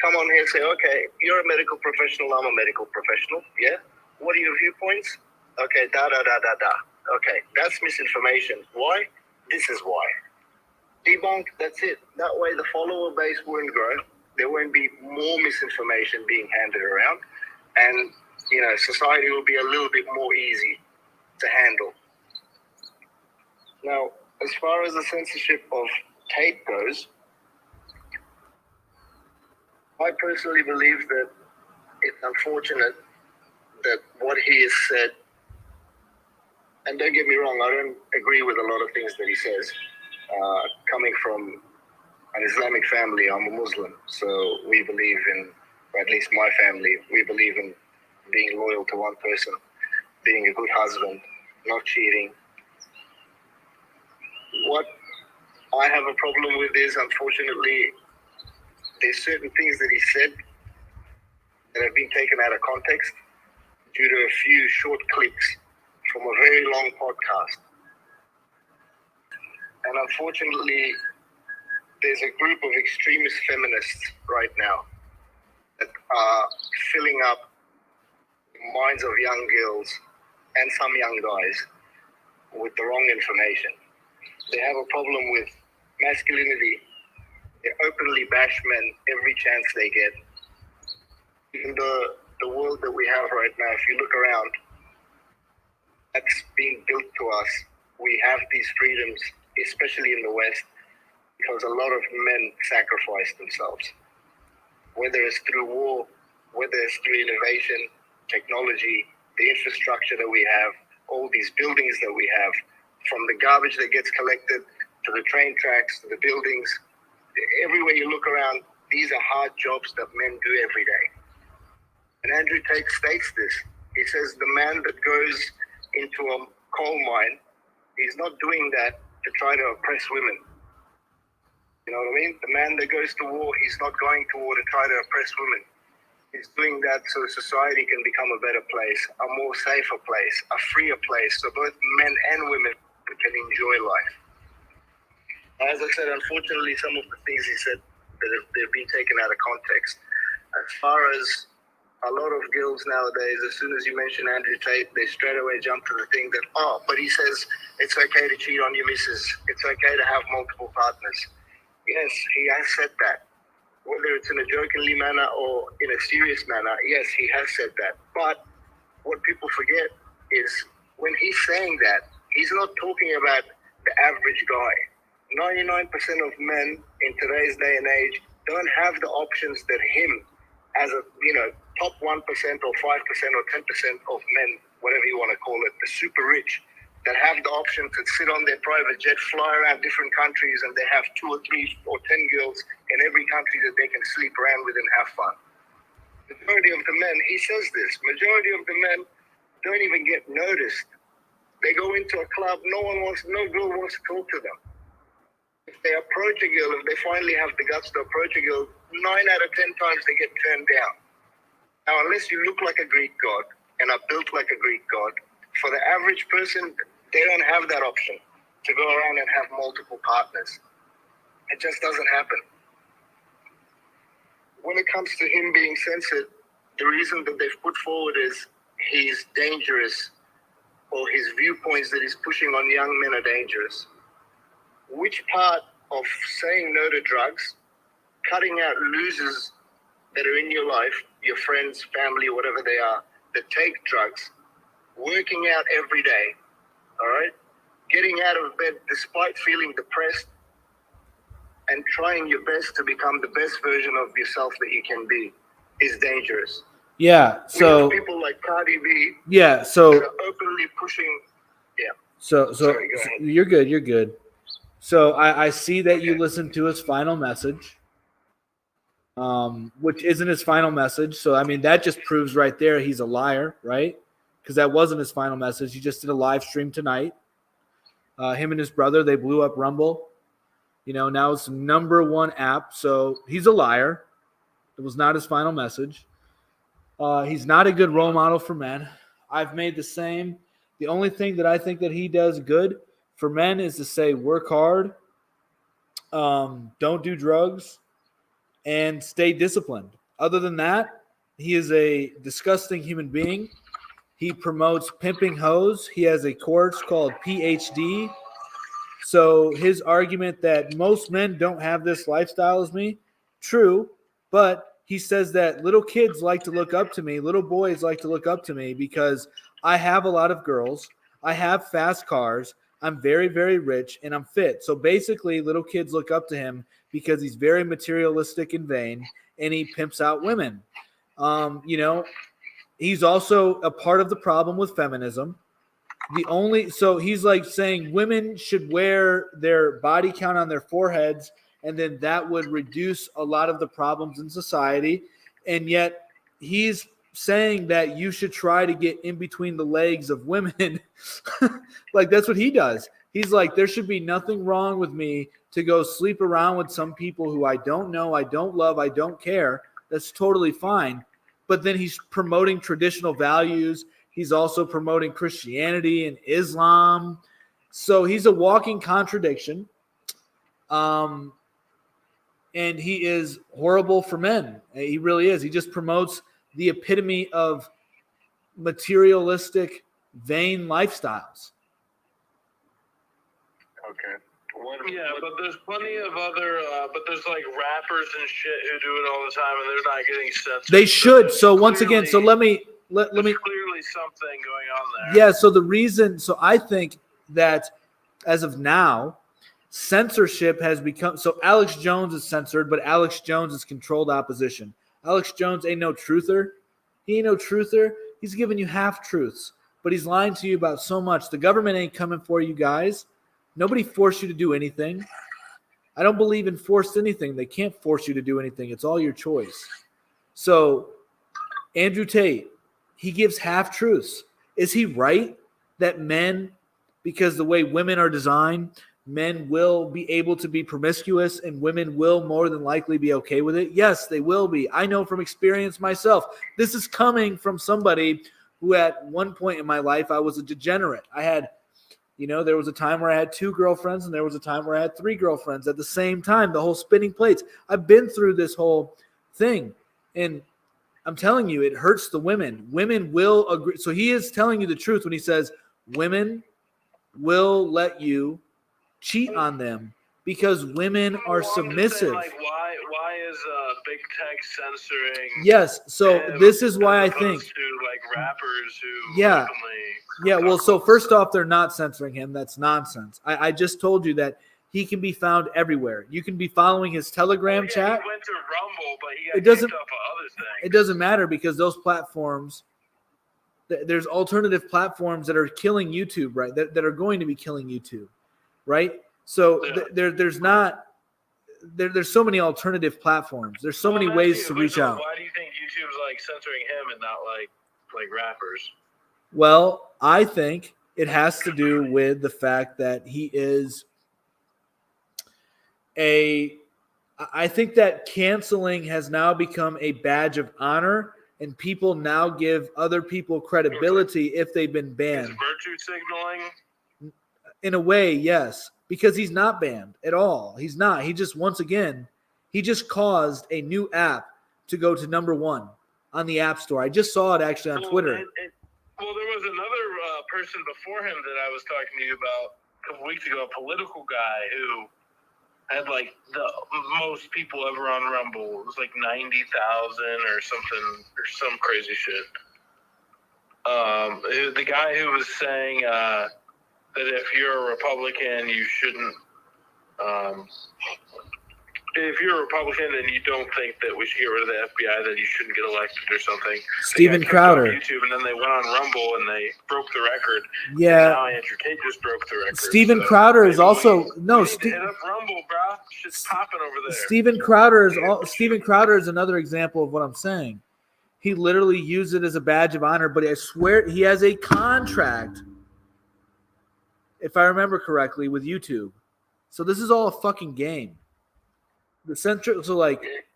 come on here and say, okay, you're a medical professional, I'm a medical professional, yeah? What are your viewpoints? Okay, da. Okay, that's misinformation. Why? This is why. Debunk, that's it. That way the follower base won't grow. There won't be more misinformation being handed around. And, society will be a little bit more easy to handle. Now, as far as the censorship of Tate goes, I personally believe that it's unfortunate that what he has said, and don't get me wrong, I don't agree with a lot of things that he says. Coming from an Islamic family, I'm a Muslim, so we believe in, or at least my family, we believe in being loyal to one person, being a good husband, not cheating. What I have a problem with is, unfortunately, there's certain things that he said that have been taken out of context due to a few short clips from a very long podcast. And unfortunately, there's a group of extremist feminists right now that are filling up the minds of young girls and some young guys with the wrong information. They have a problem with masculinity. They openly bash men every chance they get. In the world that we have right now, if you look around, that's being built to us. We have these freedoms, especially in the West, because a lot of men sacrifice themselves. Whether it's through war, whether it's through innovation, technology, the infrastructure that we have, all these buildings that we have, from the garbage that gets collected to the train tracks, to the buildings, everywhere you look around, these are hard jobs that men do every day. And Andrew Tate states this. He says the man that goes into a coal mine, he's not doing that to try to oppress women. You know what I mean? The man that goes to war, he's not going to war to try to oppress women. He's doing that so society can become a better place, a more safer place, a freer place, so both men and women can enjoy life. As I said, unfortunately, some of the things he said, they've been taken out of context. As far as a lot of girls nowadays, as soon as you mention Andrew Tate, they straight away jump to the thing that, but he says it's okay to cheat on your missus. It's okay to have multiple partners. Yes, he has said that. Whether it's in a jokingly manner or in a serious manner, yes, he has said that. But what people forget is when he's saying that, he's not talking about the average guy. 99% of men in today's day and age don't have the options that him, as a top 1% or 5% or 10% of men, whatever you want to call it, the super rich, that have the option to sit on their private jet, fly around different countries, and they have 2 or 3 or 10 girls in every country that they can sleep around with and have fun. Majority of the men, he says this, majority of the men don't even get noticed. They go into a club, no girl wants to talk to them. If they approach a girl, if they finally have the guts to approach a girl, 9 out of 10 times they get turned down. Now, unless you look like a Greek god and are built like a Greek god, for the average person, they don't have that option to go around and have multiple partners. It just doesn't happen. When it comes to him being censored, the reason that they've put forward is he's dangerous, or his viewpoints that he's pushing on young men are dangerous. Which part of saying no to drugs, cutting out losers that are in your life, your friends, family, whatever they are, that take drugs, working out every day, all right? Getting out of bed despite feeling depressed and trying your best to become the best version of yourself that you can be is dangerous. Yeah, so people like Cardi B, yeah, so that are openly pushing. Yeah. So Sorry, go ahead. you're good. So I see that you listened to his final message, which isn't his final message. So, I mean, that just proves right there he's a liar, right? Because that wasn't his final message. He just did a live stream tonight. Him and his brother, they blew up Rumble. Now it's the #1 app. So he's a liar. It was not his final message. He's not a good role model for men. I've made the same. The only thing that I think that he does good for men is to say work hard, don't do drugs, and stay disciplined. Other than that, he is a disgusting human being. He promotes pimping hoes. He has a course called PhD. So his argument that most men don't have this lifestyle as me, true, but he says that little kids like to look up to me, little boys like to look up to me because I have a lot of girls, I have fast cars, I'm very, very rich, and I'm fit. So basically, little kids look up to him because he's very materialistic and vain, and he pimps out women. He's also a part of the problem with feminism. So he's like saying women should wear their body count on their foreheads, and then that would reduce a lot of the problems in society. And yet he's saying that you should try to get in between the legs of women. Like, that's what he does. He's like, there should be nothing wrong with me to go sleep around with some people who I don't know, I don't love, I don't care. That's totally fine. But then he's promoting traditional values. He's also promoting Christianity and Islam. So he's a walking contradiction. And he is horrible for men. He really is. He just promotes the epitome of materialistic, vain lifestyles. Okay. But there's plenty of other, but there's like rappers and shit who do it all the time, and they're not getting censored. They should. So once again, so let me clearly something going on there. Yeah. So the reason, so I think that as of now, censorship has become, so Alex Jones is censored, but Alex Jones is controlled opposition. Alex Jones ain't no truther. He ain't no truther. He's giving you half truths, but he's lying to you about so much. The government ain't coming for you guys. Nobody forced you to do anything. I don't believe in forced anything. They can't force you to do anything. It's all your choice. So Andrew Tate, he gives half truths. Is he right that men, because the way women are designed, men will be able to be promiscuous and women will more than likely be okay with it? Yes, they will be. I know from experience myself. This is coming from somebody who at one point in my life, I was a degenerate. I had, there was a time where I had 2 girlfriends and there was a time where I had 3 girlfriends at the same time, the whole spinning plates. I've been through this whole thing, and I'm telling you, it hurts the women. Women will agree. So he is telling you the truth when he says women will let you cheat on them because women are submissive. Like, why is big tech censoring? Yes, so this is why I think. To like rappers who Yeah. Well, so first off, they're not censoring him. That's nonsense. I just told you that he can be found everywhere. You can be following his Telegram chat. He went to Rumble, but he got It doesn't. kicked off of other things. It doesn't matter because those platforms. There's alternative platforms that are killing YouTube, right? That are going to be killing YouTube, right? So there's so many alternative platforms. There's so many ways to reach out. Why do you think YouTube's like censoring him and not like rappers? Well, I think it has to do with the fact that he is I think that canceling has now become a badge of honor, and people now give other people credibility if they've been banned. Is virtue signaling? In a way, yes, because he's not banned at all. He's not. He just, once again, he just caused a new app to go to #1 on the App Store. I just saw it actually on Twitter. Well, there was another person before him that I was talking to you about a couple weeks ago, a political guy who had like the most people ever on Rumble. It was like 90,000 or something, or some crazy shit. The guy who was saying that if you're a Republican, you shouldn't. If you're a Republican and you don't think that we should get rid of the FBI, then you shouldn't get elected or something. Steven Crowder. YouTube, and then they went on Rumble and they broke the record. Yeah. And now Andrew Tate just broke the record. Steven Crowder is also hit up Rumble, bro. Shit's popping over there. Steven Crowder is another example of what I'm saying. He literally used it as a badge of honor, but I swear he has a contract, if I remember correctly, with YouTube. So this is all a fucking game.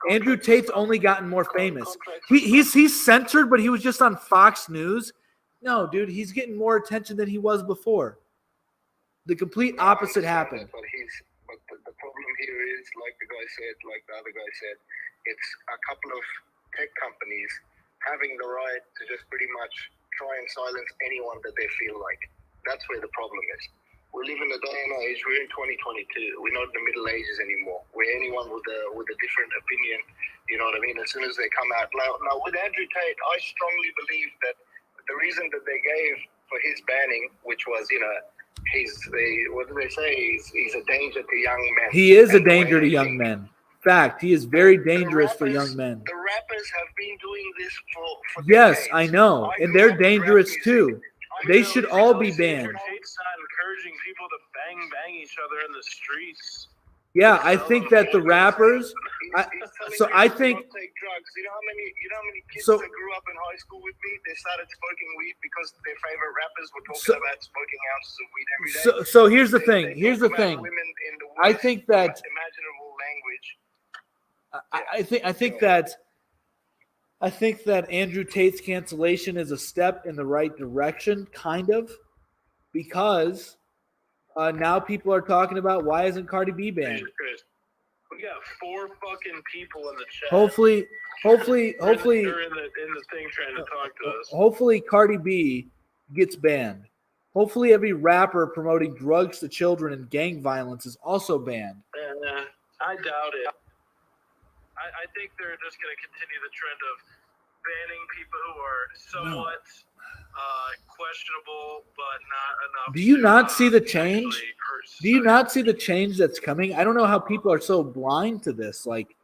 Andrew Tate's only gotten more famous. He's censored, but he was just on Fox News. No, dude, he's getting more attention than he was before. The complete opposite happened. But the problem here is, like the other guy said, it's a couple of tech companies having the right to just pretty much try and silence anyone that they feel like. That's where the problem is. We live in a day and age. We're in 2022. We're not in the Middle Ages anymore, where anyone with a different opinion, you know what I mean, as soon as they come out. Now with Andrew Tate, I strongly believe that the reason that they gave for his banning, which was, what do they say? He's a danger to young men. He is a And the way danger to they young think. men. Fact, he is very dangerous for rappers- young men. The rappers have been doing this for Yes, decades. I know. I And grew they're up with rap dangerous music. too. They should all be banned. Tate's not encouraging people to bang each other in the streets. Yeah, I think that the rappers. He's telling So people I to think. not take drugs. You know how many kids So- that grew up in high school with me, they started smoking weed because their favorite rappers were talking So- about smoking ounces of weed every day. So here's the They thing. Here's the talk about thing. women in the I worst think that. imaginable language. I think that Andrew Tate's cancellation is a step in the right direction, kind of, because now people are talking about why isn't Cardi B banned? Chris, we got 4 fucking people in the chat. Hopefully, They're in the thing trying to talk to us. hopefully Cardi B gets banned. Hopefully every rapper promoting drugs to children and gang violence is also banned. And I doubt it. I think they're just going to continue the trend of banning people who are somewhat questionable, but not enough. Do you to, not see the change? actually hurt Do you society. not see the change that's coming? I don't know how people are so blind to this. Like,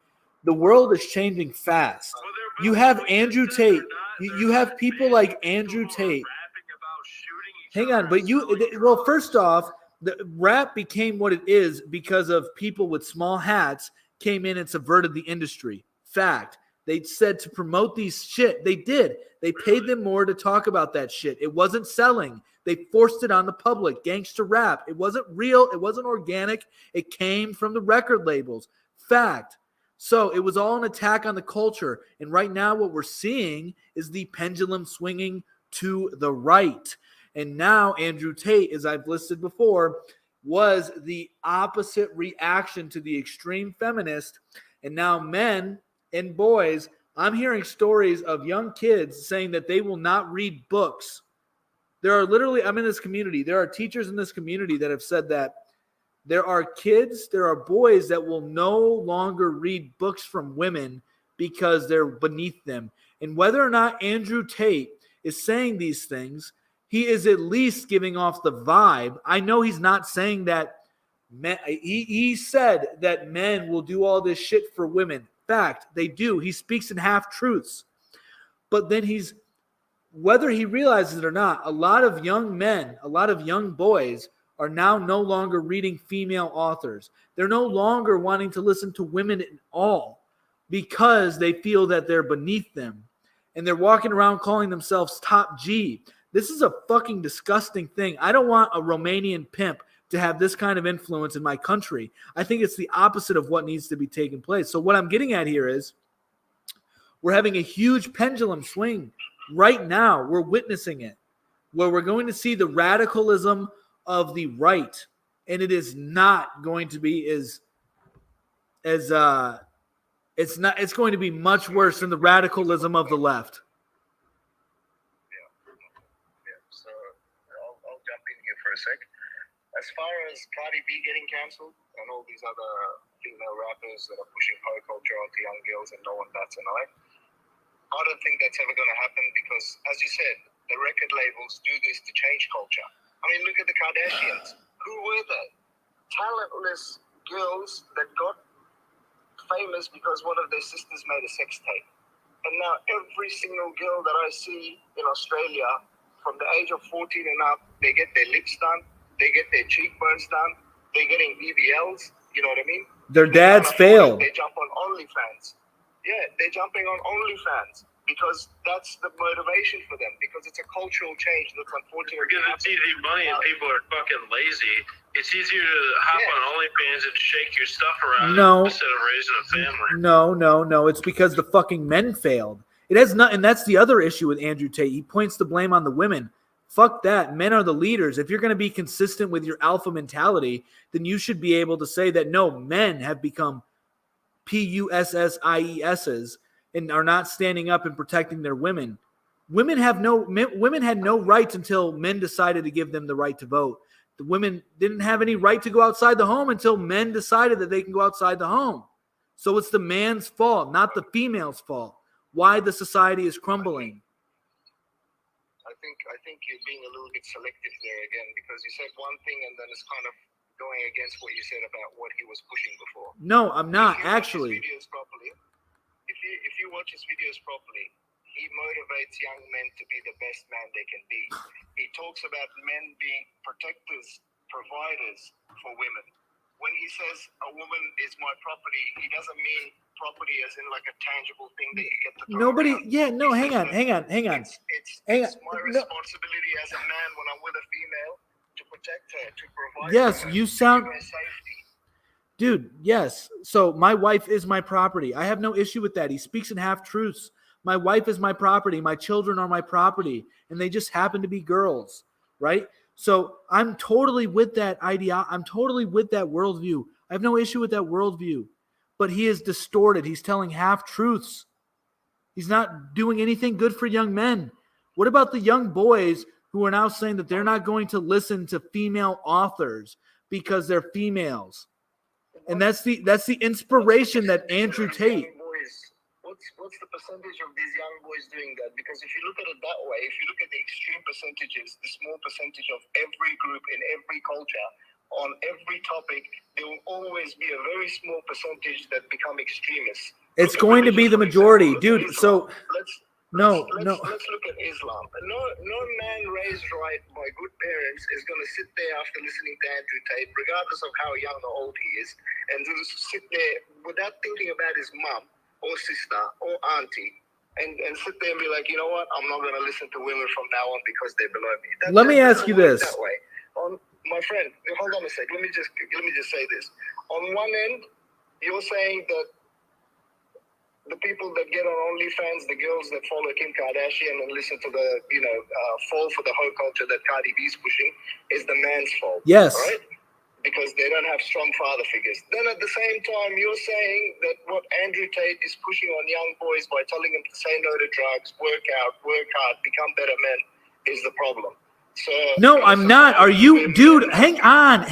the world is changing fast. Well, they're You both- have what Andrew said, Tate. they're You not have people banning like people Andrew who are Tate. rapping about shooting each Hang other on, but and selling well, drugs. first off, the rap became what it is because of people with small hats came in and subverted the industry. Fact. They said to promote these shit. They did. They paid them more to talk about that shit. It wasn't selling. They forced it on the public. Gangster rap. It wasn't real. It wasn't organic. It came from the record labels. Fact. So it was all an attack on the culture. And right now what we're seeing is the pendulum swinging to the right. And now Andrew Tate, as I've listed before, was the opposite reaction to the extreme feminist. And now men and boys, I'm hearing stories of young kids saying that they will not read books. There are literally, I'm in this community, there are teachers in this community that have said that there are kids, there are boys that will no longer read books from women because they're beneath them. And whether or not Andrew Tate is saying these things, he is at least giving off the vibe. I know he's not saying that men, he said that men will do all this shit for women. Fact, they do. He speaks in half-truths. But then whether he realizes it or not, a lot of young men, a lot of young boys are now no longer reading female authors. They're no longer wanting to listen to women at all because they feel that they're beneath them. And they're walking around calling themselves top G. This is a fucking disgusting thing. I don't want a Romanian pimp to have this kind of influence in my country. I think it's the opposite of what needs to be taking place. So what I'm getting at here is we're having a huge pendulum swing right now. We're witnessing it, where we're going to see the radicalism of the right, and it is not going to be it's going to be much worse than the radicalism of the left. So I'll jump in here for a sec. As far as Cardi B getting cancelled and all these other female rappers that are pushing high culture onto young girls and no one bats an eye, I don't think that's ever going to happen because, as you said, the record labels do this to change culture. I mean, look at the Kardashians. Who were they? Talentless girls that got famous because one of their sisters made a sex tape. And now every single girl that I see in Australia, from the age of 14 and up, they get their lips done, they get their cheekbones done, they're getting BBLs, you know what I mean? Their dads failed. They jump on OnlyFans. Yeah, they're jumping on OnlyFans because that's the motivation for them, because it's a cultural change that's unfortunately We're getting easy money and people are fucking lazy. It's easier to hop on OnlyFans and shake your stuff around No. instead of raising a family. No. It's because the fucking men failed. It has not, and that's the other issue with Andrew Tate. He points the blame on the women. Fuck that. Men are the leaders. If you're going to be consistent with your alpha mentality, then you should be able to say that no, men have become PUSSIESs and are not standing up and protecting their women. Women had no rights until men decided to give them the right to vote. The women didn't have any right to go outside the home until men decided that they can go outside the home. So it's the man's fault, not the female's fault, why the society is crumbling. I think you're being a little bit selective there again, because you said one thing and then it's kind of going against what you said about what he was pushing before. No, I'm not actually. If you watch his videos properly, he motivates young men to be the best man they can be. He talks about men being protectors, providers for women. When he says a woman is my property, he doesn't mean property as in like a tangible thing that you get to throw around. Hang on. It's my responsibility as a man when I'm with a female to protect her, to provide Yes, for her, you to sound... give her safety. Dude, yes. So my wife is my property. I have no issue with that. He speaks in half-truths. My wife is my property. My children are my property. And they just happen to be girls, right? So I'm totally with that idea. I'm totally with that worldview. I have no issue with that worldview. But he is distorted. He's telling half-truths. He's not doing anything good for young men. What about the young boys who are now saying that they're not going to listen to female authors because they're females? And that's the inspiration that Andrew Tate... What's the percentage of these young boys doing that? Because if you look at it that way, if you look at the extreme percentages, the small percentage of every group in every culture on every topic, there will always be a very small percentage that become extremists. It's going to be the majority, dude. So let's no. Let's look at Islam. No man raised right by good parents is going to sit there after listening to Andrew Tate, regardless of how young or old he is, and just sit there without thinking about his mom or sister or auntie, and sit there and be like, you know what, I'm not going to listen to women from now on because they're below me. Let me ask you this. That way. My friend, hold on a sec. Let me just say this. On one end, you're saying that the people that get on OnlyFans, the girls that follow Kim Kardashian and listen to the, fall for the whole culture that Cardi B's pushing is the man's fault. Yes. Right? Because they don't have strong father figures. Then at the same time, you're saying that what Andrew Tate is pushing on young boys by telling them to say no to drugs, work out, work hard, become better men is the problem. So no, I'm not. Are you, dude? Hang on.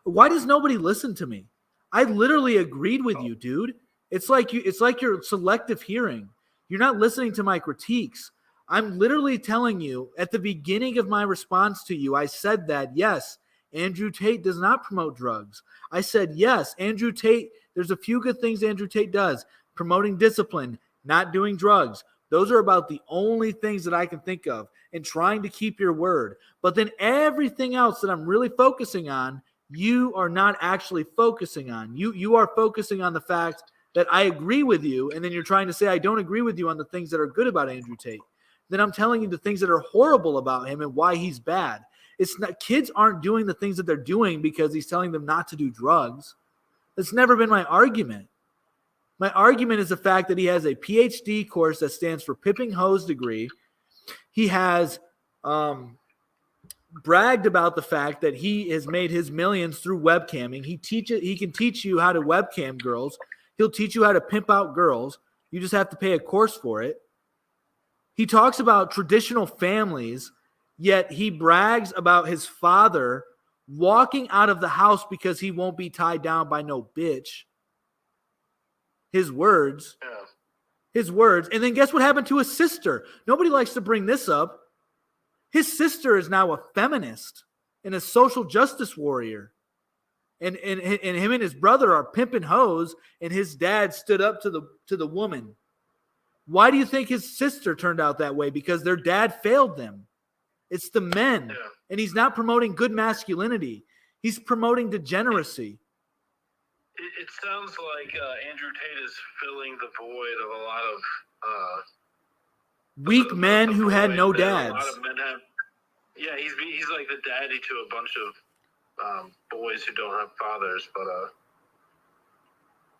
Why does nobody listen to me? I literally agreed with you, dude. It's like you're selective hearing. You're not listening to my critiques. I'm literally telling you at the beginning of my response to you, I said that, yes, Andrew Tate does not promote drugs. I said, yes, Andrew Tate, there's a few good things Andrew Tate does. Promoting discipline, not doing drugs. Those are about the only things that I can think of, and trying to keep your word. But then everything else that I'm really focusing on, you are not actually focusing on. You are focusing on the fact that I agree with you, and then you're trying to say I don't agree with you on the things that are good about Andrew Tate. Then I'm telling you the things that are horrible about him and why he's bad. It's not, kids aren't doing the things that they're doing because he's telling them not to do drugs. That's never been my argument. My argument is the fact that he has a PhD course that stands for Pipping Hose degree. He has bragged about the fact that he has made his millions through webcamming. He can teach you how to webcam girls. He'll teach you how to pimp out girls. You just have to pay a course for it. He talks about traditional families, yet he brags about his father walking out of the house because he won't be tied down by no bitch. His words. Yeah. His words. And then guess what happened to his sister? Nobody likes to bring this up. His sister is now a feminist and a social justice warrior. And him and his brother are pimping hoes, and his dad stood up to the woman. Why do you think his sister turned out that way? Because their dad failed them. It's the men. Yeah. And he's not promoting good masculinity. He's promoting degeneracy. It sounds like Andrew Tate is filling the void of a lot of weak men who had no dads. A lot of men have. Yeah, he's like the daddy to a bunch of boys who don't have fathers. But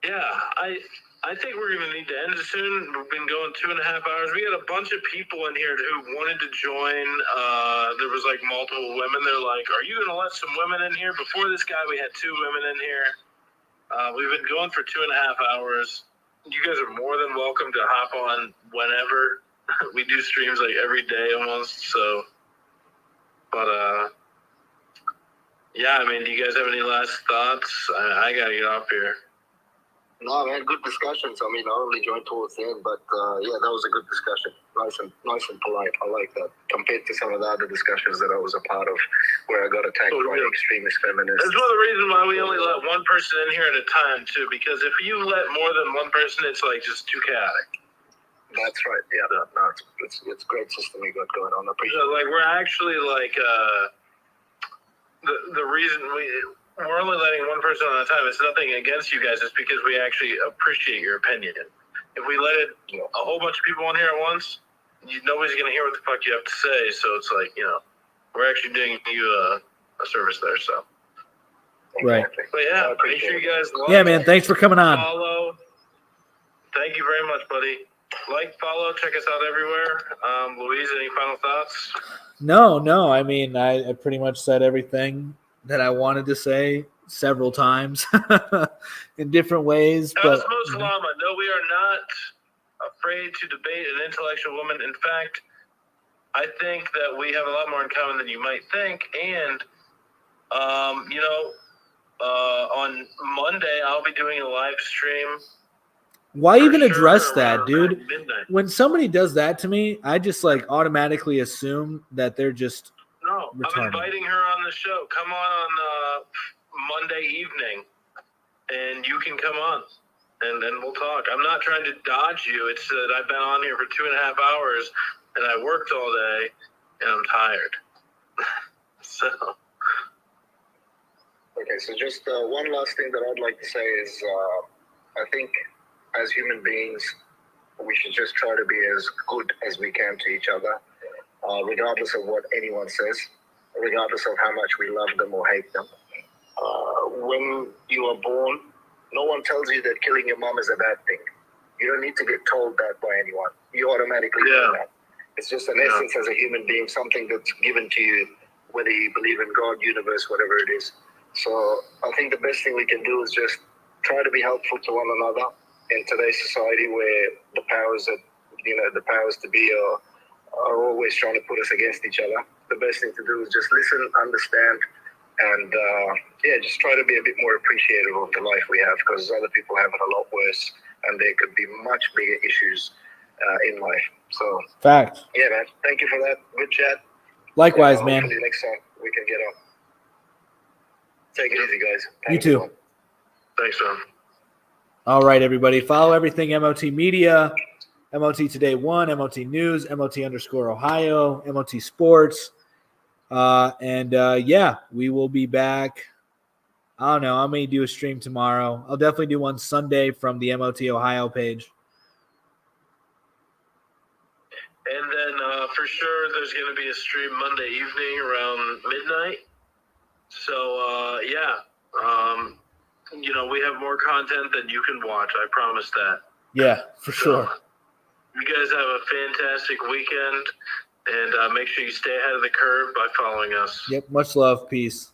yeah, I think we're going to need to end it soon. We've been going 2.5 hours. We had a bunch of people in here who wanted to join. There was like multiple women. They're like, are you going to let some women in here? Before this guy, we had 2 women in here. We've been going for 2.5 hours. You guys are more than welcome to hop on whenever. we do streams like every day almost. So, but yeah, I mean, do you guys have any last thoughts? I gotta get off here. No, man, good discussions. I mean, I only joined towards the end, but yeah, that was a good discussion. Nice and polite. I like that. Compared to some of the other discussions that I was a part of, where I got attacked by extremist feminists. That's one of the reasons why we only let one person in here at a time, too. Because if you let more than one person, it's like just too chaotic. That's right. Yeah, no, it's a great system we got going on. I appreciate it. Like we're actually like the reason we're only letting one person on a time. It's nothing against you guys. It's because we actually appreciate your opinion. If we let a whole bunch of people on here at once, nobody's going to hear what the fuck you have to say. So it's like, we're actually doing you a service there. So. Right. But yeah, make sure you guys like, yeah, man. Thanks for coming on. follow. Thank you very much, buddy. Like, follow, check us out everywhere. Louise, any final thoughts? No. I mean, I pretty much said everything that I wanted to say several times in different ways. But Salama, no, we are not afraid to debate an intellectual woman. In fact, I think that we have a lot more in common than you might think. And, on Monday, I'll be doing a live stream. why even address that, dude? Midnight. When somebody does that to me, I just like automatically assume that they're just retarded. I'm inviting her on the show. Come on Monday evening, and you can come on, and then we'll talk. I'm not trying to dodge you. It's that I've been on here for 2.5 hours, and I worked all day, and I'm tired. So. Okay, so just one last thing that I'd like to say is I think as human beings, we should just try to be as good as we can to each other, regardless of what anyone says, regardless of how much we love them or hate them. When you are born, no one tells you that killing your mom is a bad thing. You don't need to get told that by anyone. You automatically know that. It's just an essence as a human being, something that's given to you, whether you believe in God, universe, whatever it is. So I think the best thing we can do is just try to be helpful to one another in today's society where the powers to be are always trying to put us against each other. The best thing to do is just listen, understand, and just try to be a bit more appreciative of the life we have, because other people have it a lot worse, and there could be much bigger issues in life. So, fact. Yeah, man. Thank you for that. Good chat. Likewise, man. Hopefully next time we can get on. Take it easy, guys. You too. Thanks, man. All right, everybody. Follow everything MOT Media, MOT Today 1, MOT News, MOT_Ohio, MOT Sports. We will be back. I don't know. I may do a stream tomorrow. I'll definitely do one Sunday from the MOT Ohio page. And then for sure there's going to be a stream Monday evening around midnight. So, we have more content than you can watch. I promise that. Yeah, for sure. You guys have a fantastic weekend, and make sure you stay ahead of the curve by following us. Yep, much love. Peace.